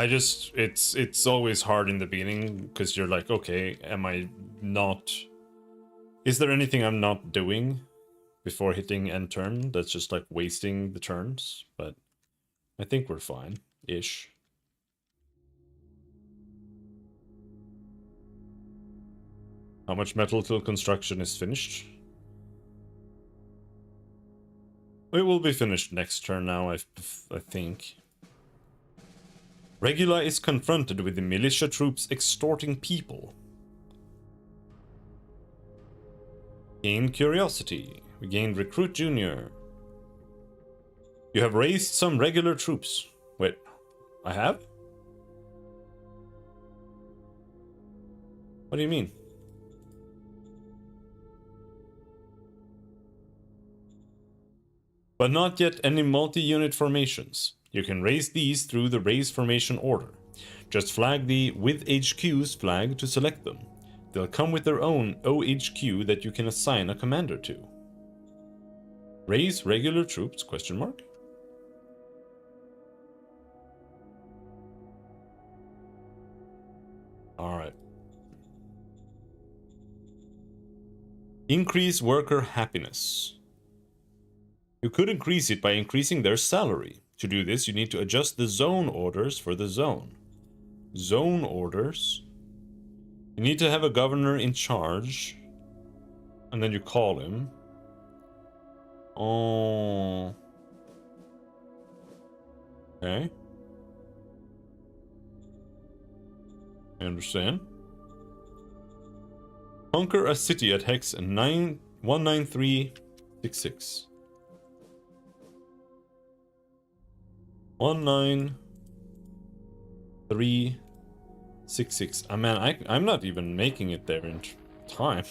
It's always hard in the beginning because you're like, okay, am I not... Is there anything I'm not doing before hitting end turn that's just like wasting the turns? But I think we're fine-ish. How much metal till construction is finished? It will be finished next turn now, I think. Regula is confronted with the militia troops extorting people. Gained curiosity. We gained recruit junior. You have raised some regular troops. Wait, I have? What do you mean? But not yet any multi-unit formations. You can raise these through the raise formation order. Just flag the with HQs flag to select them. They'll come with their own OHQ that you can assign a commander to. Raise regular troops, question mark? Alright. Increase worker happiness. You could increase it by increasing their salary. To do this, you need to adjust the zone orders for the zone. Zone orders. You need to have a governor in charge. And then you call him. Oh. Okay. I understand. Conquer a city at hex 19366. 19366. Man, I'm not even making it there in time.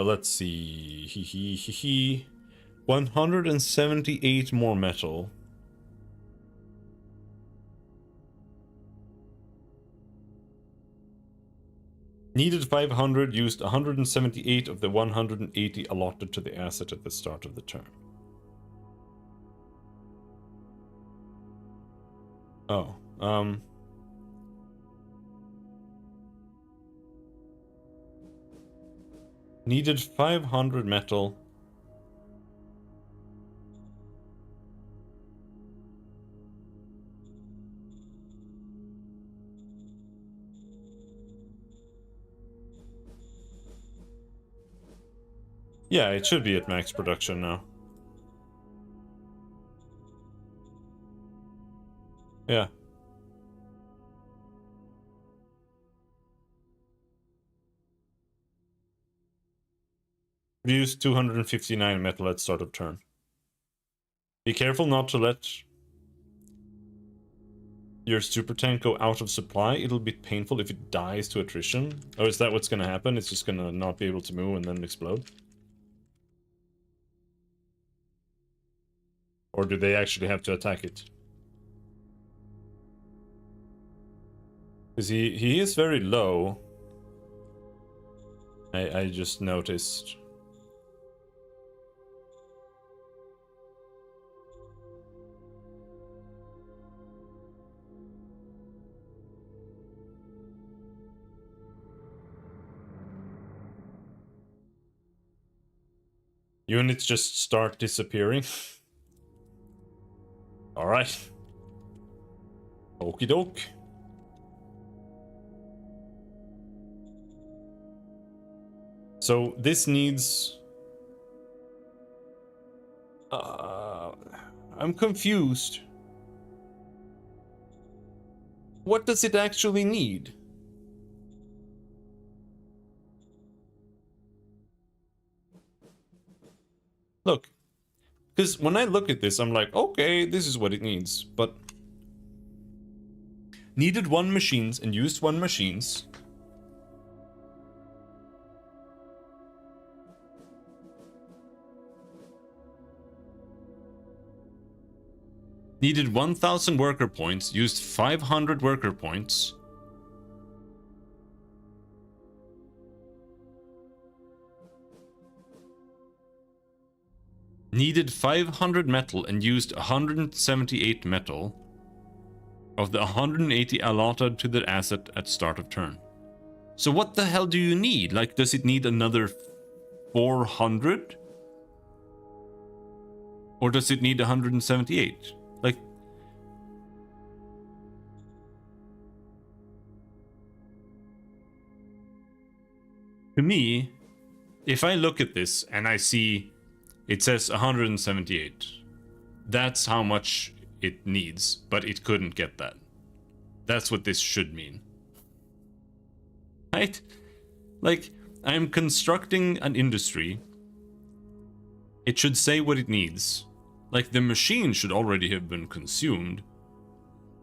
Let's see. 178 more metal. Needed 500, used 178 of the 180 allotted to the asset at the start of the turn. Oh, needed 500 metal. Yeah, it should be at max production now. Yeah. Produce 259 metal at start of turn. Be careful not to let your super tank go out of supply. It'll be painful if it dies to attrition. Or is that what's gonna happen? It's just gonna not be able to move and then explode? Or do they actually have to attack it? Because he is very low. I just noticed. Units just start disappearing. Alright. Okie doke. So this needs... I'm confused. What does it actually need? Look. Because when I look at this, I'm like, okay, this is what it needs. But... needed 1 machines and used 1 machines. Needed 1,000 worker points, used 500 worker points. Needed 500 metal and used 178 metal of the 180 allotted to the asset at start of turn. So what the hell do you need? Like, does it need another 400? Or does it need 178? Like, to me, if I look at this and I see it says 178, that's how much it needs, but it couldn't get that. That's what this should mean. Right? Like, I'm constructing an industry. It should say what it needs. Like, the machine should already have been consumed.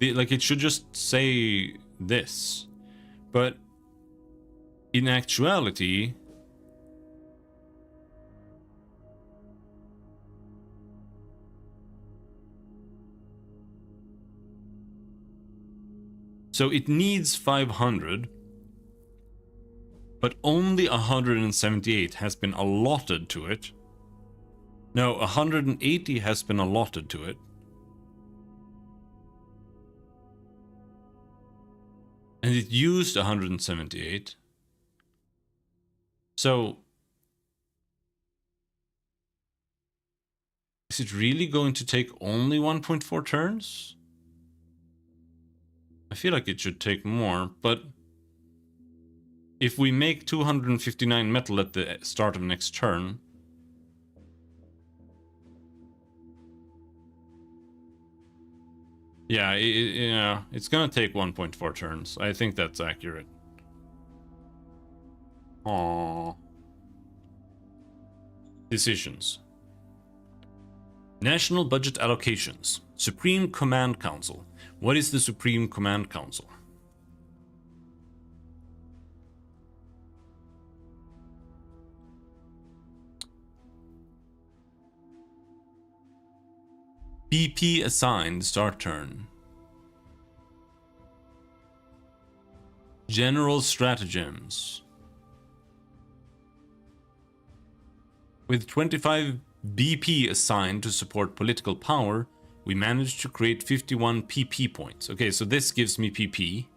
Like, it should just say this. But in actuality, so it needs 500, but only 178 has been allotted to it. No, 180 has been allotted to it. And it used 178. So, is it really going to take only 1.4 turns? I feel like it should take more, but if we make 259 metal at the start of next turn, yeah, it's gonna take 1.4 turns. I think that's accurate. Aww. Decisions. National budget allocations. Supreme Command Council. What is the Supreme Command Council? BP assigned, start turn. General stratagems. With 25 BP assigned to support political power, we managed to create 51 PP points. Okay, so this gives me PP.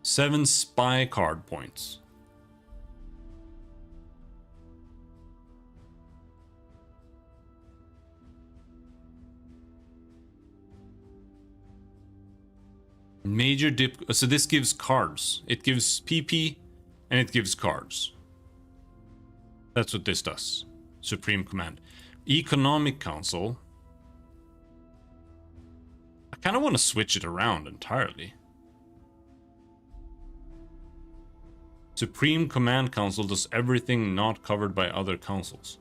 7 spy card points. Major dip. So this gives cards. It gives PP and it gives cards. That's what this does. Supreme Command. Economic Council. I kind of want to switch it around entirely. Supreme Command Council does everything not covered by other councils.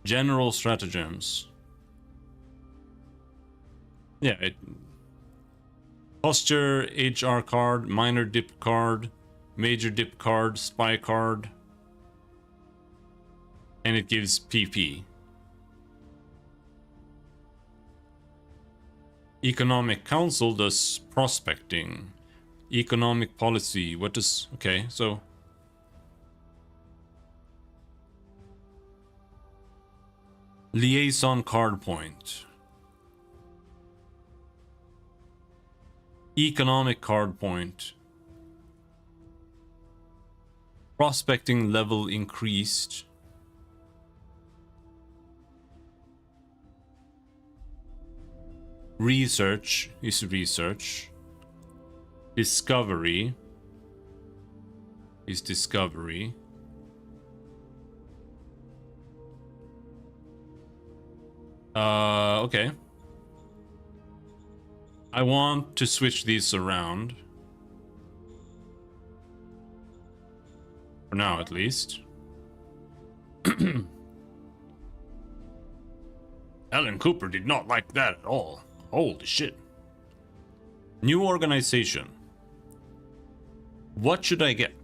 General stratagems. Yeah, posture, HR card, minor dip card, major dip card, spy card. And it gives PP. Economic Council does prospecting. Economic policy, what does... Okay, so... Liaison card point. Economic card point. Prospecting level increased. Research is research. Discovery is discovery. Okay. I want to switch these around. For now, at least. Alan Cooper did not like that at all. Holy shit. New organization. What should I get?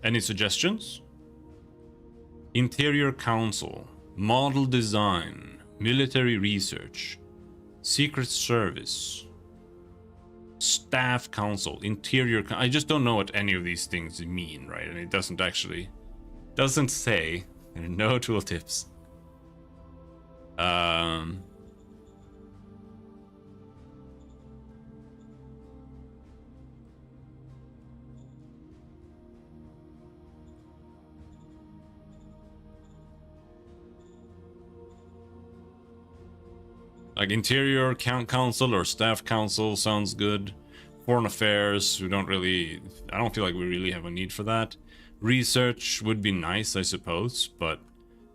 Any suggestions? Interior Council. Model design. Military research. Secret Service. Staff Council. Interior... I just don't know what any of these things mean, right? And it doesn't actually... Doesn't say. There are no tooltips. Like Interior Council or Staff Council sounds good. Foreign Affairs, we don't really... I don't feel like we really have a need for that. Research would be nice, I suppose, but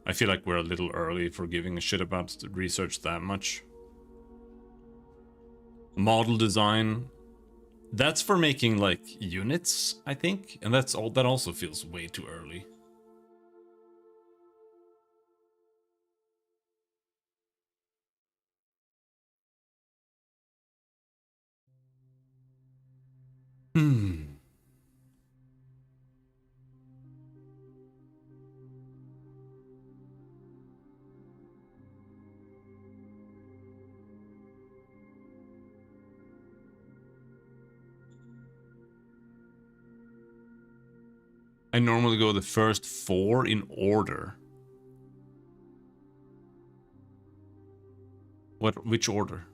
I feel like we're a little early for giving a shit about research that much. Model design. That's for making, like, units, I think. And that's all. That also feels way too early. I normally go the first 4 in order. Which order?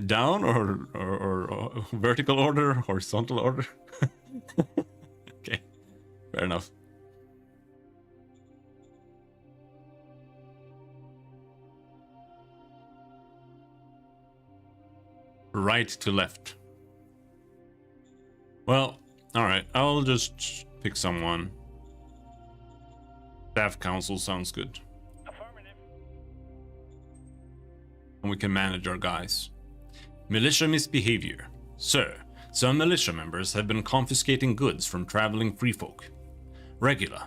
Down or vertical order, horizontal order? Okay, fair enough. Right to left. Well, alright, I'll just pick someone. Staff Council sounds good. Affirmative. And we can manage our guys. Militia misbehavior. Sir, some militia members have been confiscating goods from traveling free folk. Regular.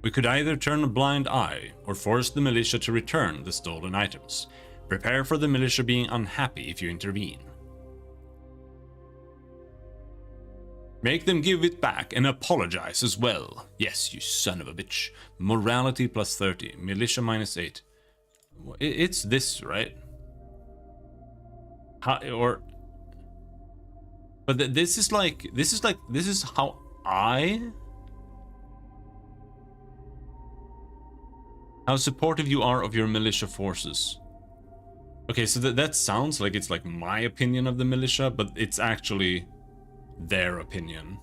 We could either turn a blind eye or force the militia to return the stolen items. Prepare for the militia being unhappy if you intervene. Make them give it back and apologize as well. Yes, you son of a bitch. Morality plus 30. Militia minus 8. It's this, right? How, or... But this is how how supportive you are of your militia forces. Okay, so that sounds like it's like my opinion of the militia, but it's actually their opinion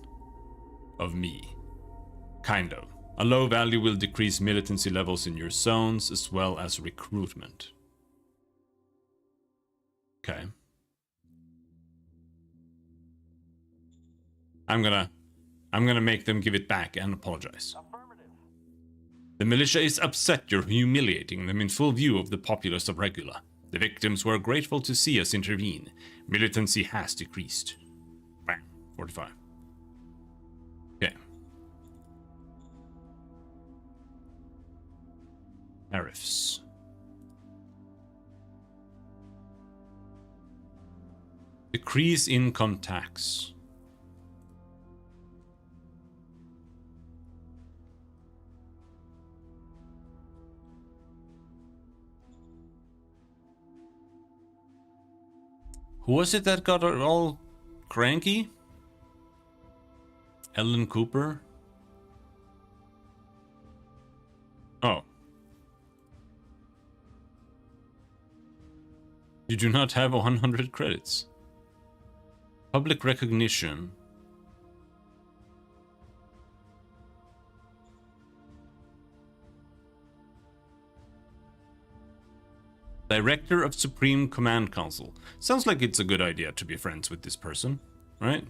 of me. Kind of. A low value will decrease militancy levels in your zones as well as recruitment. Okay. I'm gonna make them give it back and apologize. Affirmative. The militia is upset you're humiliating them in full view of the populace of Regula. The victims were grateful to see us intervene. Militancy has decreased. Bang. 45. Okay. Tariffs. Decrease income tax. Who was it that got all cranky? Ellen Cooper? Oh. You do not have 100 credits. Public recognition. Director of Supreme Command Council. Sounds like it's a good idea to be friends with this person, right?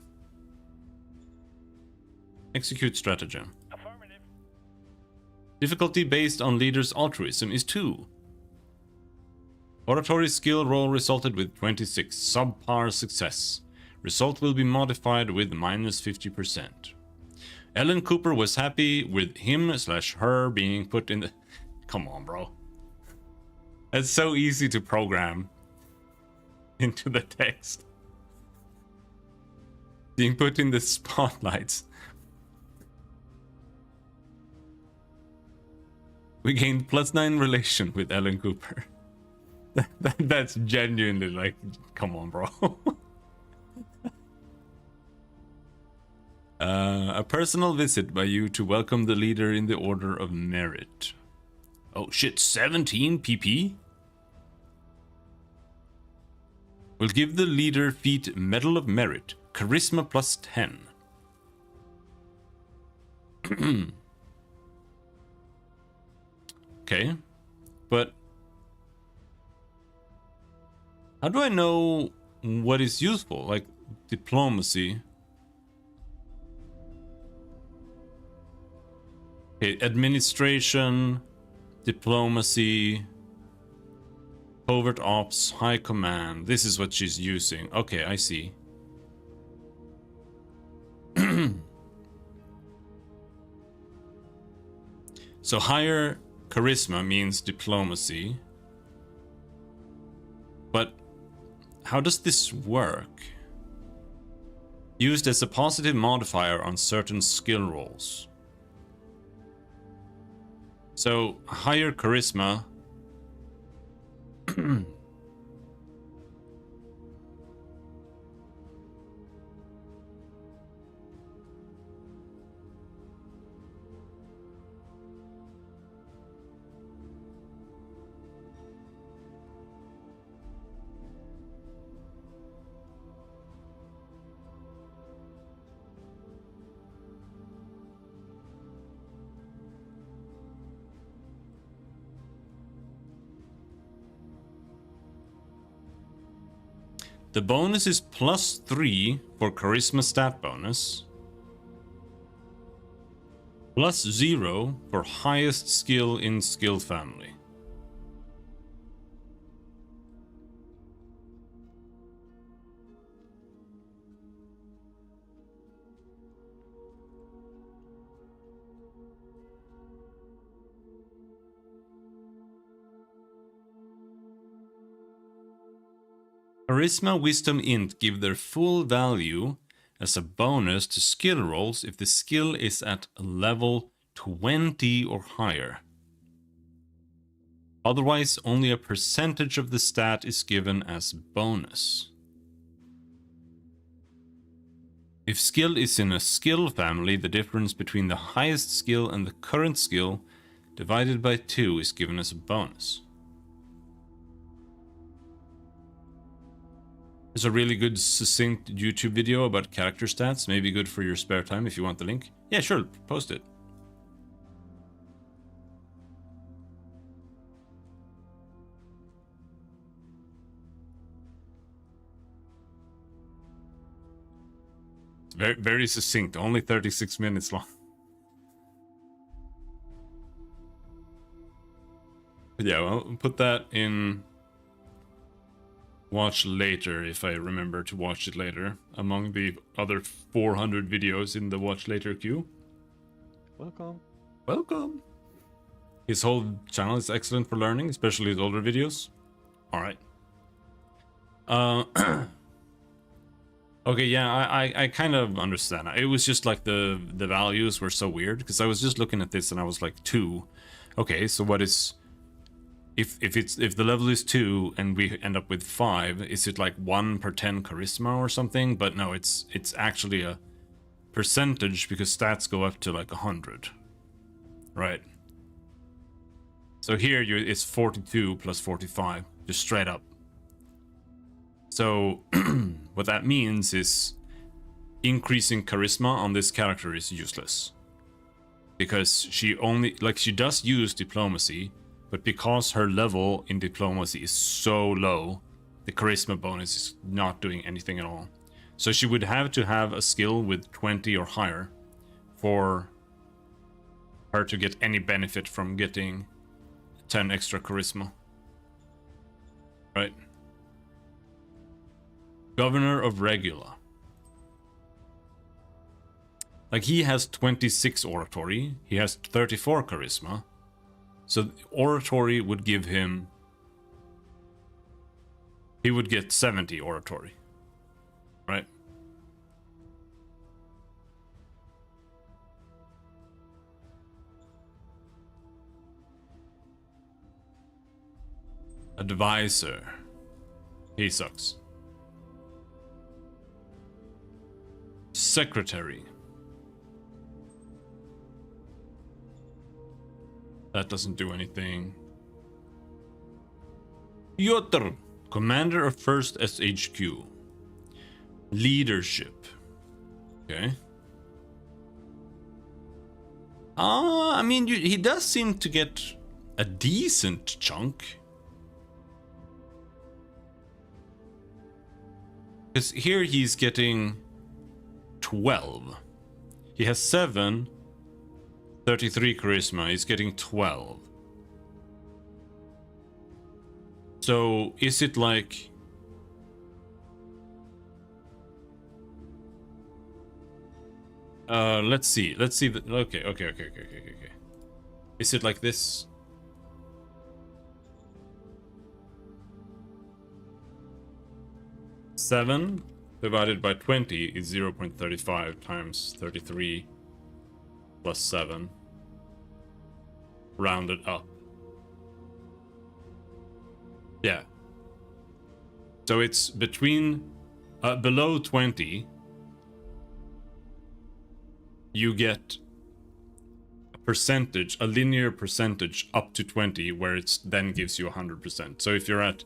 Execute stratagem. Affirmative. Difficulty based on leader's altruism is 2. Oratory skill roll resulted with 26. Subpar success. Result will be modified with minus 50%. Ellen Cooper was happy with him/her being put in the... Come on, bro. It's so easy to program into the text. Being put in the spotlights. We gained +9 relation with Ellen Cooper. That's genuinely like, come on, bro. A personal visit by you to welcome the leader in the Order of Merit. Oh shit, 17 PP? Will give the leader feat Medal of Merit, Charisma +10. Okay, but how do I know what is useful? Like diplomacy. Okay, administration, diplomacy, covert ops, high command. This is what she's using. Okay, I see. So higher charisma means diplomacy. But how does this work? Used as a positive modifier on certain skill rolls. So higher charisma. The bonus is +3 for charisma stat bonus. +0 for highest skill in skill family. Charisma, Wisdom, Int give their full value as a bonus to skill rolls if the skill is at level 20 or higher. Otherwise, only a percentage of the stat is given as bonus. If skill is in a skill family, the difference between the highest skill and the current skill divided by 2 is given as a bonus. There's a really good succinct YouTube video about character stats, maybe good for your spare time if you want the link. Yeah, sure, post it. Very, very succinct, only 36 minutes long. But yeah, well, put that in watch later if I remember to watch it later, among the other 400 videos in the watch later queue. Welcome. Welcome. His whole channel is excellent for learning, especially his older videos. Alright. Okay, yeah, I kind of understand. It was just like the values were so weird, because I was just looking at this and I was like 2. Okay, so what is... If the level is 2 and we end up with 5, is it like 1 per 10 charisma or something? But no, it's actually a percentage, because stats go up to like 100. Right. So here it's 42 plus 45, just straight up. So what that means is increasing charisma on this character is useless. Because she does use diplomacy, but because her level in diplomacy is so low, the charisma bonus is not doing anything at all. So she would have to have a skill with 20 or higher for her to get any benefit from getting 10 extra charisma. Right. Governor of Regula. Like, he has 26 oratory, he has 34 charisma. So oratory would give him... He would get 70 oratory. Right? Advisor. He sucks. Secretary. That doesn't do anything. Piotr, commander of 1st SHQ. Leadership. Okay. I mean, he does seem to get a decent chunk. Because here he's getting 12. He has 7, 33 charisma. He's getting 12. So is it like... let's see. Let's see. Okay. Is it like this? Seven divided by 20 is 0.35 times 33 plus 7. Rounded up. Yeah. So it's between... below 20... you get a percentage, a linear percentage up to 20, where it then gives you 100%. So if you're at...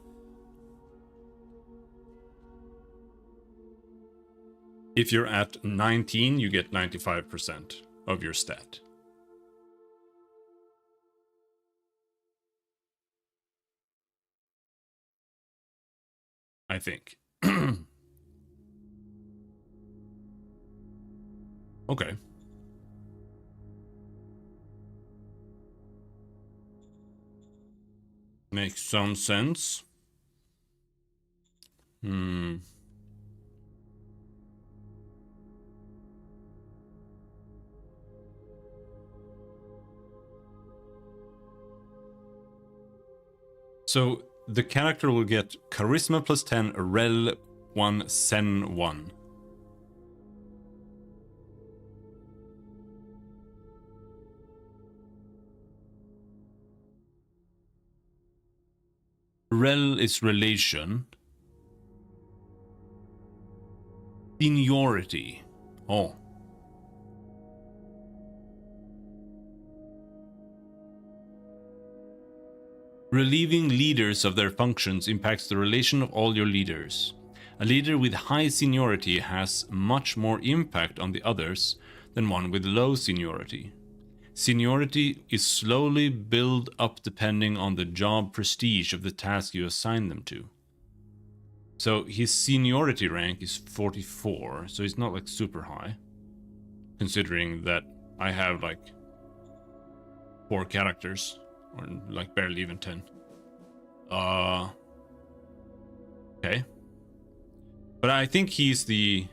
If you're at 19, you get 95% of your stat. I think. Okay. Makes some sense. So the character will get charisma plus 10, rel 1, sen 1. Rel is relation. Seniority. Oh. Relieving leaders of their functions impacts the relation of all your leaders. A leader with high seniority has much more impact on the others than one with low seniority. Seniority is slowly built up depending on the job prestige of the task you assign them to. So his seniority rank is 44, so he's not like super high. Considering that I have like 4 characters, or like barely even 10. Okay. But I think he's the...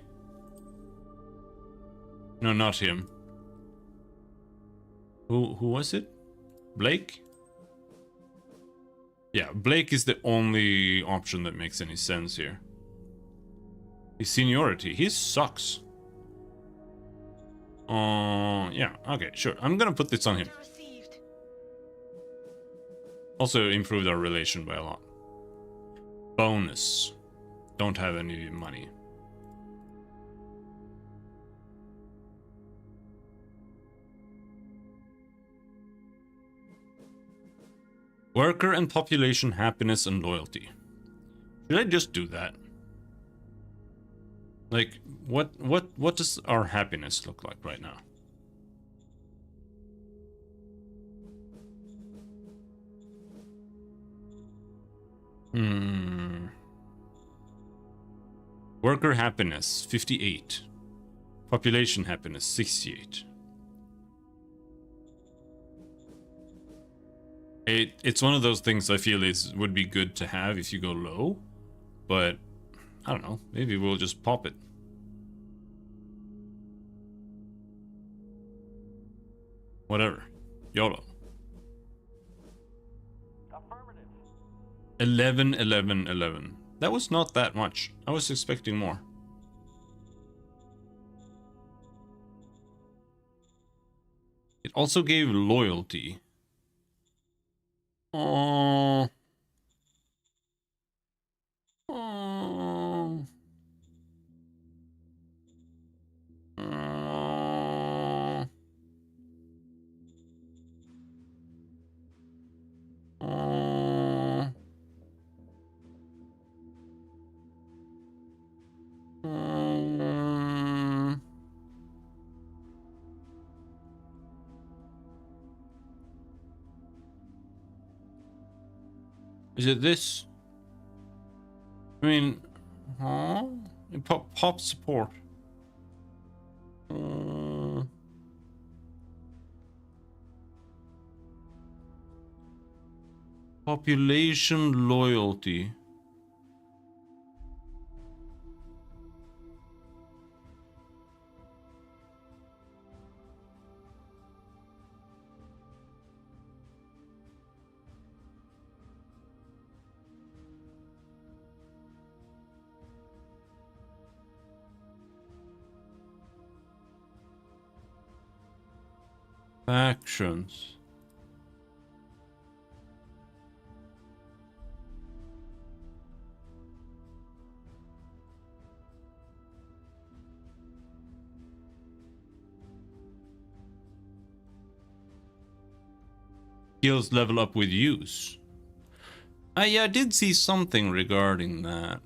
No, not him. Who was it? Blake? Yeah, Blake is the only option that makes any sense here. His seniority, he sucks. Yeah, okay, sure. I'm gonna put this on him. Order received. Also improved our relation by a lot. Bonus. Don't have any money. Worker and population happiness and loyalty. Should I just do that? Like, what does our happiness look like right now? Worker happiness 58. Population happiness 68. It's one of those things I feel would be good to have if you go low, but I don't know, maybe we'll just pop it. Whatever. YOLO. Affirmative. 11, 11, 11. That was not that much. I was expecting more. It also gave loyalty. Oh. Oh. Oh. Oh. Is it this? I mean, huh? Pop support. Population loyalty. Factions. Skills level up with use. Yeah, I did see something regarding that.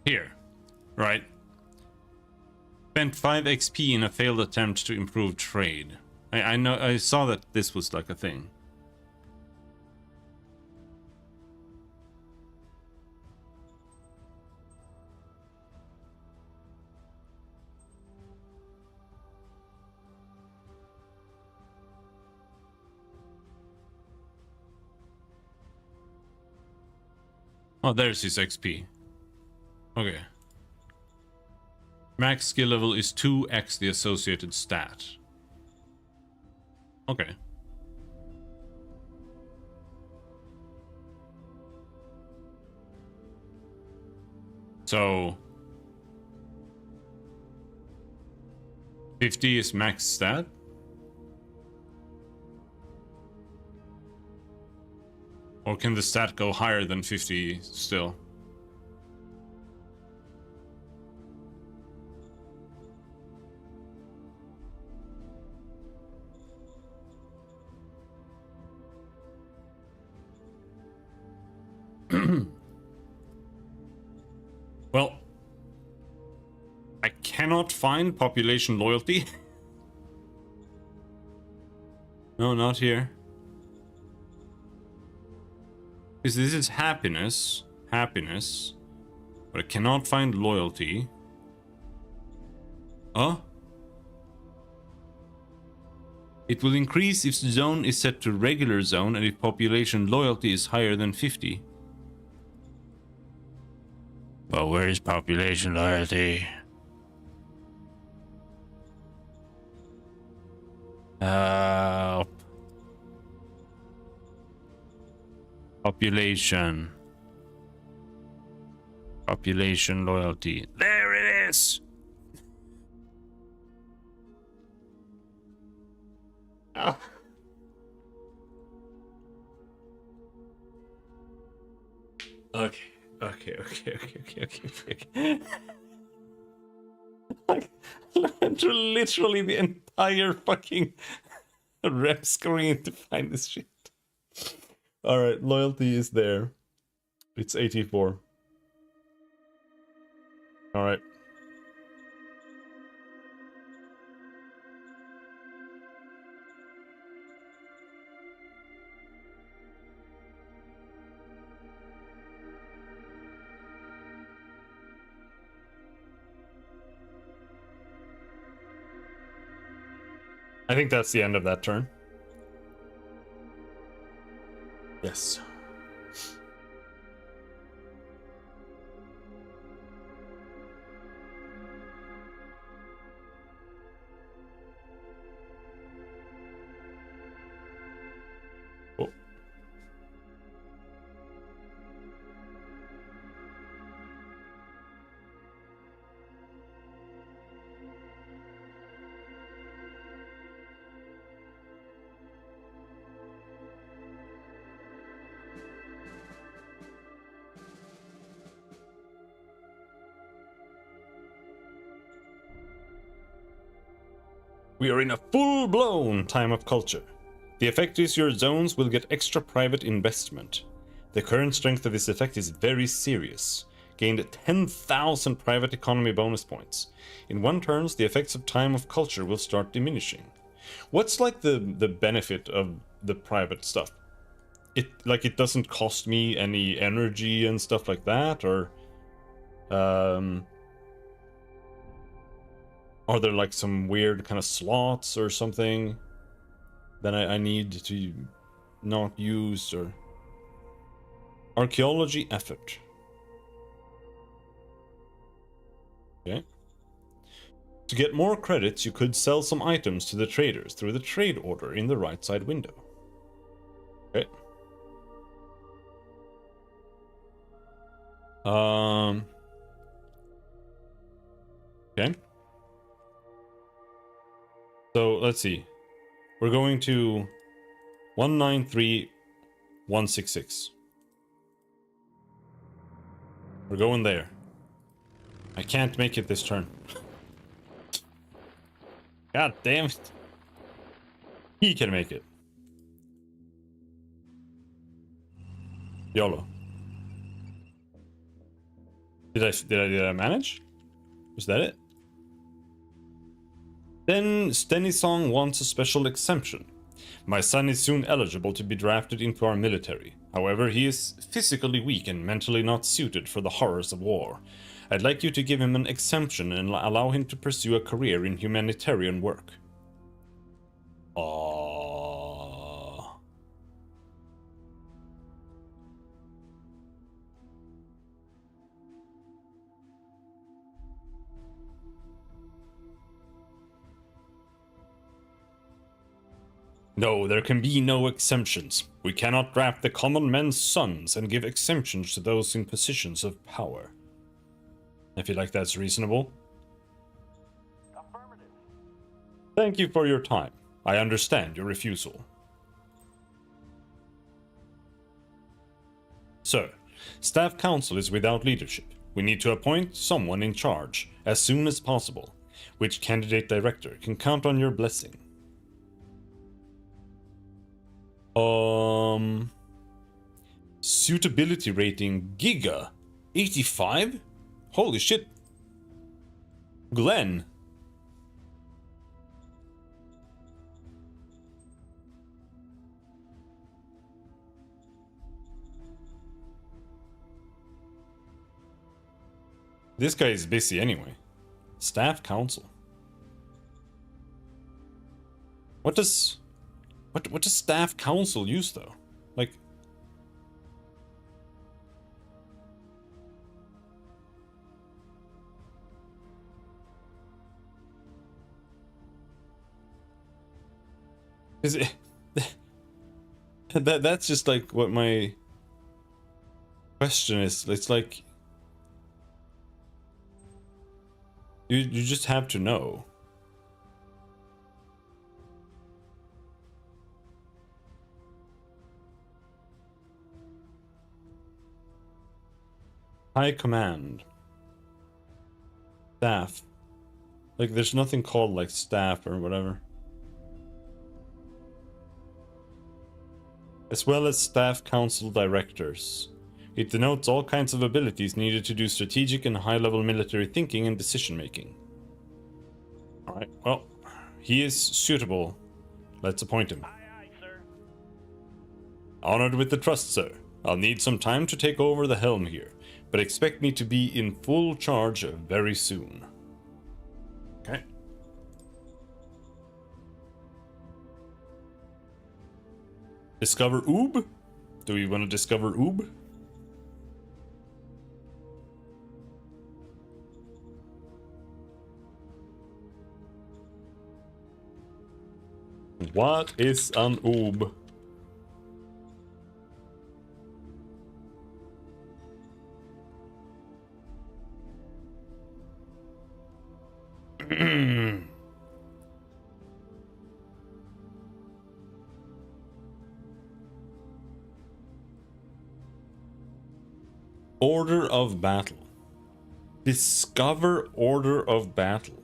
Here, right? Spent 5 XP in a failed attempt to improve trade. I know, I saw that this was like a thing. Oh, there's his XP. Okay. Max skill level is 2x the associated stat. Okay. So 50 is max stat? Or can the stat go higher than 50 still? Well, I cannot find population loyalty. No, not here. Because this is happiness. Happiness. But I cannot find loyalty. Oh? It will increase if the zone is set to regular zone and if population loyalty is higher than 50. Well, where is population loyalty? Help. Population. Population loyalty. There it is! Oh. Okay. Like, literally the entire fucking rep screen to find this shit. Alright, loyalty is there. It's 84. Alright. I think that's the end of that turn. Yes. Oh. We are in a full-blown time of culture. The effect is your zones will get extra private investment. The current strength of this effect is very serious. Gained 10,000 private economy bonus points. In 1 turn, the effects of time of culture will start diminishing. What's like the benefit of the private stuff? It doesn't cost me any energy and stuff like that, or are there like some weird kind of slots or something that I need to not use? Or archaeology effort. Okay. To get more credits, you could sell some items to the traders through the trade order in the right side window. Okay. Okay. So let's see. We're going to 193,166. We're going there. I can't make it this turn. God damn it. He can make it. YOLO. Did I manage? Was that it? Then Stenisong wants a special exemption. My son is soon eligible to be drafted into our military. However, he is physically weak and mentally not suited for the horrors of war. I'd like you to give him an exemption and allow him to pursue a career in humanitarian work. No, there can be no exemptions. We cannot draft the common men's sons and give exemptions to those in positions of power. I feel like that's reasonable. Affirmative. Thank you for your time. I understand your refusal. Sir, Staff Council is without leadership. We need to appoint someone in charge as soon as possible. Which candidate director can count on your blessing? Suitability rating Giga 85? Holy shit. Glenn. This guy is busy anyway. Staff council. What does staff council use though? Like, is it that's just like what my question is. It's like you just have to know. High command. Staff. Like there's nothing called like staff or whatever. As well as staff council directors. It denotes all kinds of abilities needed to do strategic and high-level military thinking and decision-making. Alright, well, he is suitable. Let's appoint him. Aye, aye, sir. Honored with the trust, sir. I'll need some time to take over the helm here, but expect me to be in full charge very soon. Okay. Discover Oob? Do we want to discover Oob? What is an Oob? Order of battle. Discover order of battle.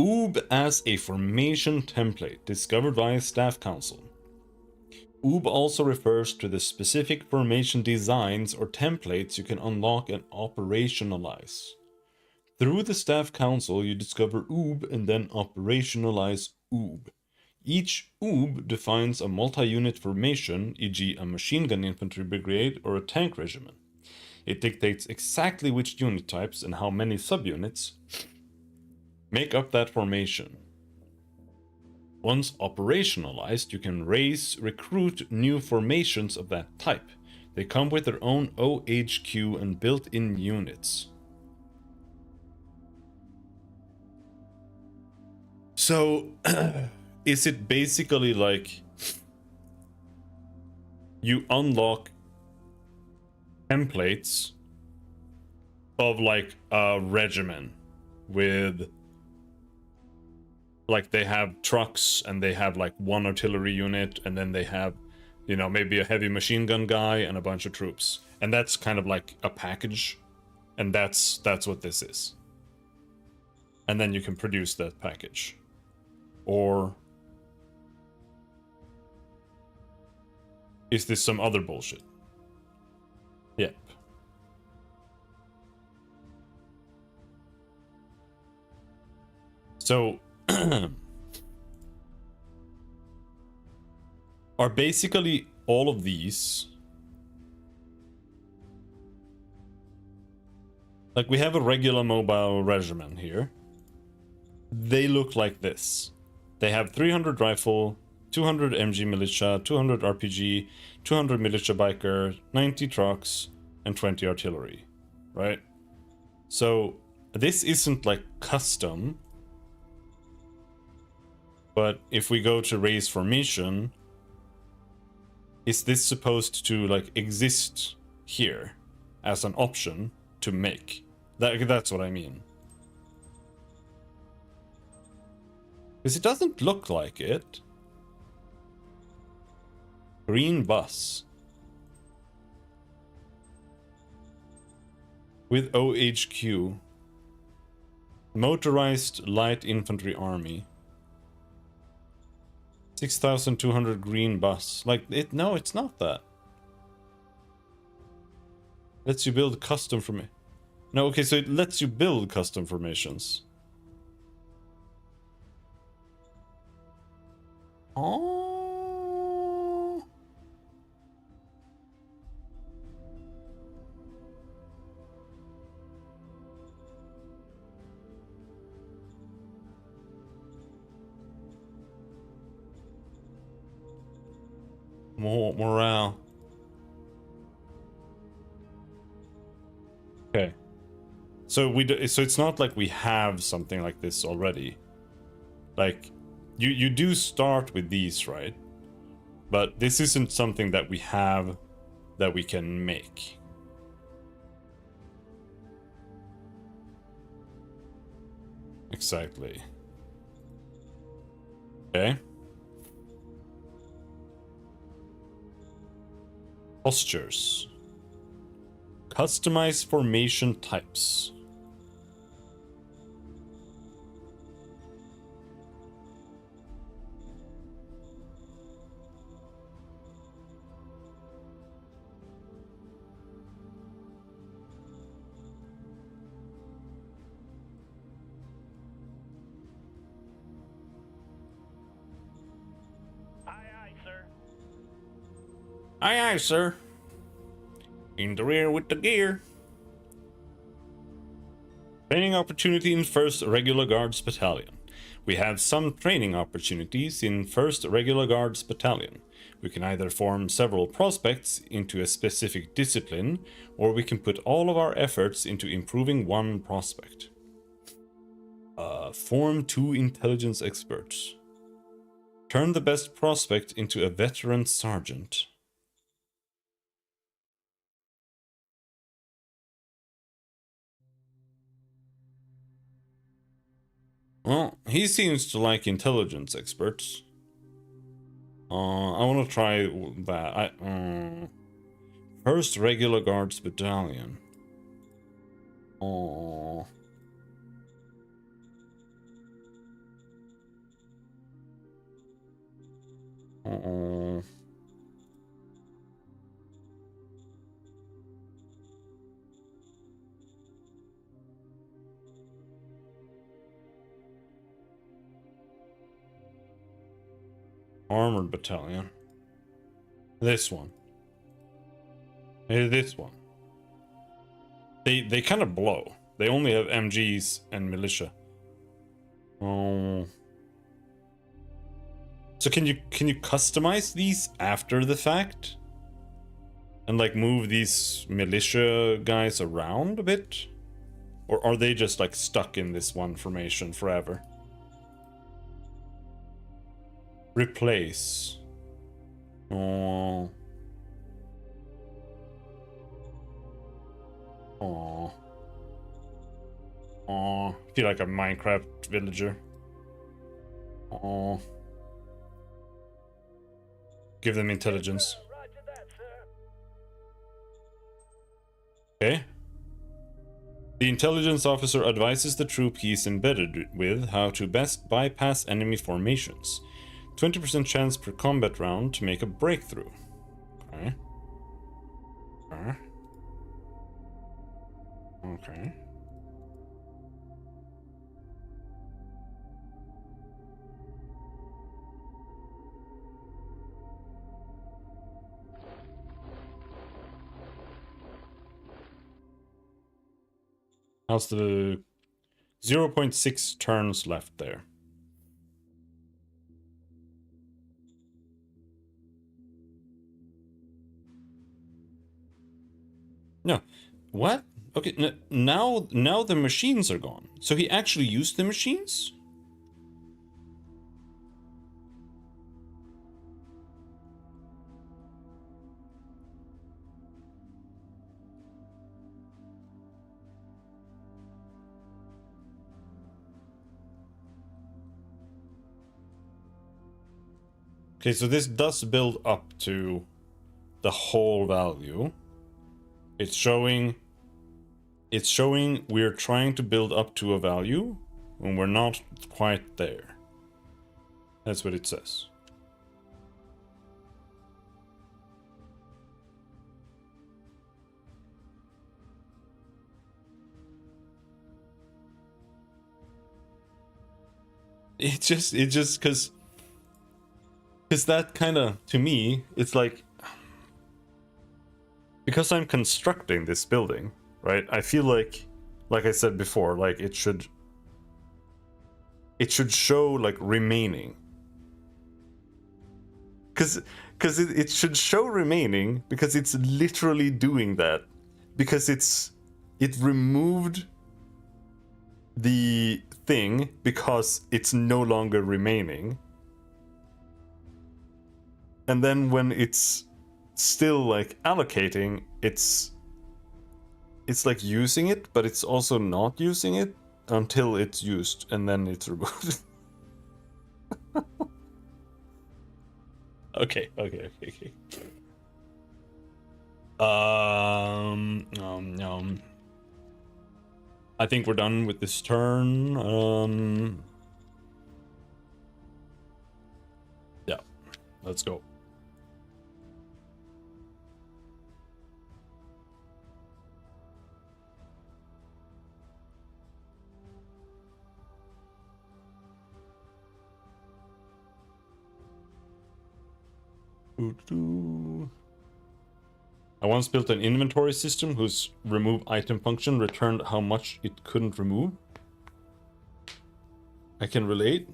Oob as a formation template discovered via Staff Council. Oob also refers to the specific formation designs or templates you can unlock and operationalize. Through the Staff Council, you discover Oob and then operationalize Oob. Each Oob defines a multi-unit formation, e.g. a machine gun infantry brigade or a tank regiment. It dictates exactly which unit types and how many subunits make up that formation. Once operationalized, you can recruit new formations of that type. They come with their own OHQ and built-in units. So, is it basically like you unlock templates of like a regiment with, like, they have trucks and they have like one artillery unit and then they have, you know, maybe a heavy machine gun guy and a bunch of troops, and that's kind of like a package, and that's what this is. And then you can produce that package. Or is this some other bullshit? Yep. So are basically all of these, like, we have a regular mobile regiment here. They look like this. They have 300 rifle, 200 MG militia, 200 RPG, 200 militia biker, 90 trucks, and 20 artillery, right? So this isn't like custom, but if we go to raise formation, is this supposed to like exist here as an option to make? That's what I mean. Because it doesn't look like it. Green bus. With OHQ. Motorized light infantry army. 6,200 green bus. Like, no, it's not that. Lets you build custom for me. No, okay, so it lets you build custom formations. Oh. More morale. Okay. So so it's not like we have something like this already. Like you do start with these, right? But this isn't something that we have that we can make. Exactly. Okay. Postures. Customize formation types. Aye, aye, sir. Aye, aye, sir. In the rear with the gear. Training opportunity in 1st Regular Guards Battalion. We have some training opportunities in 1st Regular Guards Battalion. We can either form several prospects into a specific discipline, or we can put all of our efforts into improving one prospect. Form 2 intelligence experts. Turn the best prospect into a veteran sergeant. Well, he seems to like intelligence experts. I want to try that. 1st Regular Guards Battalion. Oh. Uh-oh. Armored Battalion. This one. Maybe this one. They kind of blow. They only have MGs and militia. Oh. So can you customize these after the fact? And like move these militia guys around a bit? Or are they just like stuck in this one formation forever? Replace. Oh. Oh. Oh. I feel like a Minecraft villager. Oh. Give them intelligence. Roger that, sir. Okay. The intelligence officer advises the troop he is embedded with how to best bypass enemy formations. 20% chance per combat round to make a breakthrough. Okay. Okay. Okay. How's the 0.6 turns left there? No. What? Okay, now the machines are gone. So he actually used the machines? Okay, so this does build up to the whole value. It's showing we're trying to build up to a value, when we're not quite there. That's what it says. It just because that kind of, to me, it's like, because I'm constructing this building, right? I feel like I said before, like it should show like remaining. Because it should show remaining because it's literally doing that. Because it removed the thing because it's no longer remaining. And then when it's still like allocating, it's like using it, but it's also not using it until it's used, and then it's removed. Okay. I think we're done with this turn. Yeah, let's go. I once built an inventory system whose remove item function returned how much it couldn't remove. I can relate.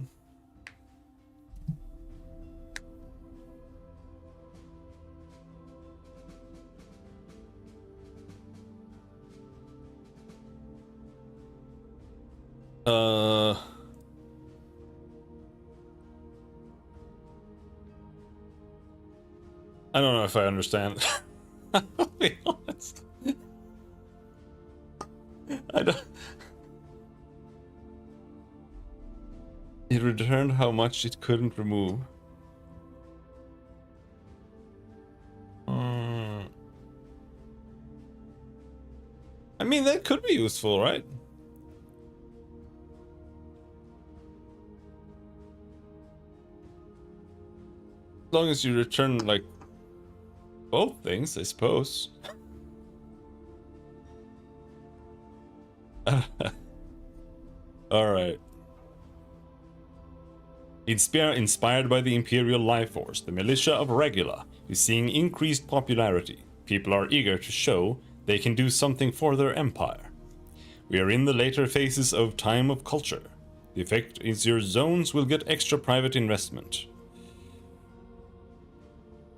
I don't know if I understand. I'll be honest. I don't. It returned how much it couldn't remove. I mean, that could be useful, right? As long as you return, like, both things, I suppose. Alright. Inspired by the Imperial life force, the militia of Regula is seeing increased popularity. People are eager to show they can do something for their empire. We are in the later phases of Time of Culture. The effect is your zones will get extra private investment.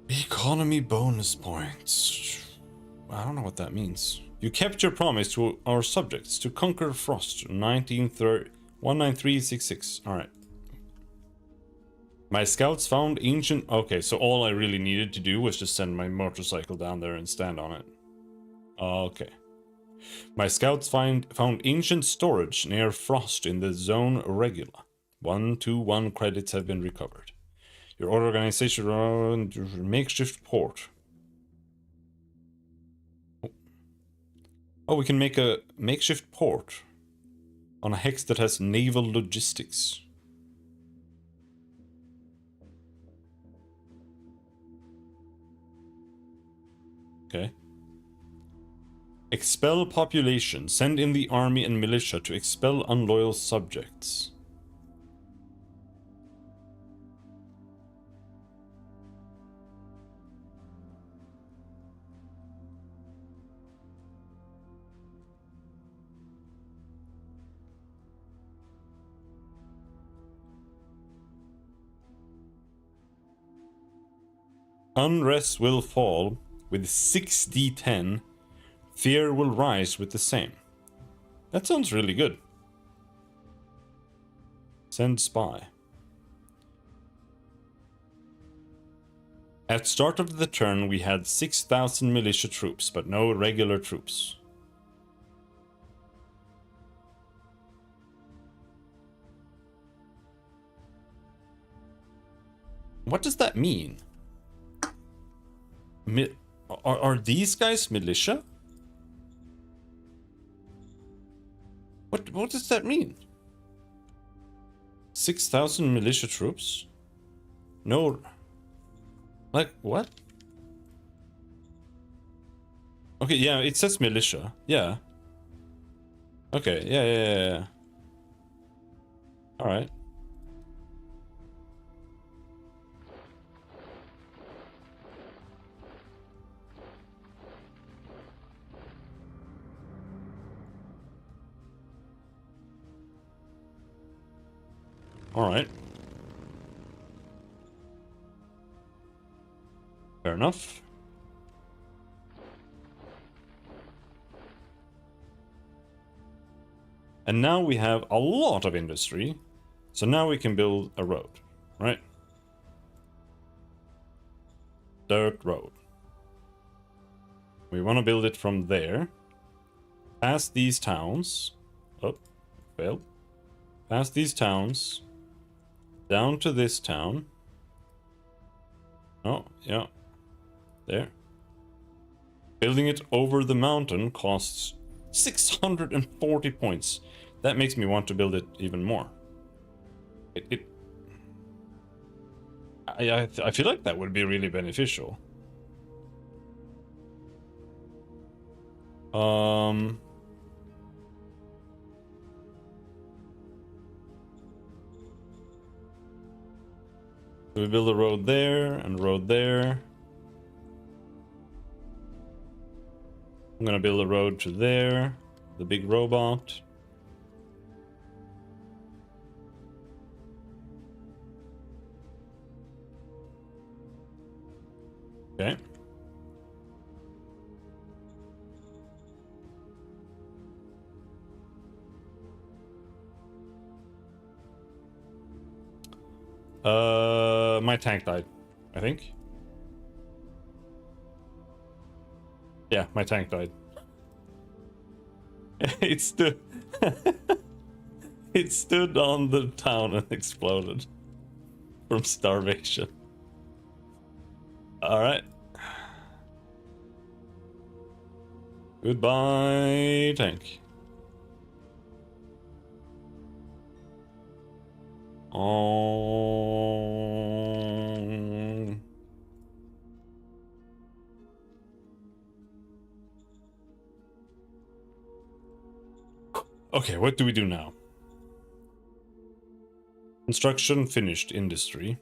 Economy bonus points. I don't know what that means. You kept your promise to our subjects to conquer Frost 19366. Alright. My scouts found ancient... Okay, so all I really needed to do was just send my motorcycle down there and stand on it. Okay. My scouts found ancient storage near Frost in the zone Regula. 121 credits have been recovered. Your organization makeshift port. Oh, we can make a makeshift port on a hex that has naval logistics. Okay. Expel population. Send in the army and militia to expel unloyal subjects. Unrest will fall with 6d10. Fear will rise with the same. That sounds really good. Send spy. At start of the turn we had 6,000 militia troops, but no regular troops. What does that mean? Are these guys militia? What does that mean? 6,000 militia troops? No. Like, what? Okay, yeah, it says militia. Yeah. Okay, yeah. Alright. Alright. Fair enough. And now we have a lot of industry. So now we can build a road, right? Dirt road. We want to build it from there. Past these towns. Oh, failed. Past these towns. Down to this town. Oh, yeah. There. Building it over the mountain costs 640 points. That makes me want to build it even more. I feel like that would be really beneficial. So we build a road there and a road there. I'm gonna build a road to there. The big robot. Okay. My tank died, I think. Yeah, my tank died. It stood it stood on the town and exploded from starvation. Alright. Goodbye, tank. Oh. Okay, what do we do now? Construction finished. Industry.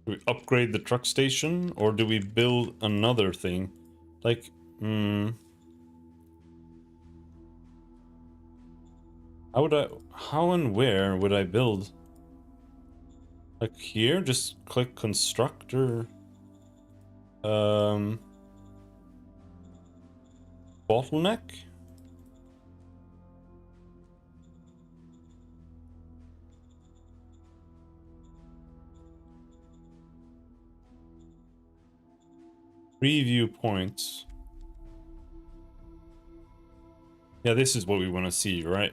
Do we upgrade the truck station or do we build another thing? Like, how and where would I build? Like here, just click constructor. Bottleneck? Preview points. Yeah, this is what we want to see, right?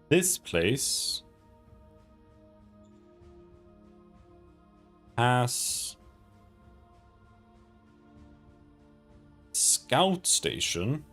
This place has scout station.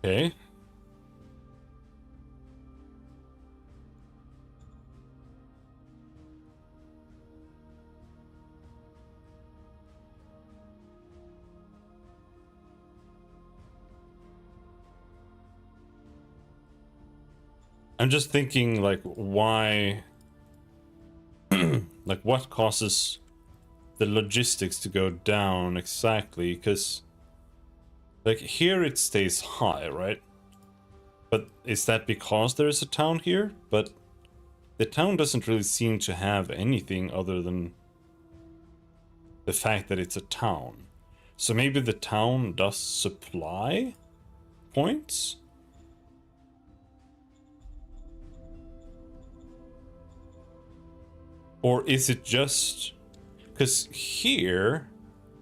Okay. I'm just thinking, like, why... like, what causes the logistics to go down exactly? Because, like, here it stays high, right? But is that because there is a town here? But the town doesn't really seem to have anything other than the fact that it's a town. So maybe the town does supply points? Or is it just... Because here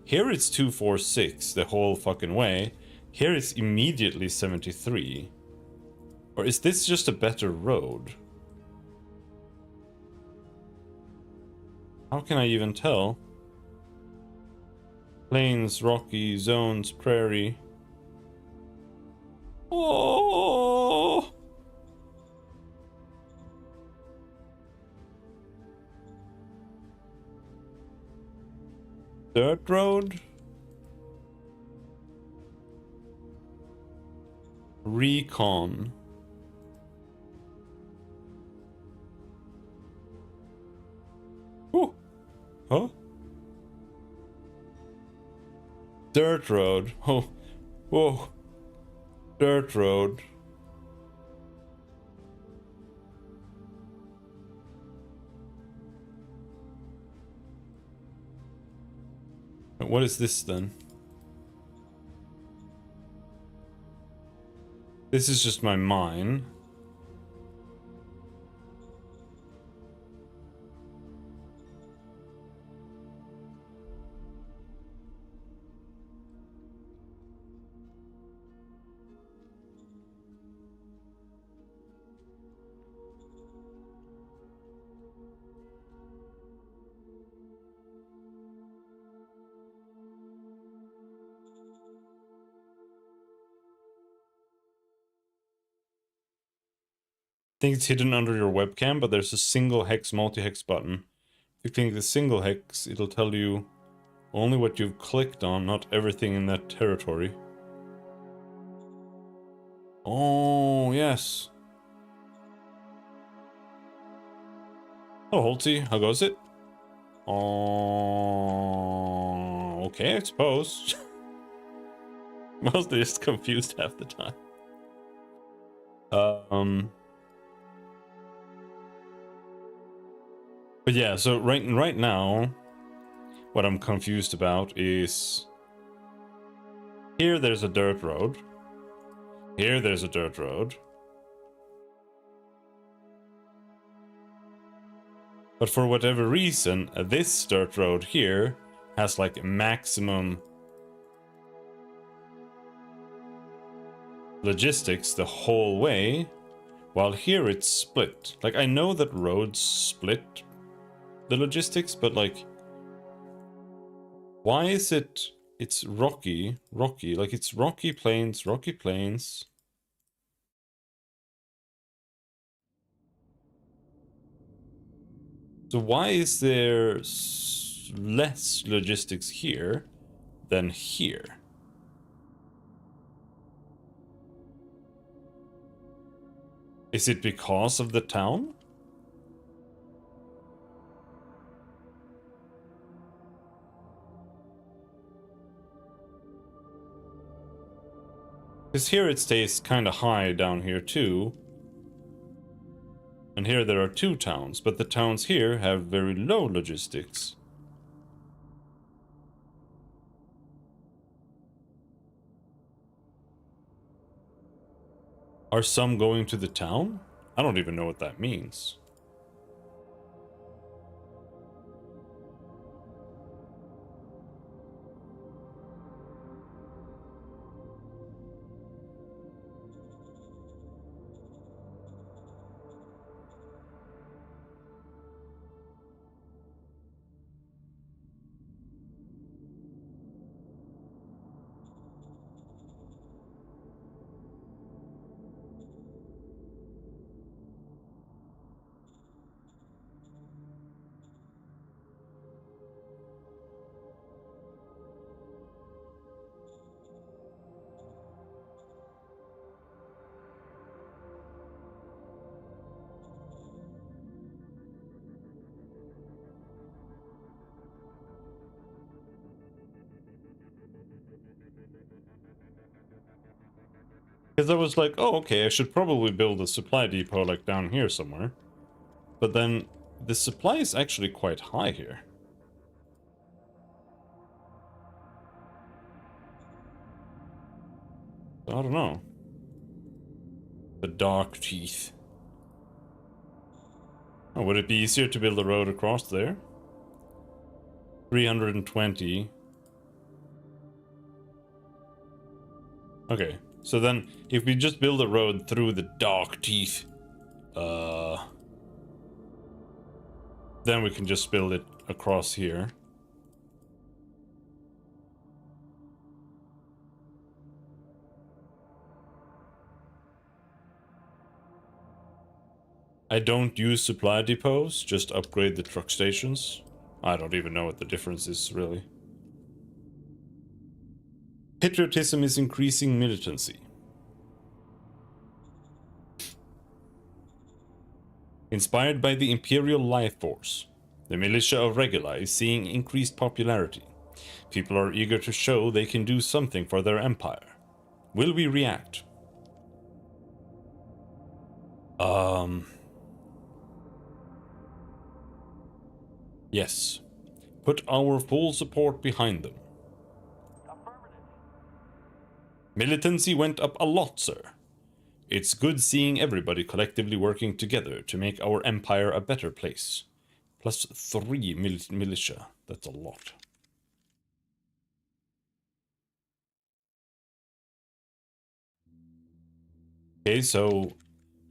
it's 246 the whole fucking way. Here it's immediately 73. Or is this just a better road? How can I even tell? Plains, rocky, zones, prairie. Oh! Dirt road? Recon. Ooh. Huh? Dirt road. Oh. Whoa. Dirt road. What is this then? This is just my mine. I think it's hidden under your webcam, but there's a single hex multi-hex button. If you click the single hex, it'll tell you only what you've clicked on, not everything in that territory. Oh, yes. Oh, Holty, how goes it? Oh, okay, I suppose. Mostly just confused half the time. But yeah, so right now, what I'm confused about is here there's a dirt road. Here there's a dirt road. But for whatever reason, this dirt road here has like maximum logistics the whole way, while here it's split. Like, I know that roads split the logistics, but like, why is it's rocky, like it's rocky plains. So why is there less logistics here than here? Is it because of the town? Because here it stays kind of high down here too. And here there are two towns, but the towns here have very low logistics. Are some going to the town? I don't even know what that means. Because I was like, oh, okay, I should probably build a supply depot like down here somewhere. But then the supply is actually quite high here. I don't know. The dark teeth. Oh, would it be easier to build a road across there? 320. Okay, so then if we just build a road through the dark teeth, then we can just build it across here. I don't use supply depots, just upgrade the truck stations. I don't even know what the difference is, really. Patriotism is increasing militancy. Inspired by the Imperial life force, the militia of Regula is seeing increased popularity. People are eager to show they can do something for their empire. Will we react? Yes. Put our full support behind them. Affirmative. Militancy went up a lot, sir. It's good seeing everybody collectively working together to make our empire a better place. Plus 3 militia. That's a lot. Okay, so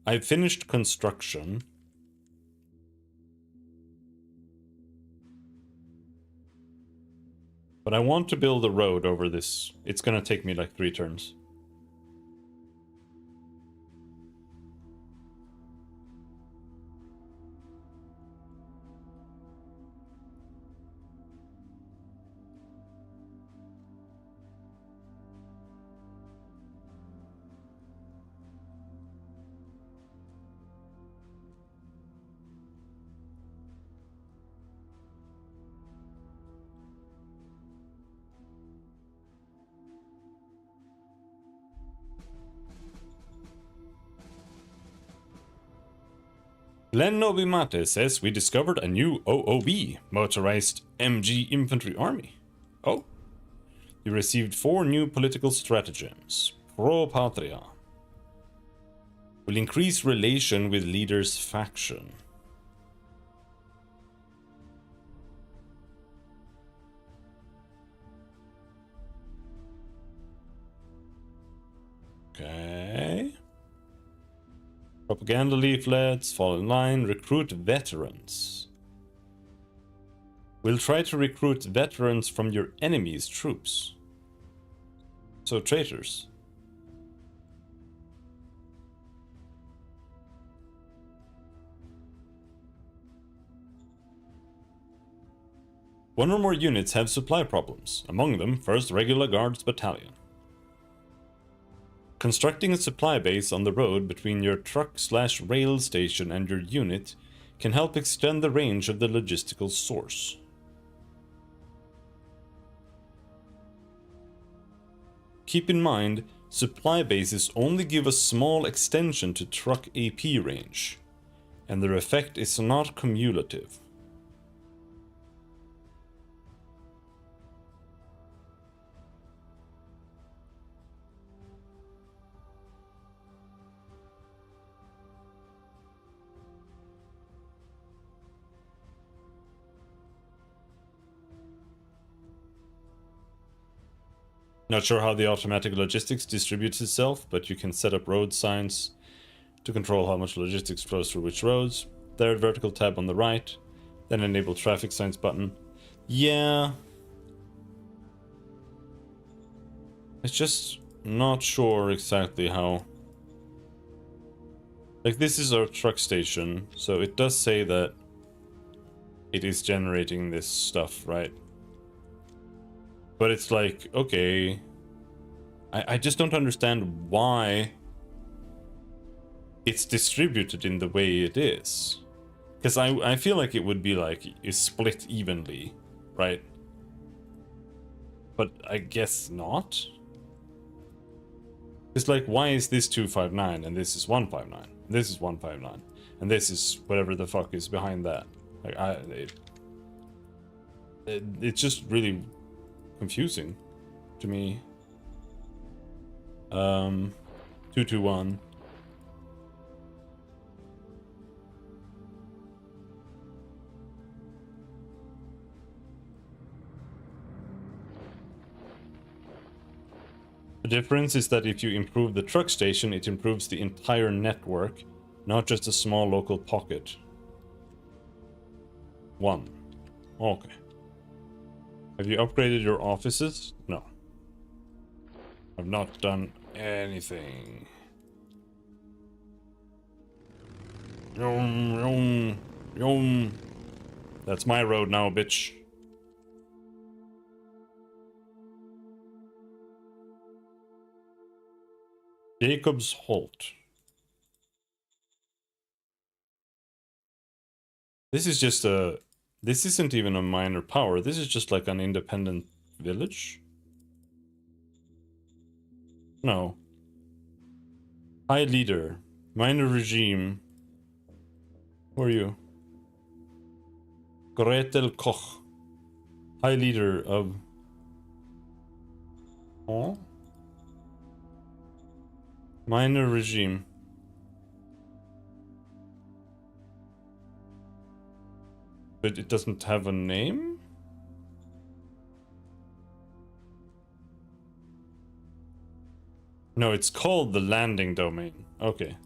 I finished construction. But I want to build a road over this. It's gonna take me like 3 turns. Len Nobimate says we discovered a new OOB, motorized MG infantry army. Oh. You received 4 new political stratagems. Pro Patria. Will increase relation with leader's faction. Okay. Propaganda leaflets, fall in line, recruit veterans. We'll try to recruit veterans from your enemy's troops. So traitors. One or more units have supply problems, among them 1st Regular Guards Battalion. Constructing a supply base on the road between your truck/rail station and your unit can help extend the range of the logistical source. Keep in mind, supply bases only give a small extension to truck AP range, and their effect is not cumulative. Not sure how the automatic logistics distributes itself, but you can set up road signs to control how much logistics flows through which roads. Third vertical tab on the right, then enable traffic signs button. Yeah. It's just not sure exactly how. Like, this is our truck station, so it does say that it is generating this stuff, right? But it's like, okay, I just don't understand why it's distributed in the way it is. Because I feel like it would be like, is split evenly, right? But I guess not. It's like, why is this 259 and this is 159? This is 159 and this is whatever the fuck is behind that. Like it's just really confusing to me. 221. The difference is that if you improve the truck station, it improves the entire network, not just a small local pocket. 1. Okay. Have you upgraded your offices? No. I've not done anything. Yum, yum, yum. That's my road now, bitch. Jacob's Holt. This is just a... This isn't even a minor power. This is just like an independent village? No. High leader. Minor regime. Who are you? Gretel Koch. High leader of... Oh? Minor regime. But it doesn't have a name? No, it's called the landing domain. Okay.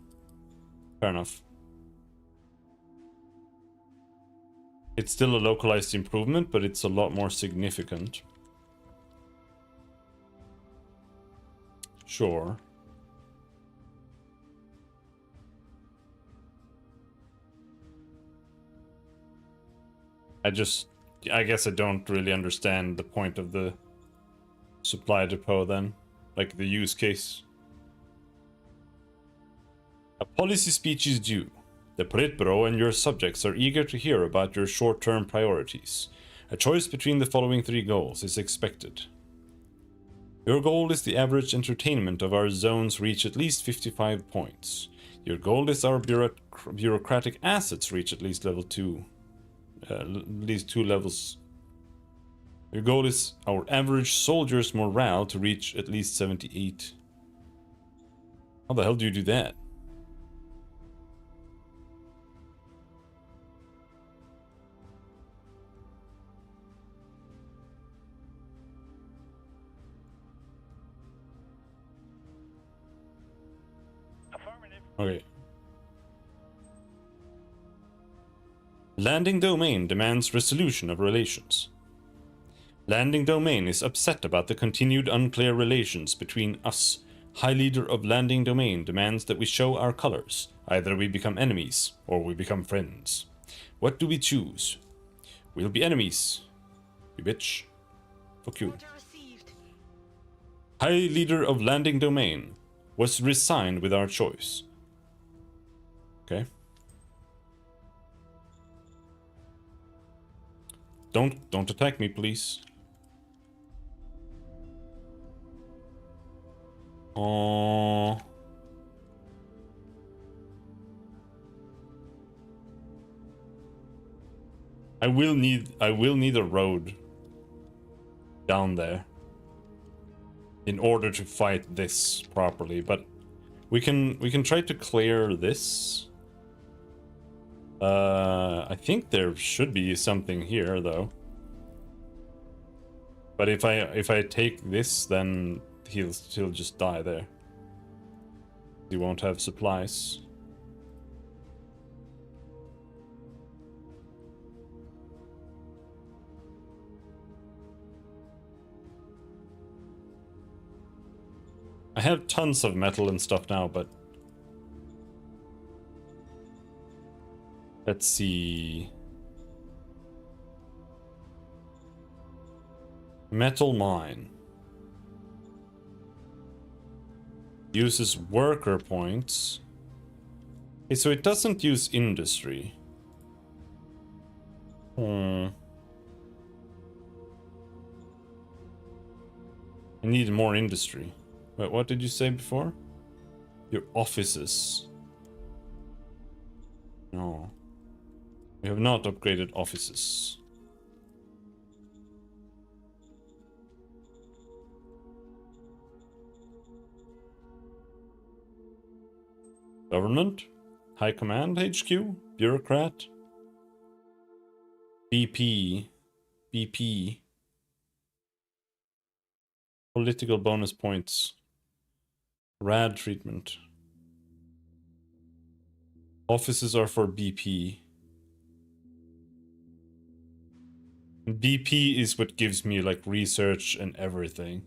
Fair enough. It's still a localized improvement, but it's a lot more significant. Sure. I guess I don't really understand the point of the supply depot then. Like the use case. A policy speech is due. The Politburo and your subjects are eager to hear about your short-term priorities. A choice between the following 3 goals is expected. Your goal is the average entertainment of our zones reach at least 55 points. Your goal is our bureaucratic assets reach at least level 2. At least 2 levels. Your goal is our average soldier's morale to reach at least 78. How the hell do you do that? Affirmative. Okay. Landing domain demands resolution of relations. Landing domain is upset about the continued unclear relations between us. High leader of landing domain demands that we show our colors. Either we become enemies, or we become friends. What do we choose? We'll be enemies. You bitch. Fuck you. Order received. High leader of landing domain was resigned with our choice. Okay. Don't attack me, please. Oh. I will need a road down there in order to fight this properly, but we can try to clear this. I think there should be something here though. But if I take this, then he'll just die there. He won't have supplies. I have tons of metal and stuff now, but let's see. Metal mine. Uses worker points. Okay, so it doesn't use industry. I need more industry. Wait, what did you say before? Your offices. No. We have not upgraded offices. Government? High Command HQ? Bureaucrat? BP. BP. Political bonus points. Rad treatment. Offices are for BP. BP is what gives me like research and everything.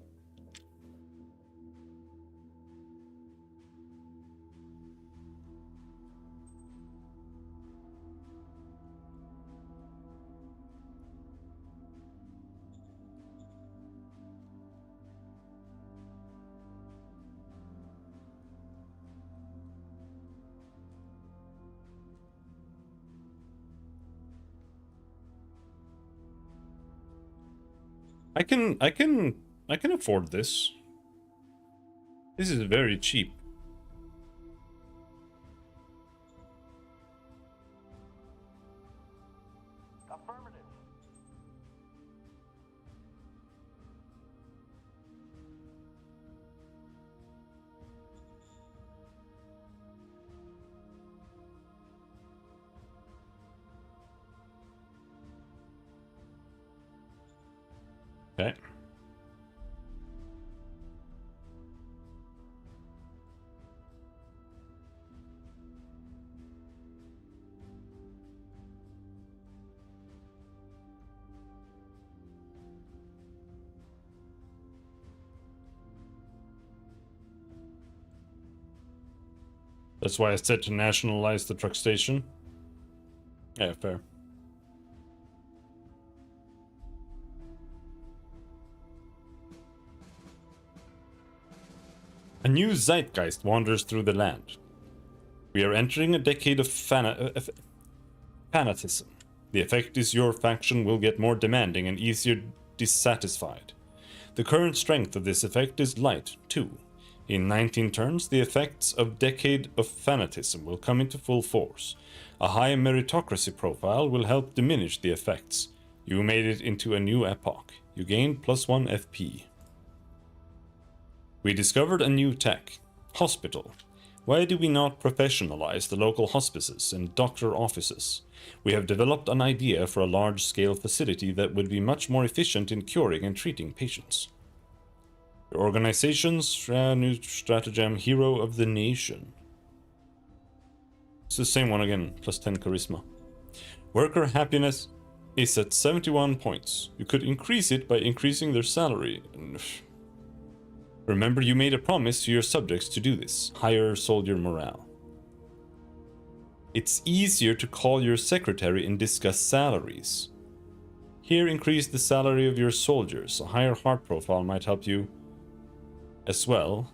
I can afford this. This is very cheap. Affirmative. Okay. That's why I said to nationalize the truck station. Yeah, fair. A new zeitgeist wanders through the land. We are entering a decade of fanatism. The effect is your faction will get more demanding and easier dissatisfied. The current strength of this effect is light, too. In 19 turns, the effects of Decade of Fanatism will come into full force. A high meritocracy profile will help diminish the effects. You made it into a new epoch. You gained +1 FP. We discovered a new tech. Hospital. Why do we not professionalize the local hospices and doctor offices? We have developed an idea for a large-scale facility that would be much more efficient in curing and treating patients. Your organization's new stratagem, Hero of the Nation. It's the same one again, +10 charisma. Worker happiness is at 71 points. You could increase it by increasing their salary. Remember, you made a promise to your subjects to do this. Higher soldier morale. It's easier to call your secretary and discuss salaries. Here, increase the salary of your soldiers. A higher heart profile might help you as well.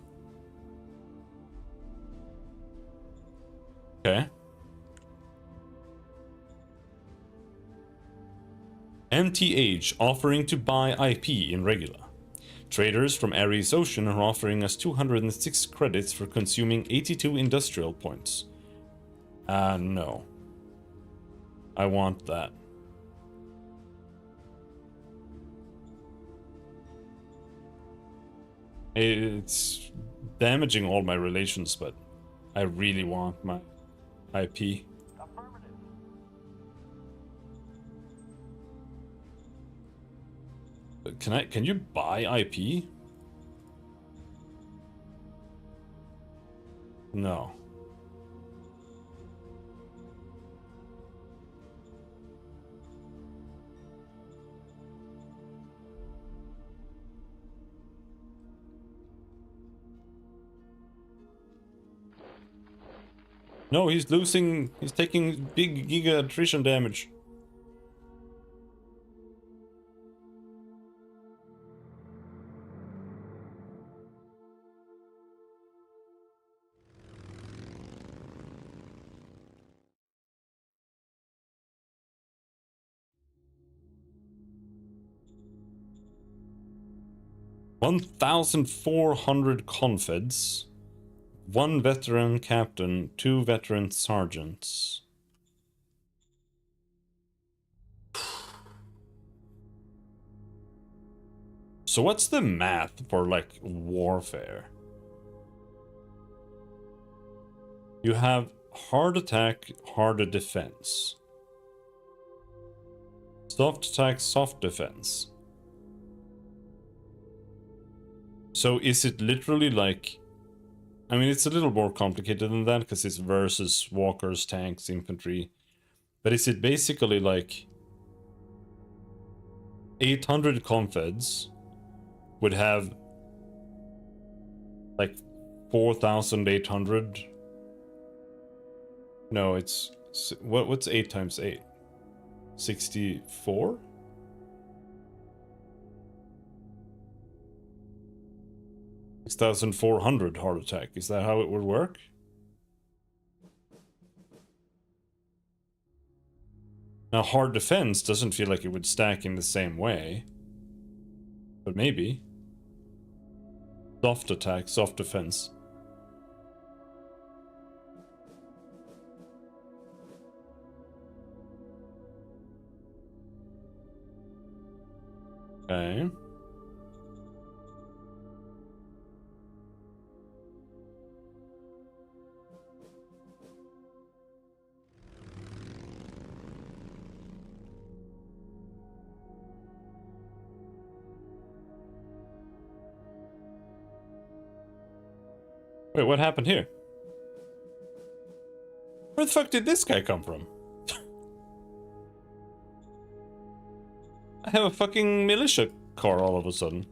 Okay. MTH offering to buy IP in regular. Traders from Ares Ocean are offering us 206 credits for consuming 82 industrial points. No. I want that. It's damaging all my relations, but I really want my IP. Affirmative. Can you buy IP? No. No, he's taking big giga attrition damage. 1,400 confeds, 1 veteran captain, 2 veteran sergeants. So what's the math for, like, warfare? You have hard attack, harder defense. Soft attack, soft defense. So is it literally like... I mean, it's a little more complicated than that, because it's versus walkers, tanks, infantry. But is it basically like... 800 confeds would have... like 4,800... No, it's... What's 8 times 8? 64? $6,400 heart attack. Is that how it would work? Now, hard defense doesn't feel like it would stack in the same way. But maybe. Soft attack, soft defense. Okay. Wait, what happened here? Where the fuck did this guy come from? I have a fucking militia car all of a sudden.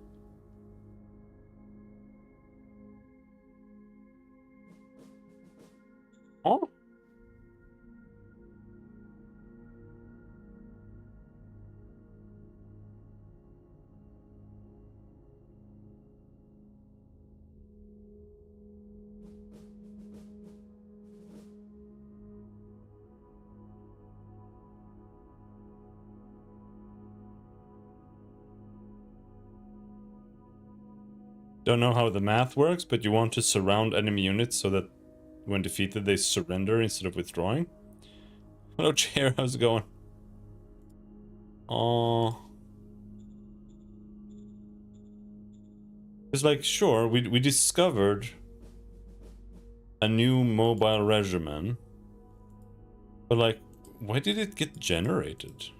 Oh? Don't know how the math works, but you want to surround enemy units so that when defeated they surrender instead of withdrawing. Hello, Chair, how's it going? Oh. It's like, sure, we discovered a new mobile regimen. But like, why did it get generated?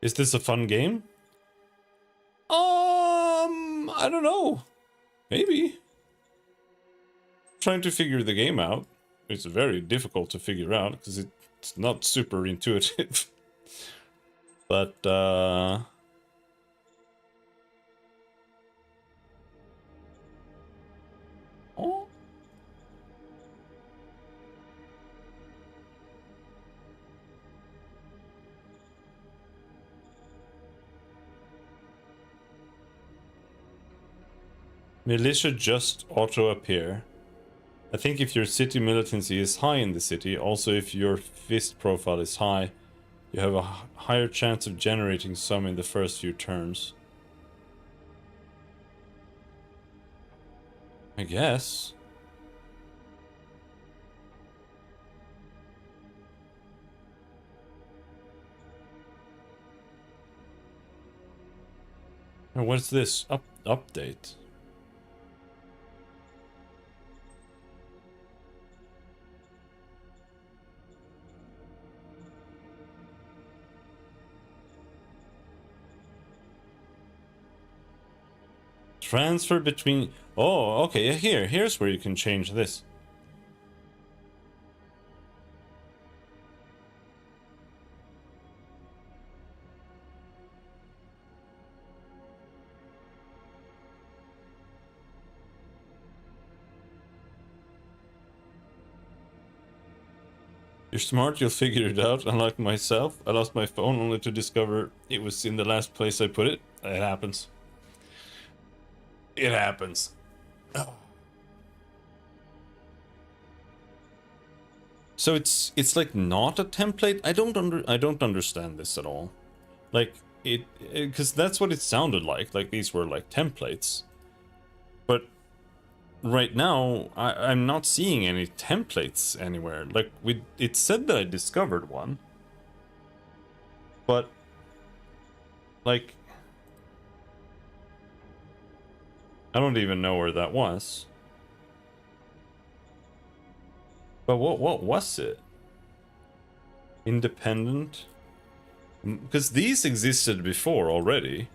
Is this a fun game? I don't know. Maybe. Trying to figure the game out. It's very difficult to figure out because it's not super intuitive. But oh. Militia just auto-appear. I think if your city militancy is high in the city, also if your fist profile is high, you have a higher chance of generating some in the first few turns. I guess. And what's this? Update? Transfer between... Oh, okay, here's where you can change this. You're smart, you'll figure it out. Unlike myself, I lost my phone only to discover it was in the last place I put it. It happens. It happens. So it's like not a template. I don't understand this at all. Like it because that's what it sounded like. Like these were like templates. But right now I'm not seeing any templates anywhere. Like it said that I discovered one. But like I don't even know where that was. But what was it? Independent? Because these existed before already.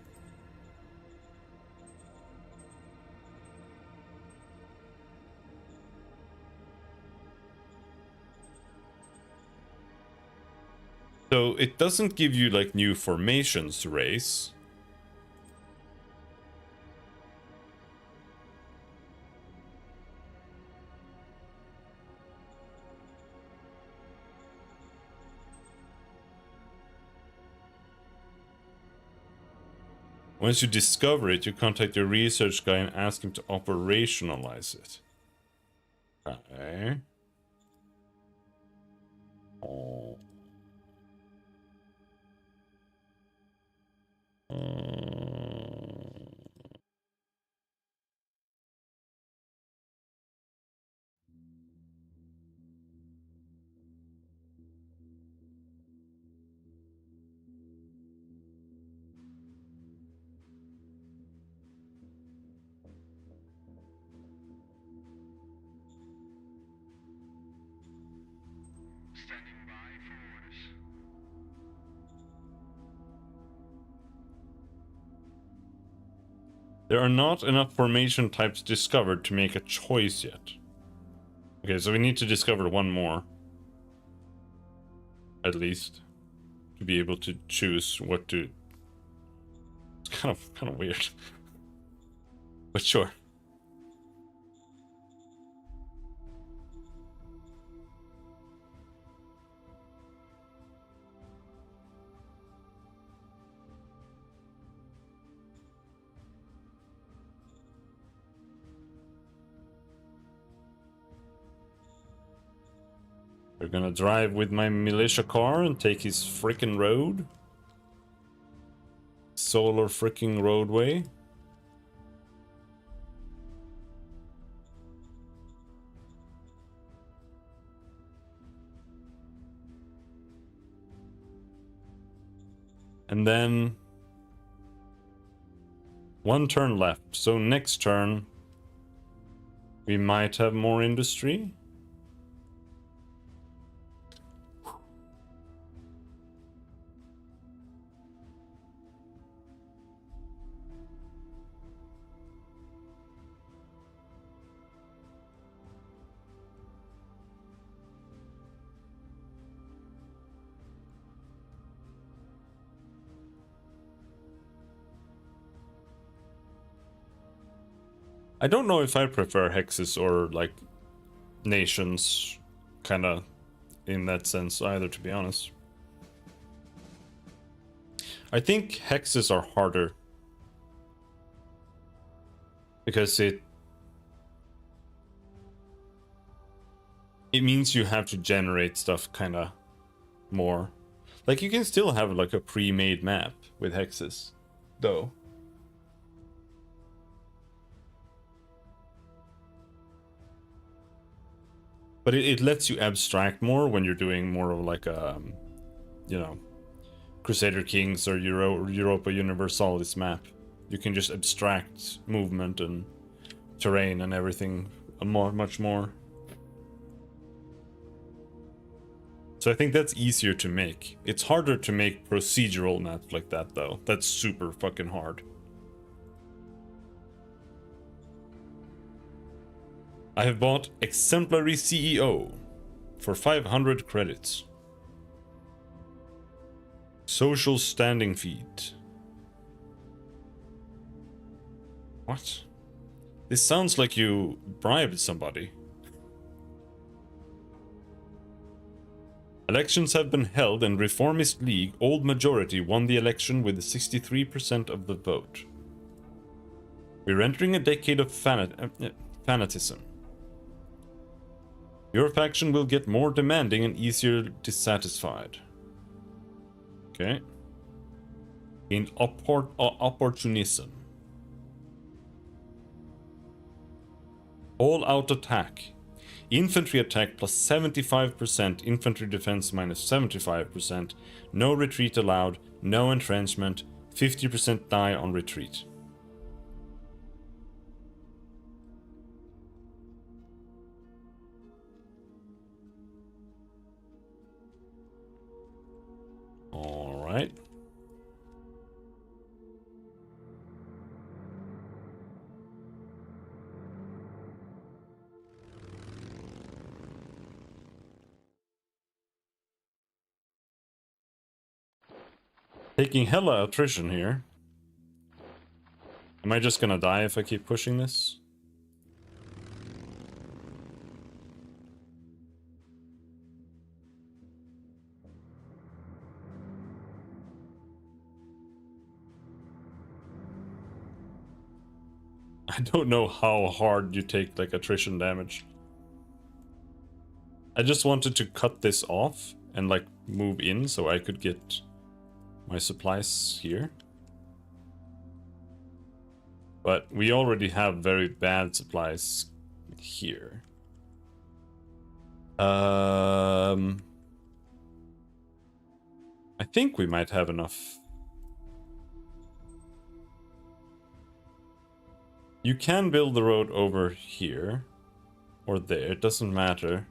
So it doesn't give you like new formations to raise. Once you discover it, you contact your research guy and ask him to operationalize it. Okay. Oh. There are not enough formation types discovered to make a choice yet. Okay, so we need to discover one more. At least. To be able to choose what to... It's kind of weird. But sure. We're gonna drive with my militia car and take his frickin' road. Solar fricking roadway. And then... one turn left, so next turn... we might have more industry. I don't know if I prefer hexes or like nations, kind of in that sense either, to be honest. I think hexes are harder because it means you have to generate stuff kind of more. Like you can still have like a pre-made map with hexes, though. But it lets you abstract more when you're doing more of like a, you know, Crusader Kings or Europa Universalis map. You can just abstract movement and terrain and everything much more. So I think that's easier to make. It's harder to make procedural maps like that, though. That's super fucking hard. I have bought Exemplary CEO for 500 credits. Social standing feed. What? This sounds like you bribed somebody. Elections have been held and Reformist League Old Majority won the election with 63% of the vote. We're entering a decade of fanatism. Your faction will get more demanding and easier dissatisfied. Okay. In opportunism. All out attack. Infantry attack plus 75%, infantry defense minus 75%, no retreat allowed, no entrenchment, 50% die on retreat. All right. Taking hella attrition here. Am I just gonna die if I keep pushing this? I don't know how hard you take like attrition damage. I just wanted to cut this off and like move in so I could get my supplies here. But we already have very bad supplies here. I think we might have enough. You can build the road over here or there, it doesn't matter.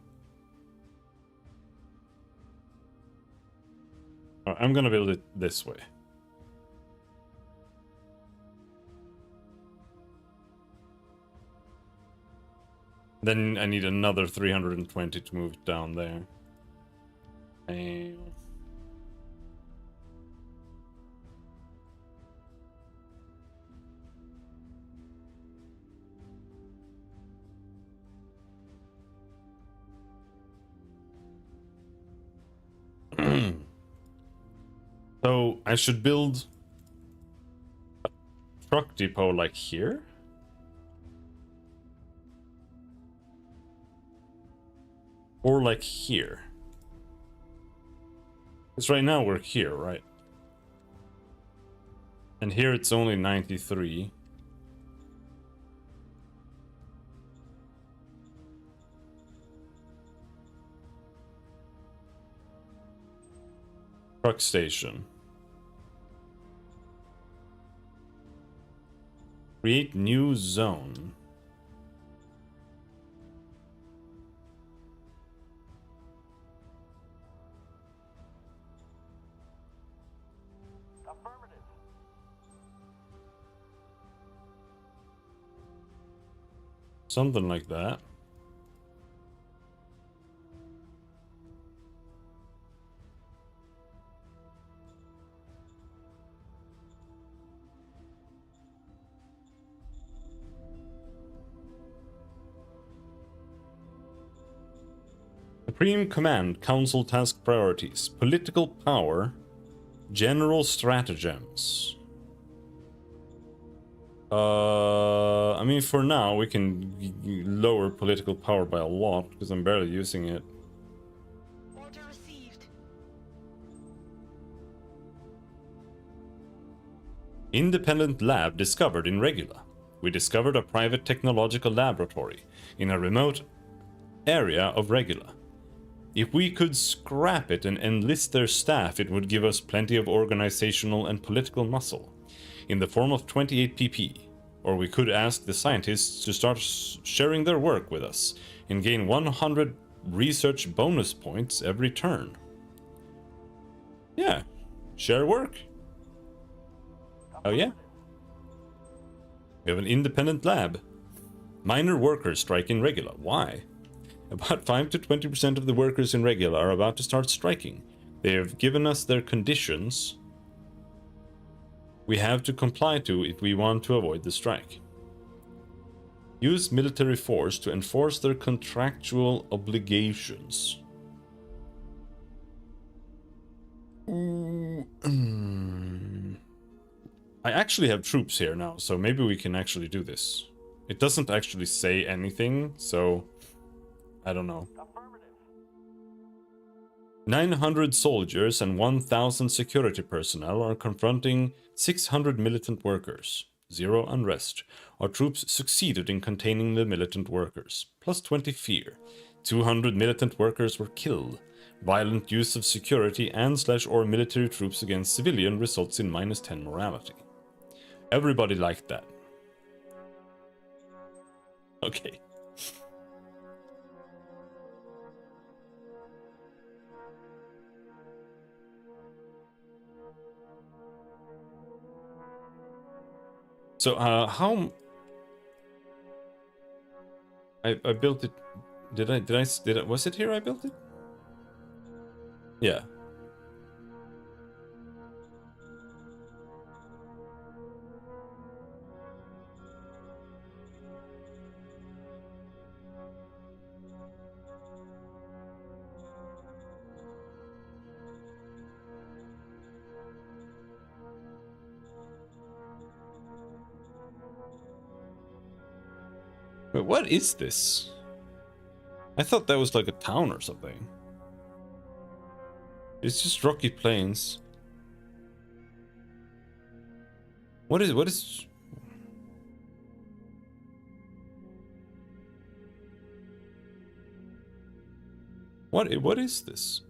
I'm gonna build it this way. Then I need another 320 to move it down there. So I should build a truck depot like here. Or like here. Because right now we're here, right? And here it's only 93. Truck station. Create new zone. Affirmative. Something like that. Supreme Command, Council Task Priorities, Political Power, General Stratagems. I mean, for now, we can lower political power by a lot, because I'm barely using it. Order received. Independent lab discovered in Regula. We discovered a private technological laboratory in a remote area of Regula. If we could scrap it and enlist their staff, it would give us plenty of organizational and political muscle, in the form of 28 PP. Or we could ask the scientists to start sharing their work with us, and gain 100 research bonus points every turn. Yeah, share work. Oh yeah. We have an independent lab. Minor workers strike in Regula. Why? About 5 to 20% of the workers in Regula are about to start striking. They have given us their conditions we have to comply to if we want to avoid the strike. Use military force to enforce their contractual obligations. I actually have troops here now, so maybe we can actually do this. It doesn't actually say anything, so I don't know. Affirmative. 900 soldiers and 1,000 security personnel are confronting 600 militant workers. Zero unrest. Our troops succeeded in containing the militant workers. Plus 20 fear. 200 militant workers were killed. Violent use of security and/or military troops against civilian results in minus 10 morality. Everybody liked that. Okay. So, how... I built it... Did I... Was it here I built it? Yeah. Wait, what is this? I thought that was like a town or something. It's just rocky plains. What is... What is this?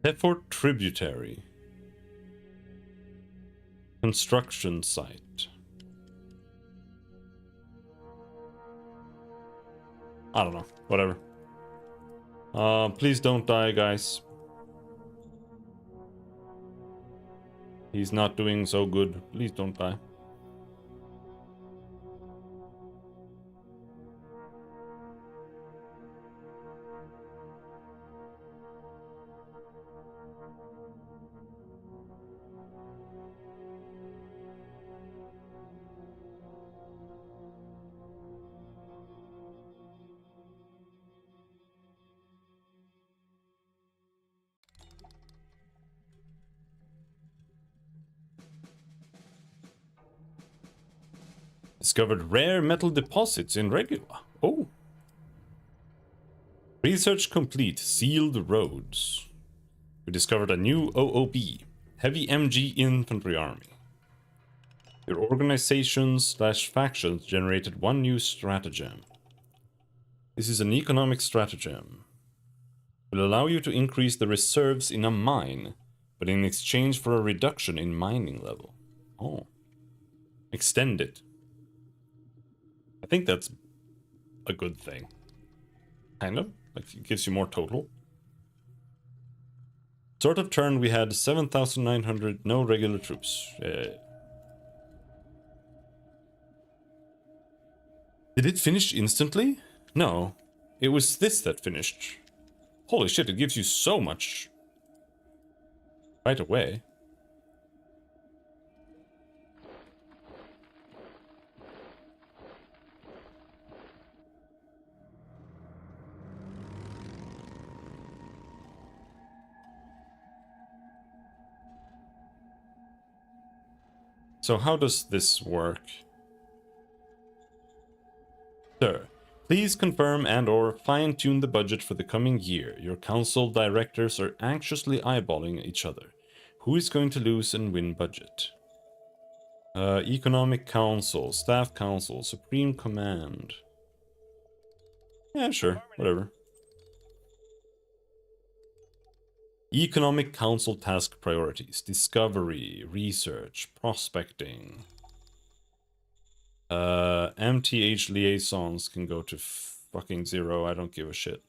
Effort tributary. Construction site. I don't know. Whatever. Please don't die, guys. He's not doing so good. Please don't die. Discovered rare metal deposits in Regula. Oh. Research complete. Sealed roads. We discovered a new OOB. Heavy MG infantry army. Your organizations/factions generated one new stratagem. This is an economic stratagem. It will allow you to increase the reserves in a mine, but in exchange for a reduction in mining level. Oh. Extend it. I think that's a good thing. Kind of. Like, it gives you more total. Sort of turn, we had 7,900, no regular troops. Did it finish instantly? No. It was this that finished. Holy shit, it gives you so much right away. So how does this work? Sir, please confirm and/or fine-tune the budget for the coming year. Your council directors are anxiously eyeballing each other. Who is going to lose and win budget? Economic Council, Staff Council, Supreme Command. Yeah, sure, whatever. Economic Council task priorities. Discovery, research, prospecting. MTH liaisons can go to fucking 0. I don't give a shit.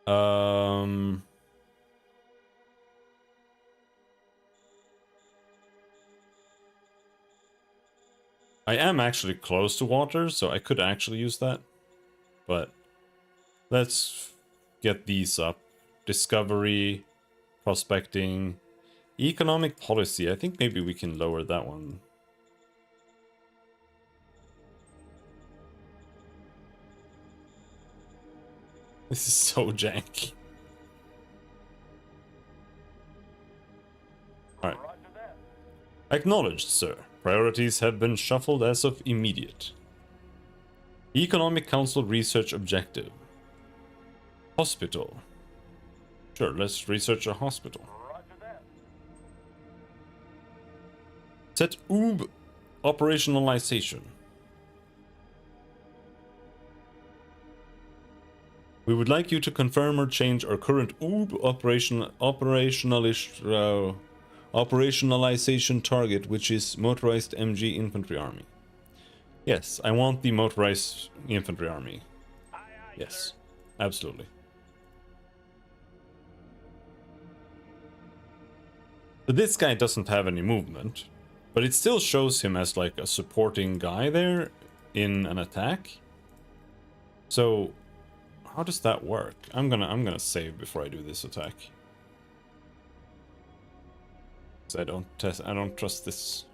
I am actually close to water, so I could actually use that. But let's get these up. Discovery, prospecting, economic policy. I think maybe we can lower that one. This is so janky. Alright. Roger that. Acknowledged, sir. Priorities have been shuffled as of immediate. Economic Council research objective. Hospital. Sure, let's research a hospital. Roger that. Set OOB operationalization. We would like you to confirm or change our current OOB operationalization target, which is motorized MG infantry army. Yes, I want the motorized infantry army. Aye, aye, Yes, sir. absolutely. So this guy doesn't have any movement, but it still shows him as like a supporting guy there in an attack. So how does that work? I'm gonna save before I do this attack. 'Cause I don't trust this.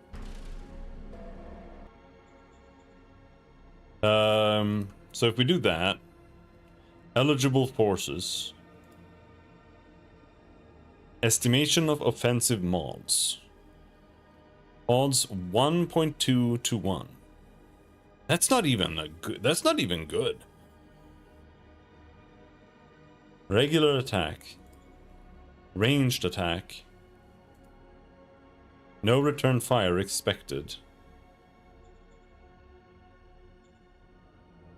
So if we do that, eligible forces. Estimation of offensive mods. Odds 1.2 to 1. That's not even a good. That's not even good. Regular attack. Ranged attack. No return fire expected.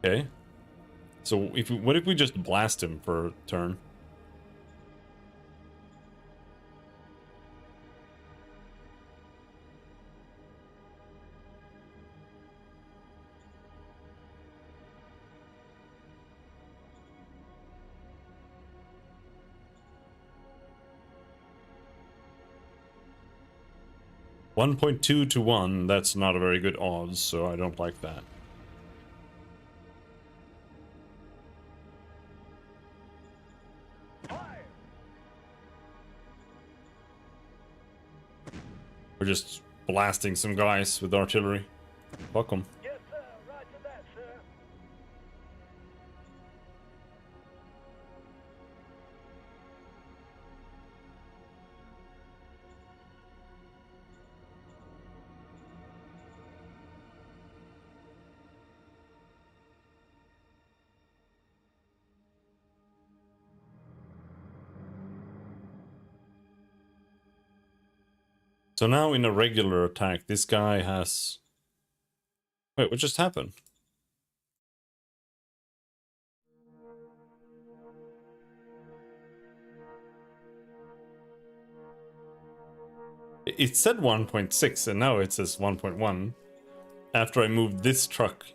Okay. So what if we just blast him for a turn? $1.2 to 1, that's not a very good odds, so I don't like that. Fire! We're just blasting some guys with artillery. Fuck 'em. Yes, sir. Roger that, sir. So now in a regular attack, this guy has... Wait, what just happened? It said 1.6 and now it says 1.1 after I moved this truck.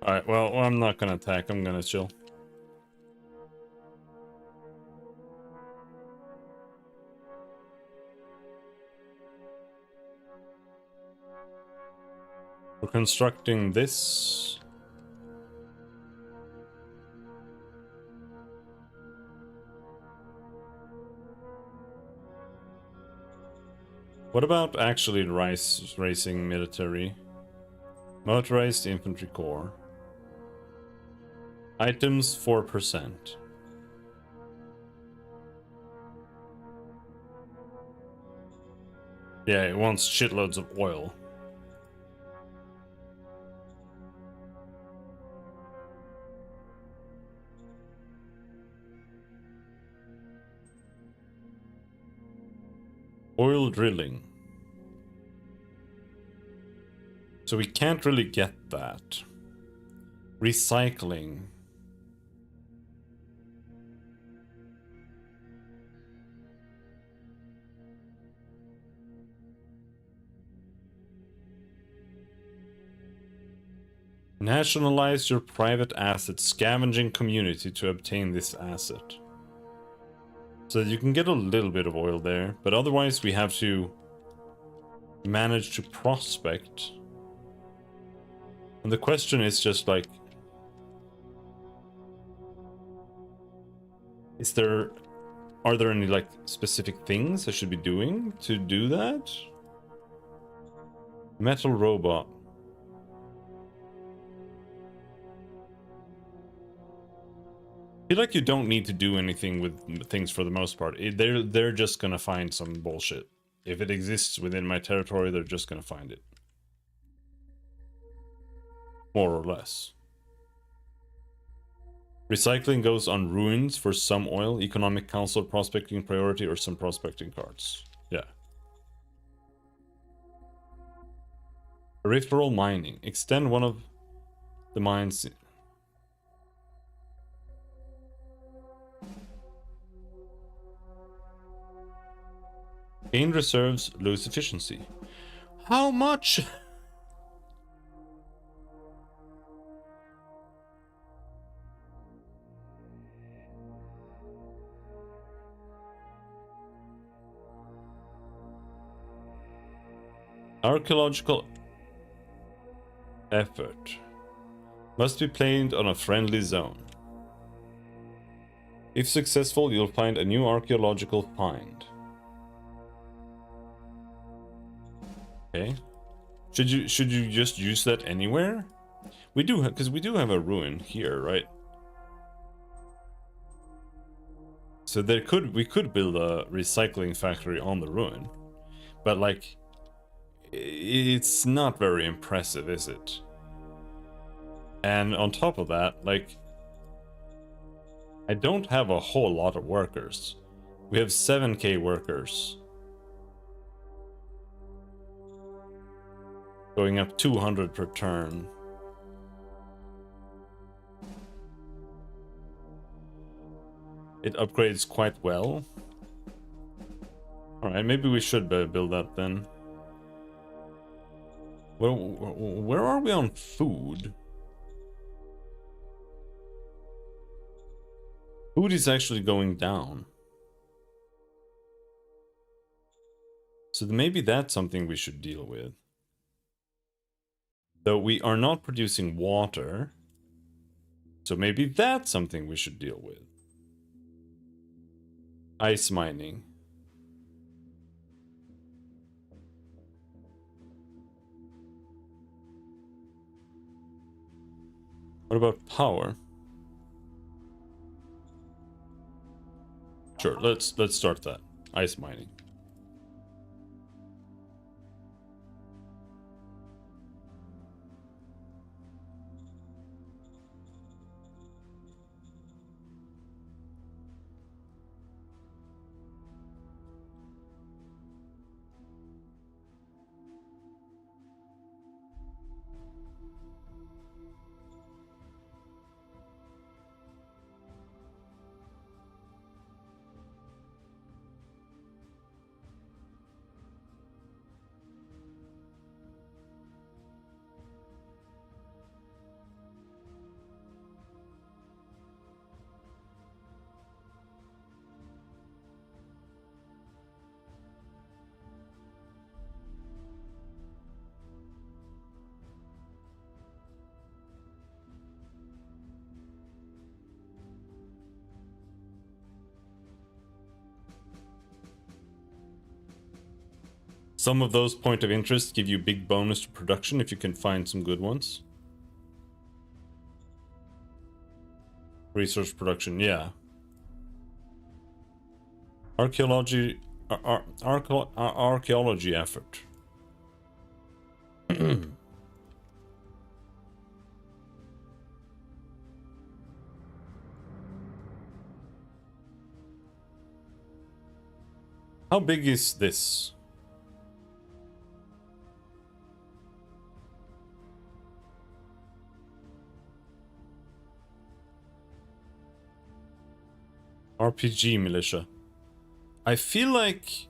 Alright, well, I'm not gonna attack, I'm gonna chill. We're constructing this. What about actually racing military? Motorized infantry corps. Items 4%. Yeah, it wants shitloads of oil. Oil drilling. So we can't really get that. Recycling. Nationalize your private asset scavenging community to obtain this asset. So you can get a little bit of oil there, but otherwise we have to manage to prospect. And the question is just like, are there any like specific things I should be doing to do that? Metal robot. feel like you don't need to do anything with things for the most part. They're just gonna find some bullshit. If it exists within my territory, they're just gonna find it. More or less. Recycling goes on ruins for some oil, economic council prospecting priority, or some prospecting cards. Yeah. Peripheral mining. Extend one of the mines. Gain reserves, lose efficiency. How much? Archaeological effort must be played on a friendly zone. If successful, you'll find a new archaeological find. Okay. Should you just use that anywhere? We do, because we do have a ruin here, right? So we could build a recycling factory on the ruin, but like, it's not very impressive, is it? And on top of that, like, I don't have a whole lot of workers. We have 7k workers. Going up 200 per turn. It upgrades quite well. Alright, maybe we should build that then. Where are we on food? Food is actually going down. So maybe that's something we should deal with. Though we are not producing water. So maybe that's something we should deal with. Ice mining. What about power? Sure, let's start that. Ice mining. Some of those point of interest give you big bonus to production if you can find some good ones. Resource production, yeah. Archaeology effort. How big is this? RPG militia. I feel like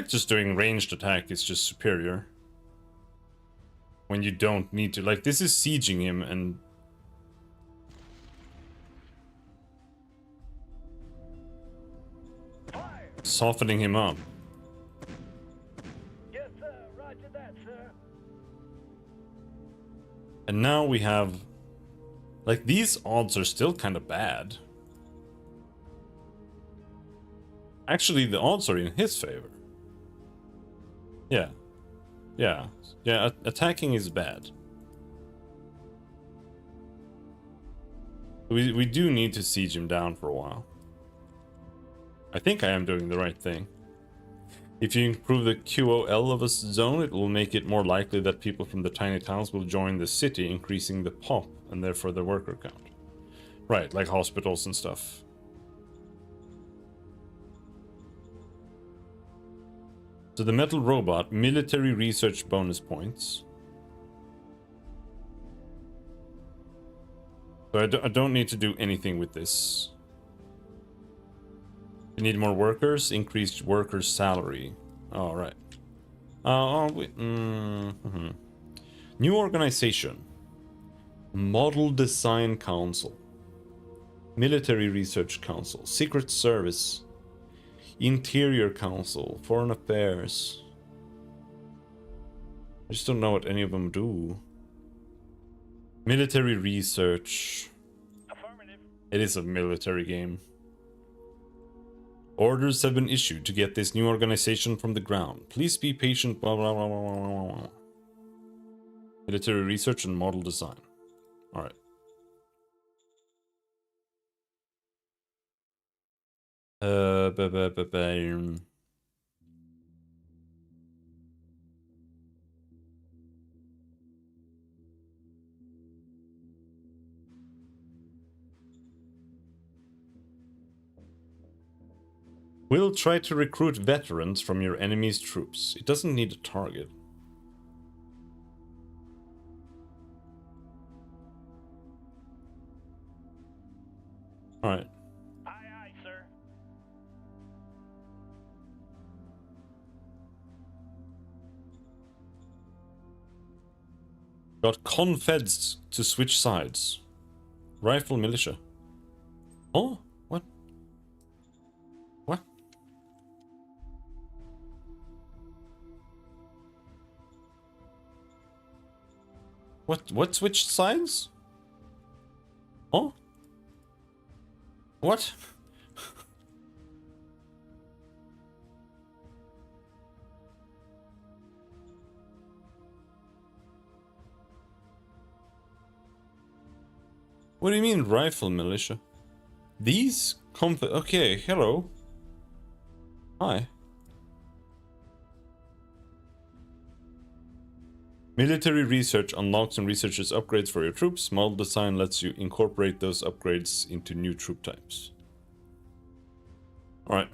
just doing ranged attack is just superior. When you don't need to, like, this is sieging him and softening him up. Yes, sir. Roger that, sir. And now we have, like, these odds are still kind of bad. Actually, the odds are in his favor. Yeah. Yeah. Yeah, attacking is bad. We do need to siege him down for a while. I think I am doing the right thing. If you improve the QOL of a zone, it will make it more likely that people from the tiny towns will join the city, increasing the pop and therefore the worker count. Right, like hospitals and stuff. So the metal robot, military research bonus points. So I don't need to do anything with this. You need more workers, increased workers' salary. All right. New organization. Model Design Council. Military Research Council. Secret Service. Interior Council. Foreign Affairs. I just don't know what any of them do. Military Research. Affirmative. It is a military game. Orders have been issued to get this new organization from the ground. Please be patient, blah blah blah blah blah blah. Military research and model design. Alright. We'll try to recruit veterans from your enemy's troops. It doesn't need a target. Alright. Aye, aye, sir. Got confeds to switch sides. Rifle militia. Oh? What? What? What switched sides? Oh? What? What do you mean rifle militia? These okay, hello. Hi. Military research unlocks and researches upgrades for your troops. Model design lets you incorporate those upgrades into new troop types. Alright.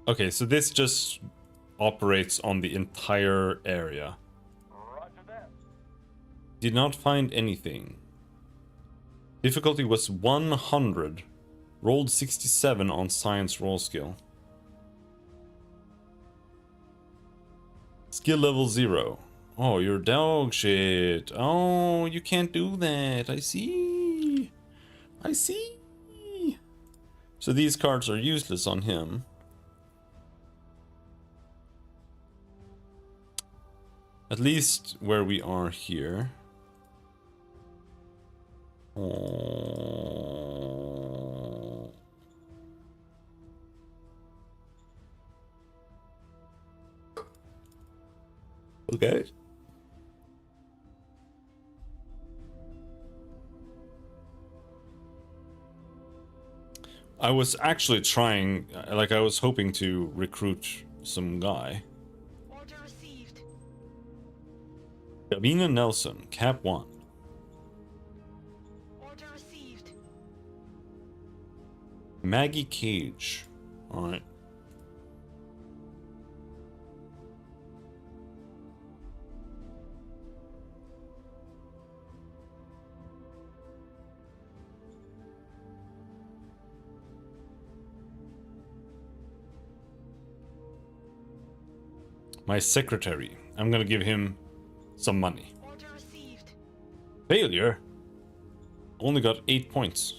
Okay, so this just operates on the entire area. Roger that. Did not find anything. Difficulty was 100. Rolled 67 on science roll skill. Skill level 0. Oh, you're dog shit. Oh, you can't do that. I see. I see. So these cards are useless on him. At least where we are here. Oh. Okay. I was actually trying, like I was hoping to recruit some guy. Order received. Gavina Nelson, Cap 1. Order received. Maggie Cage. Alright. My secretary. I'm gonna give him some money. Order received. Failure? Only got 8 points.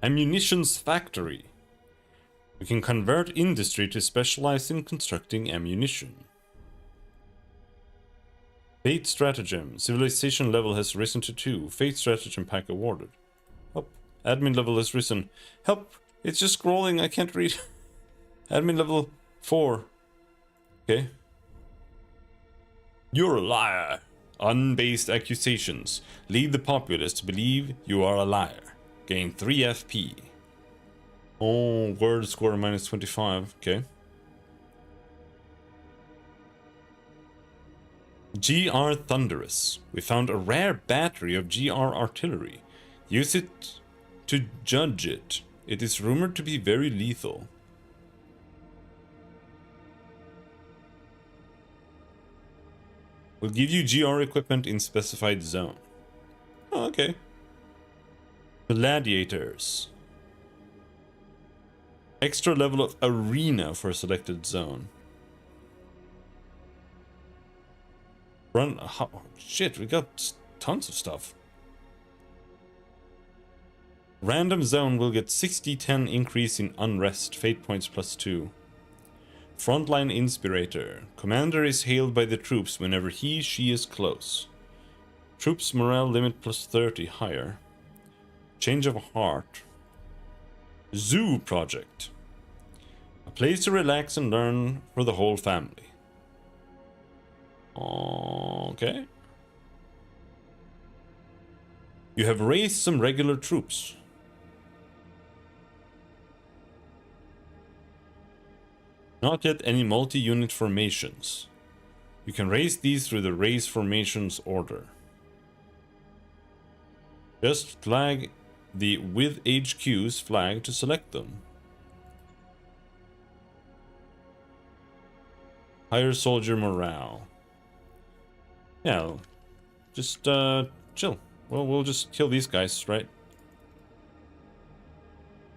Ammunitions factory. We can convert industry to specialize in constructing ammunition. Fate stratagem. Civilization level has risen to 2. Fate stratagem pack awarded. Help. Admin level has risen. Help. It's just scrolling. I can't read. Admin level 4. Okay. You're a liar. Unbased accusations. Lead the populace to believe you are a liar. Gain 3 FP. Oh, word score minus 25. Okay. GR Thunderous. We found a rare battery of GR artillery. Use it to judge it. It is rumored to be very lethal. We'll give you GR equipment in specified zone. Oh, okay. Gladiators. Extra level of arena for a selected zone. Run. Oh, shit, we got tons of stuff. Random zone will get 60-10 increase in unrest. Fate points +2. Frontline Inspirator. Commander is hailed by the troops whenever she is close. Troops morale limit +30 higher. Change of heart. Zoo Project. A place to relax and learn for the whole family. Okay. You have raised some regular troops. Not yet any multi-unit formations. You can raise these through the raise formations order. Just flag the with HQ's flag to select them. Higher soldier morale. Yeah, just chill. Well, we'll just kill these guys, right?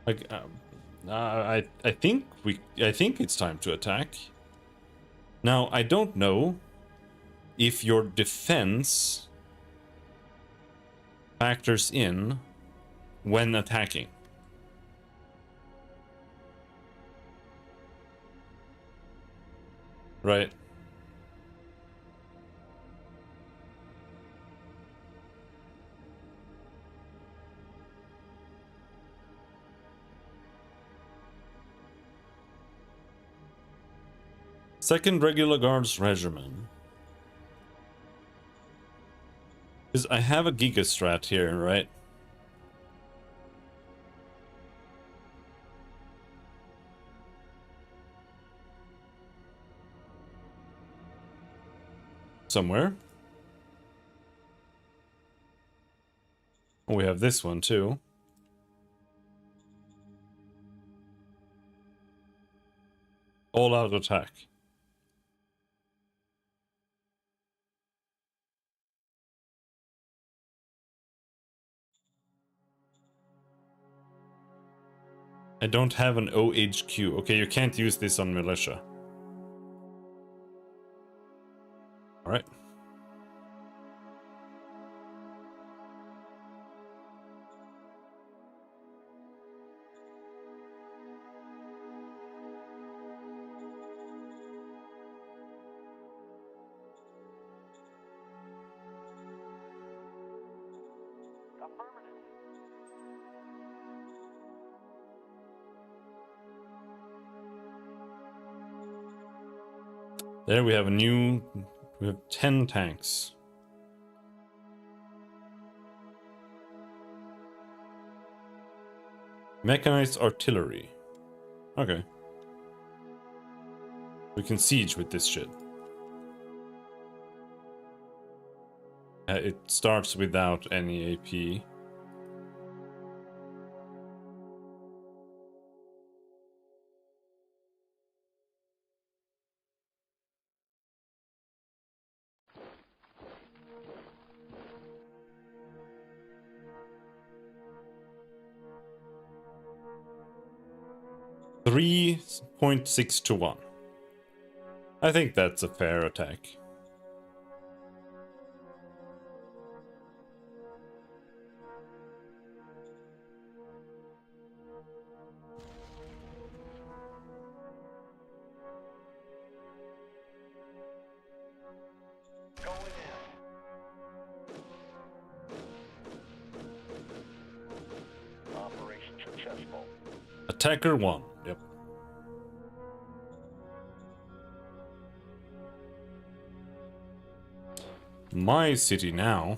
Like, I think it's time to attack. Now, I don't know if your defense factors in when attacking. Right. Second Regular Guards Regiment. Because I have a Giga Strat here, right? Somewhere. We have this one too. All out attack. I don't have an OHQ. Okay, you can't use this on militia. Alright. There we have we have 10 tanks. Mechanized artillery. Okay. We can siege with this shit. It starts without any AP. .6 to 1. I think that's a fair attack. people. Attacker 1. Yep. My city now.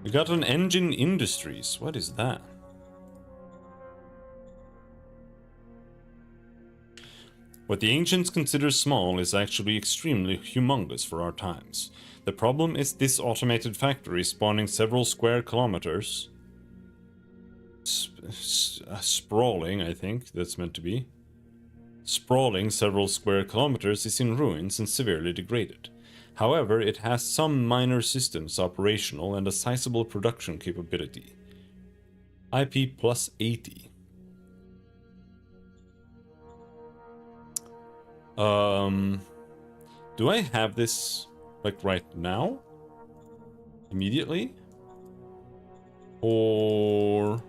We got an engine industries. What is that? What the ancients consider small is actually extremely humongous for our times. The problem is this automated factory spawning several square kilometers. Sprawling, I think that's meant to be. Sprawling several square kilometers is in ruins and severely degraded. However, it has some minor systems operational and a sizable production capability. IP plus 80. Do I have this, like, right now? Immediately? Or...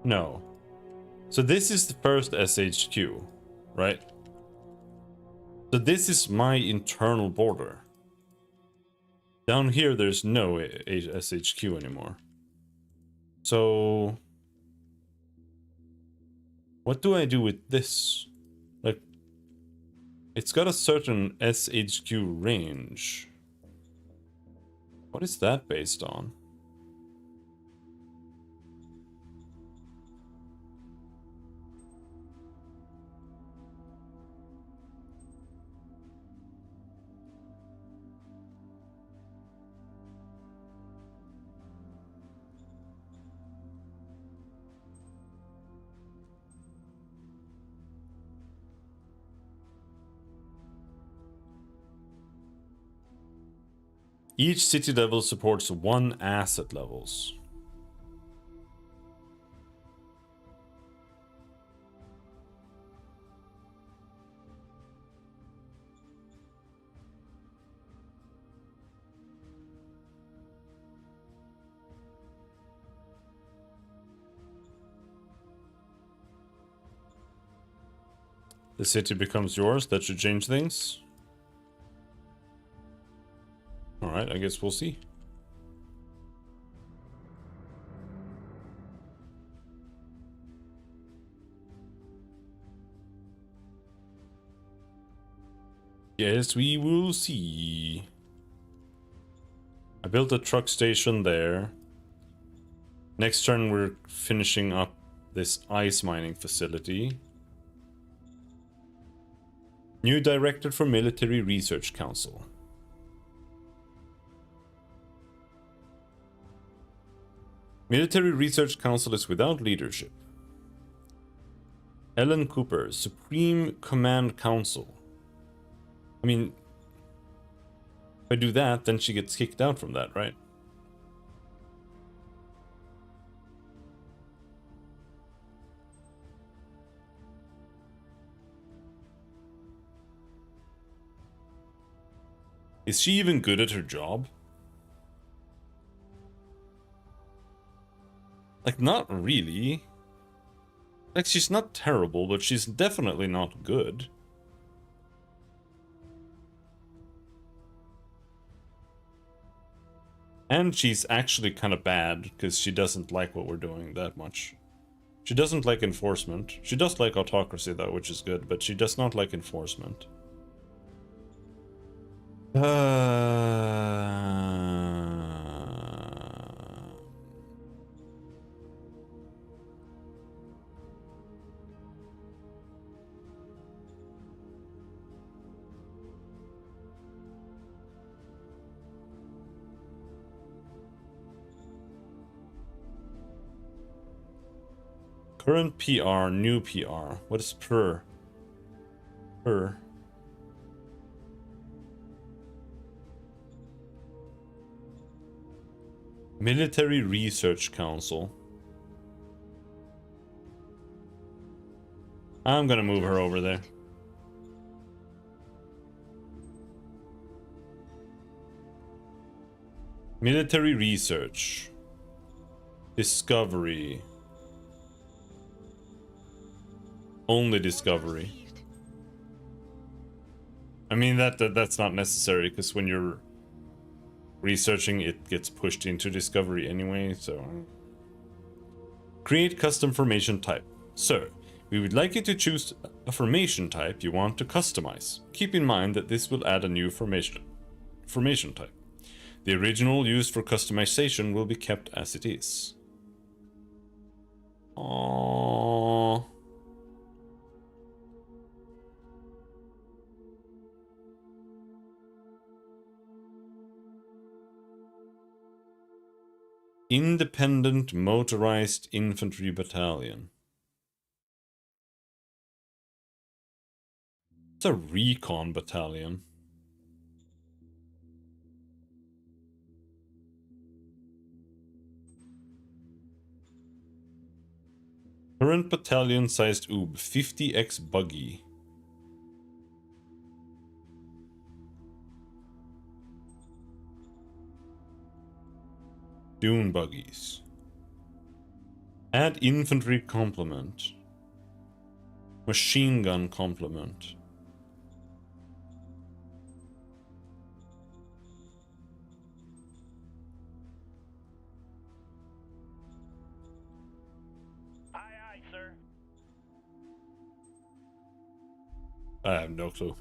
No. So this is the first SHQ, right? So this is my internal border. Down here there's no SHQ anymore. So... what do I do with this? Like... it's got a certain SHQ range. What is that based on? Each city level supports 1 asset levels. The city becomes yours. That should change things. Alright, I guess we'll see. Yes, we will see. I built a truck station there. Next turn we're finishing up this ice mining facility. New director for Military Research Council. Military Research Council is without leadership. Ellen Cooper, Supreme Command Council. I mean, if I do that, then she gets kicked out from that, right? Is she even good at her job? Like, not really. Like, she's not terrible, but she's definitely not good. And she's actually kind of bad, because she doesn't like what we're doing that much. She doesn't like enforcement. She does like autocracy, though, which is good, but she does not like enforcement. Current PR, new PR. What is per? Per. Military Research Council. I'm gonna move her over there. Military research. Discovery. Only discovery. Received. I mean, that's not necessary, because when you're researching, it gets pushed into discovery anyway, so... Create custom formation type. Sir, we would like you to choose a formation type you want to customize. Keep in mind that this will add a new formation type. The original used for customization will be kept as it is. Aww. Independent Motorized Infantry Battalion. It's a recon battalion. Current battalion sized OOB 50x buggy. Dune buggies. Add infantry complement. Machine gun complement. Aye, aye, sir. I have no clue.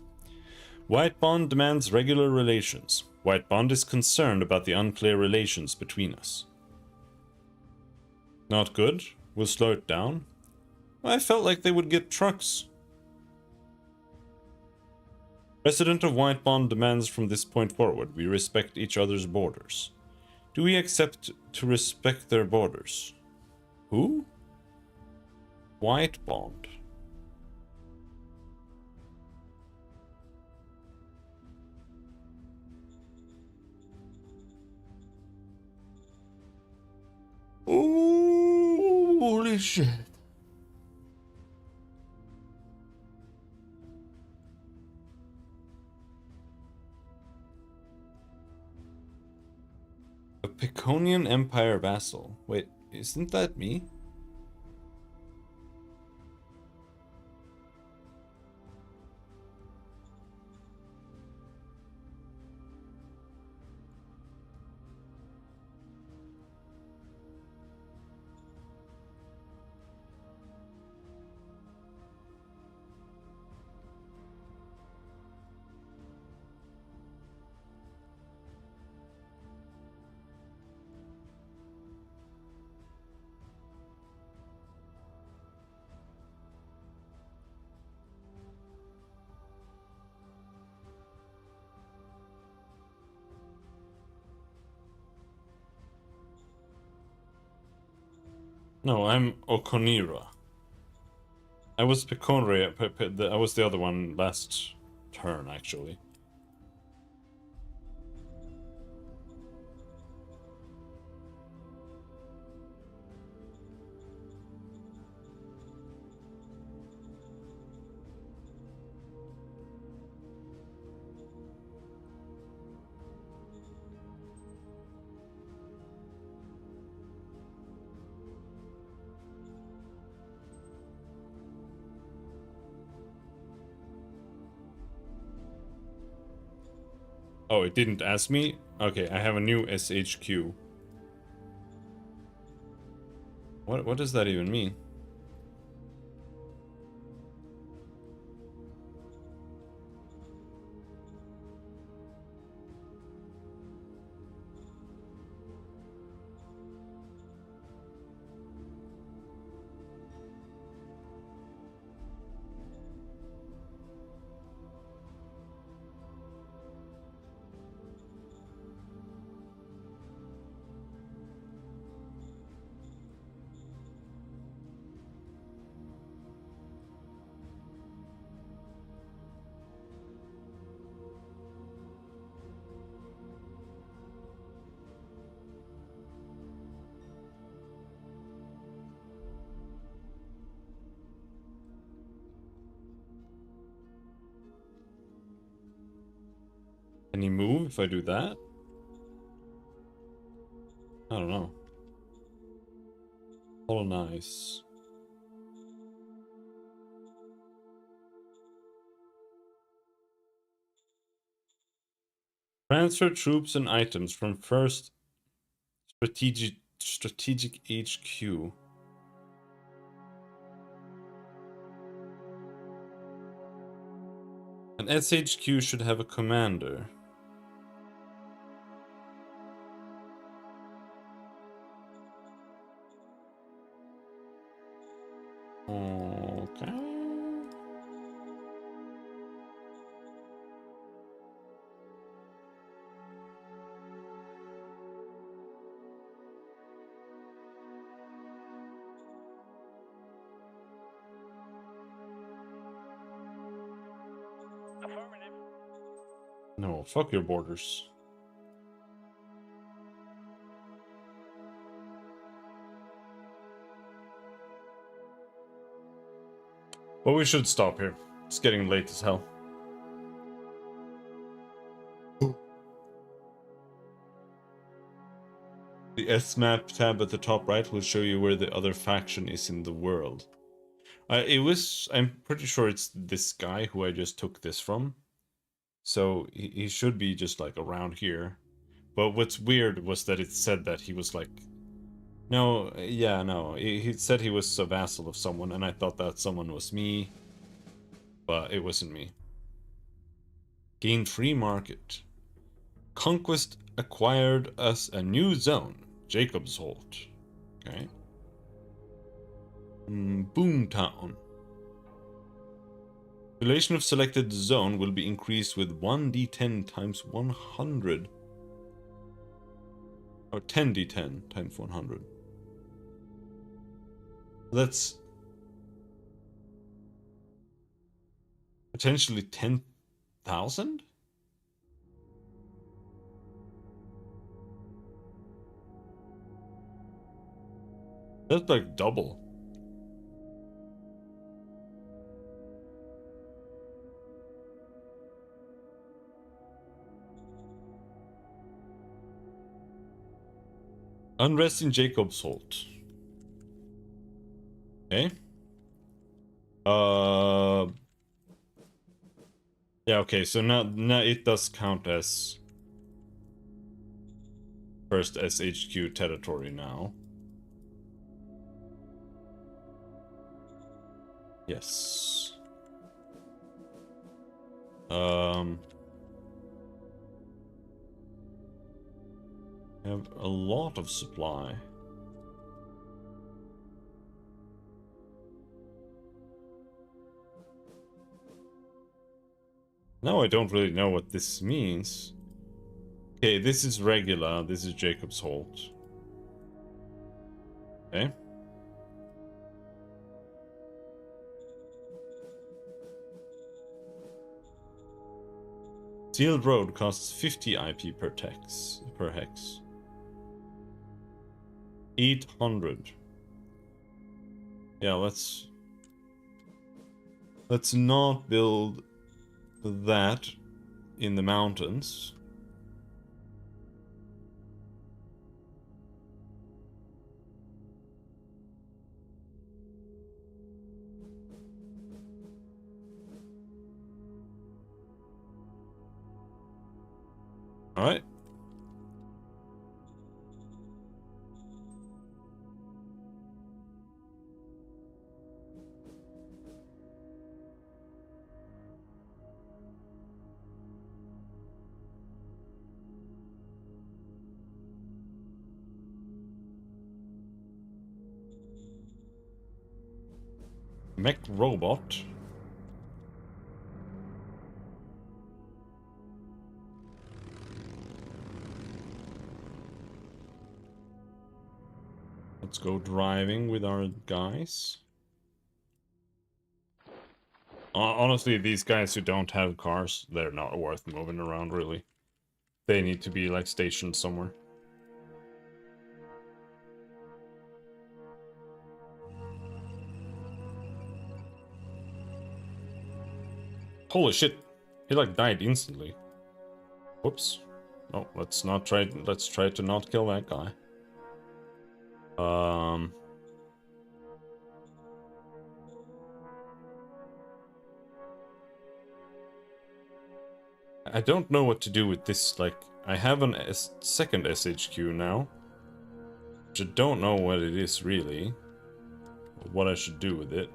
White Bond demands regular relations. White Bond is concerned about the unclear relations between us. Not good. We'll slow it down. I felt like they would get trucks. President of White Bond demands from this point forward we respect each other's borders. Do we accept to respect their borders? Who? White Bond. Oh, holy shit. A Peconian Empire vassal. Wait, isn't that me? No, I'm Okonira. I was Peconria. I was the other one last turn, actually. Oh, it didn't ask me? Okay, I have a new SHQ. What does that even mean? Can he move if I do that? I don't know. Colonize. Transfer troops and items from first strategic HQ. An SHQ should have a commander. Okay. Affirmative. No, fuck your borders. But we should stop here. It's getting late as hell. The S-map tab at the top right will show you where the other faction is in the world. I'm pretty sure it's this guy who I just took this from. So he should be just like around here. But what's weird was that it said that he was like... No, yeah, no. He said he was a vassal of someone, and I thought that someone was me. But it wasn't me. Gain free market. Conquest acquired us a new zone. Jacob's Holt. Okay. Boomtown. Population of selected zone will be increased with 1d10 times 100. Or 10d10 times 100. That's potentially 10,000? That's like double. Unrest in Jacob's Holt. Okay. Yeah, okay, so now it does count as first SHQ territory now. Yes. Have a lot of supply. Now I don't really know what this means. Okay, this is regular, this is Jacob's Holt. Okay. Sealed Road costs 50 IP per hex. 800. Yeah, let's not build that in the mountains. All right. Mech robot. Let's go driving with our guys. Honestly, these guys who don't have cars, they're not worth moving around, really. They need to be, like, stationed somewhere. Holy shit! He, like, died instantly. Whoops. No, let's try to not kill that guy. Um... I don't know what to do with this, like, I have an second SHQ now, which I don't know what it is really, or what I should do with it.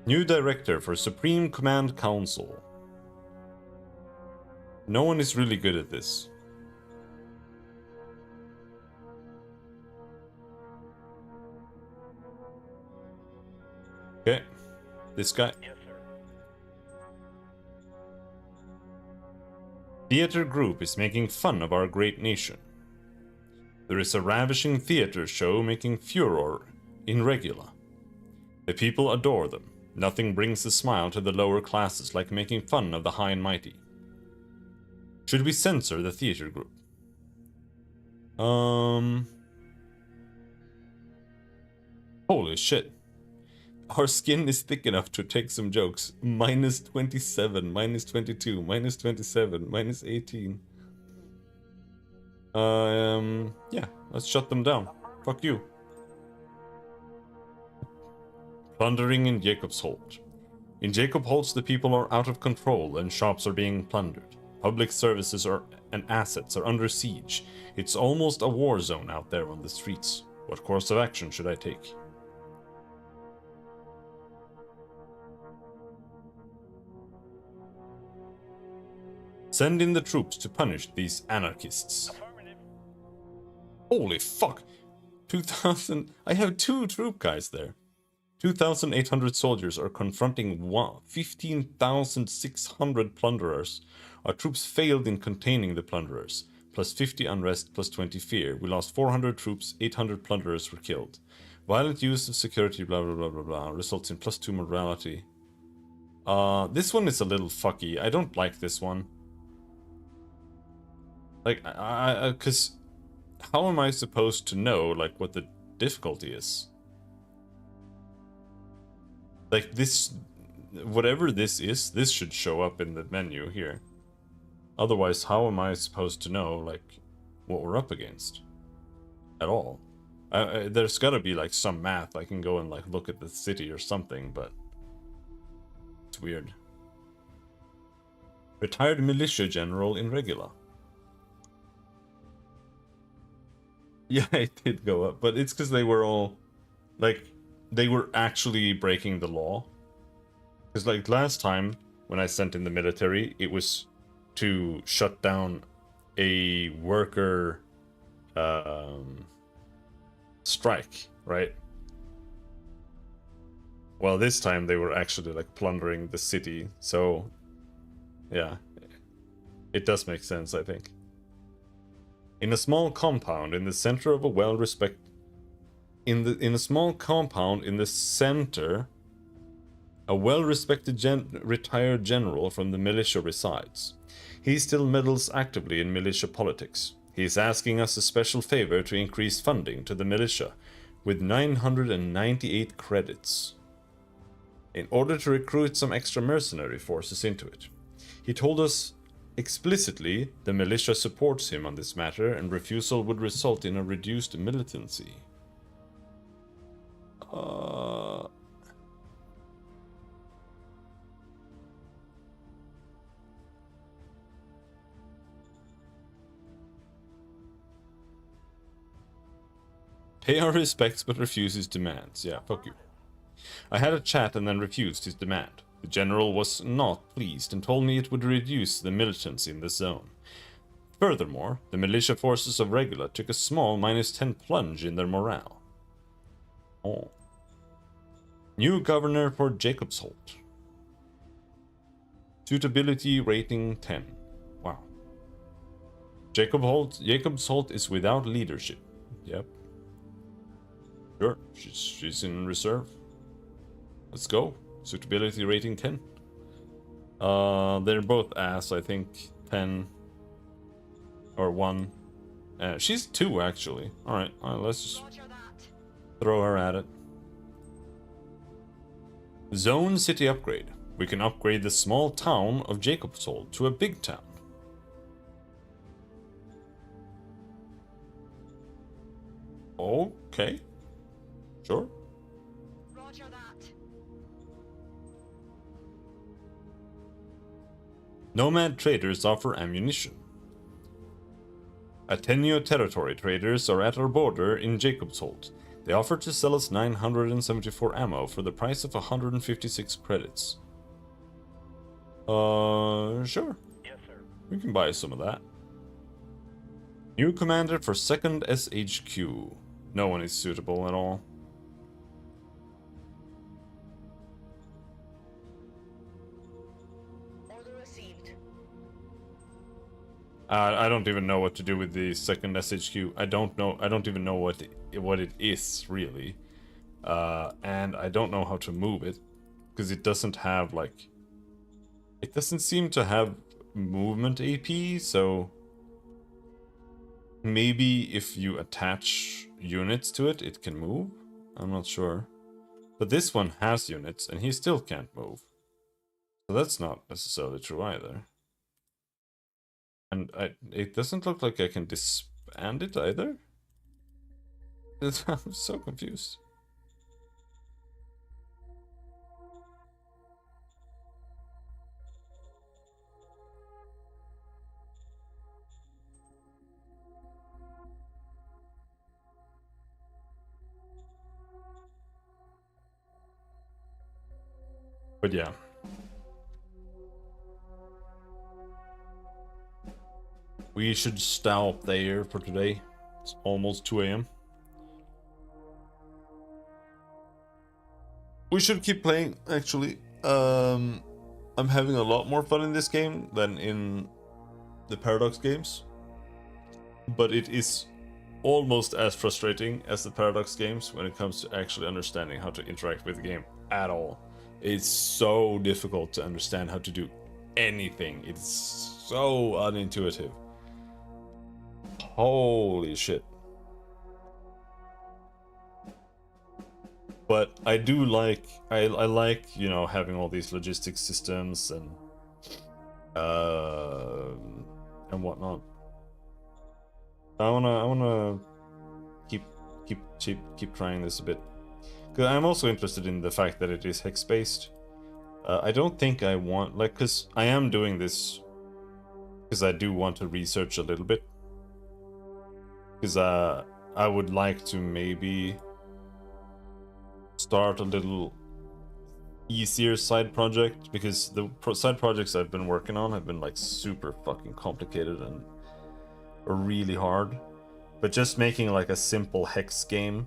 New director for Supreme Command Council. No one is really good at this. Okay, this guy. Yes, sir. Theater group is making fun of our great nation. There is a ravishing theater show making furor in Regula. The people adore them. Nothing brings a smile to the lower classes like making fun of the high and mighty. Should we censor the theater group? Holy shit. Our skin is thick enough to take some jokes. Minus 27, minus 22, minus 27, minus 18. Yeah, let's shut them down. Fuck you. Plundering in Jacobsholt. In Jacobsholt, the people are out of control and shops are being plundered. Public services and assets are under siege. It's almost a war zone out there on the streets. What course of action should I take? Send in the troops to punish these anarchists. Affirmative. Holy fuck! 2,000... I have 2 troop guys there. 2,800 soldiers are confronting 15,600 plunderers. Our troops failed in containing the plunderers. Plus 50 unrest, plus 20 fear. We lost 400 troops, 800 plunderers were killed. Violent use of security, blah blah blah blah blah, results in plus 2 morality. This one is a little fucky. I don't like this one. Like, cause how am I supposed to know, like, what the difficulty is? Like, this, whatever this is, this should show up in the menu here. Otherwise, how am I supposed to know, like, what we're up against? At all. There's gotta be, like, some math. I can go and, like, look at the city or something, but it's weird. Retired militia general in Regula. Yeah, it did go up, but it's because they were all, like, they were actually breaking the law. Because, like, last time, when I sent in the military, it was to shut down a worker, strike, right? Well, this time they were actually, like, plundering the city, so, yeah. It does make sense, I think. In a small compound in the center of a well-respected... In a small compound in the center, a well-respected retired general from the militia resides. He still meddles actively in militia politics. He is asking us a special favor to increase funding to the militia with 998 credits in order to recruit some extra mercenary forces into it. He told us explicitly the militia supports him on this matter and refusal would result in a reduced militancy. Pay our respects but refuse his demands. Yeah, fuck you. I had a chat and then refused his demand. The general was not pleased and told me it would reduce the militancy in the zone. Furthermore, the militia forces of Regula took a small -10 plunge in their morale. Oh. New governor for Jacobsholt. Suitability rating 10. Wow. Jacobsholt is without leadership. Yep. Sure, she's in reserve. Let's go. Suitability rating 10. They're both ass, I think. 10 or 1. She's 2 actually. Alright, let's just Roger that. throw her at it. Zone city upgrade. We can upgrade the small town of Jacobsholt to a big town. Okay. Sure. Roger that. Nomad traders offer ammunition. Ateneo territory traders are at our border in Jacobsholt. They offer to sell us 974 ammo for the price of 156 credits. Sure. Yes, sir. We can buy some of that. New commander for 2nd SHQ. No one is suitable at all. Order received. I don't even know what to do with the 2nd SHQ. I don't know. I don't even know what it is really, and I don't know how to move it because it doesn't have like. It doesn't seem to have movement AP, so maybe if you attach units to it, it can move. I'm not sure, but this one has units and he still can't move, so that's not necessarily true either. And it doesn't look like I can disband it either. I'm so confused. But yeah. We should stop there for today. It's almost 2 a.m. We should keep playing, actually. I'm having a lot more fun in this game than in the Paradox games. But it is almost as frustrating as the Paradox games when it comes to actually understanding how to interact with the game at all. It's so difficult to understand how to do anything. It's so unintuitive. Holy shit. But I do like, I like, you know, having all these logistics systems and whatnot. I wanna keep trying this a bit. Cause I'm also interested in the fact that it is hex based. I don't think I want, like, cause I am doing this because I do want to research a little bit. Because I would like to maybe start a little easier side project, because the side projects I've been working on have been like super fucking complicated and really hard. But just making like a simple hex game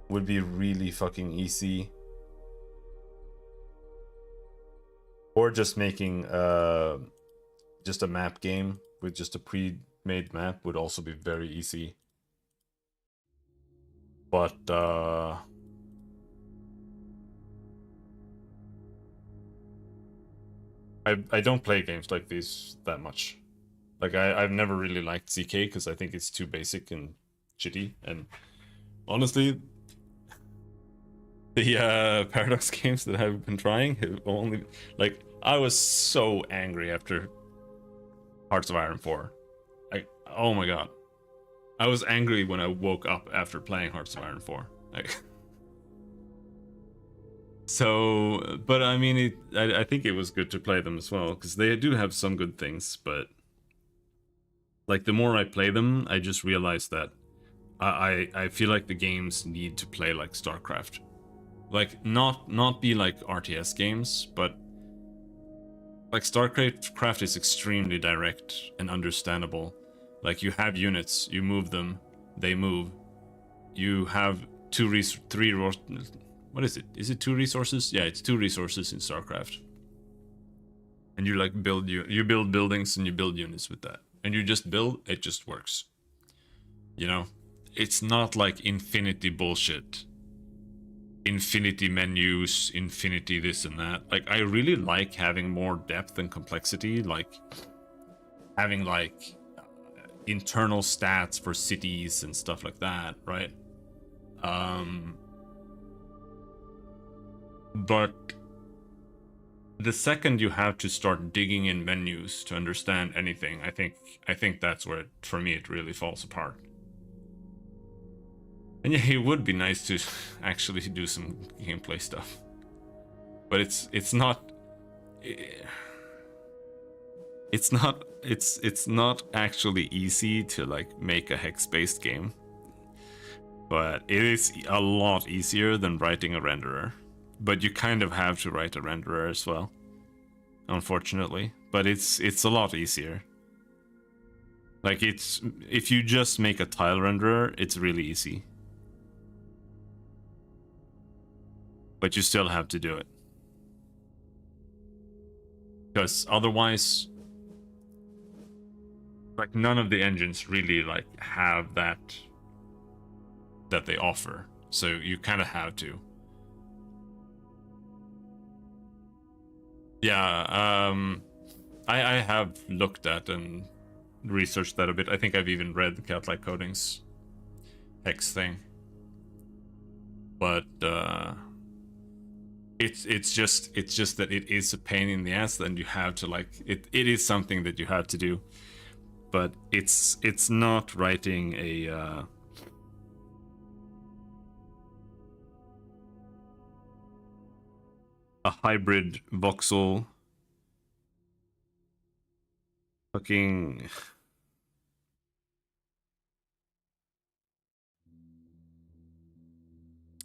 would be really fucking easy. Or just making just a map game with just a pre-made map would also be very easy. But I don't play games like these that much. Like I've never really liked CK because I think it's too basic and shitty. And honestly, the Paradox games that I've been trying have only, like, I was so angry after Hearts of Iron 4. Like, oh my god. I was angry when I woke up after playing Hearts of Iron 4. Like, so, but I mean, I think it was good to play them as well, because they do have some good things, but like the more I play them, I just realize that I feel like the games need to play like StarCraft. Like, not be like RTS games, but like StarCraft is extremely direct and understandable. Like, you have units, you move them, they move. You have three, what is it? Is it 2 resources? Yeah, it's 2 resources in StarCraft. And you like you build buildings and you build units with that. And you just build, it just works. You know? It's not like infinity bullshit. Infinity menus, infinity this and that. Like, I really like having more depth and complexity, like having like internal stats for cities and stuff like that, right? But the second you have to start digging in menus to understand anything, I think that's where for me it really falls apart. And yeah, it would be nice to actually do some gameplay stuff. But it's not it's not actually easy to like make a hex-based game. But it is a lot easier than writing a renderer. But you kind of have to write a renderer as well, unfortunately. But it's a lot easier. Like it's, if you just make a tile renderer, it's really easy. But you still have to do it. Because otherwise, like none of the engines really like have that they offer. So you kind of have to. Yeah, I have looked at and researched that a bit. I think I've even read Cat-like Coding's hex thing. But it's just that it is a pain in the ass, and you have to like it is something that you have to do. But it's not writing a hybrid voxel fucking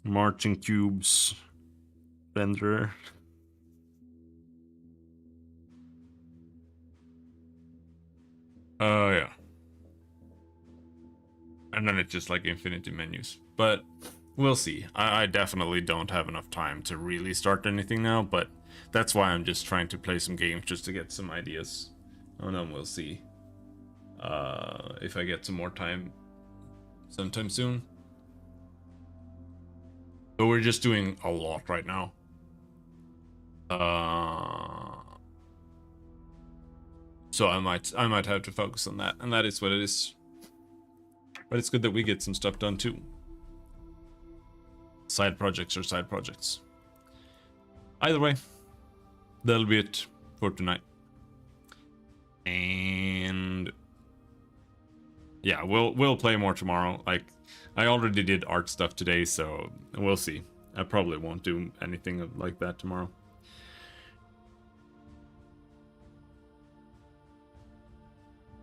marching cubes renderer. Oh yeah. And then it's just like infinity menus. But we'll see. I definitely don't have enough time to really start anything now, but that's why I'm just trying to play some games just to get some ideas. And then we'll see if I get some more time sometime soon. But we're just doing a lot right now. So I might have to focus on that, and that is what it is. But it's good that we get some stuff done too. Side projects are side projects. Either way, that'll be it for tonight. And yeah, we'll play more tomorrow. Like, I already did art stuff today, so we'll see. I probably won't do anything like that tomorrow.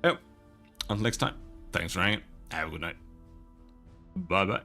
Yep. Until next time. Thanks for hanging. Have a good night. Bye bye.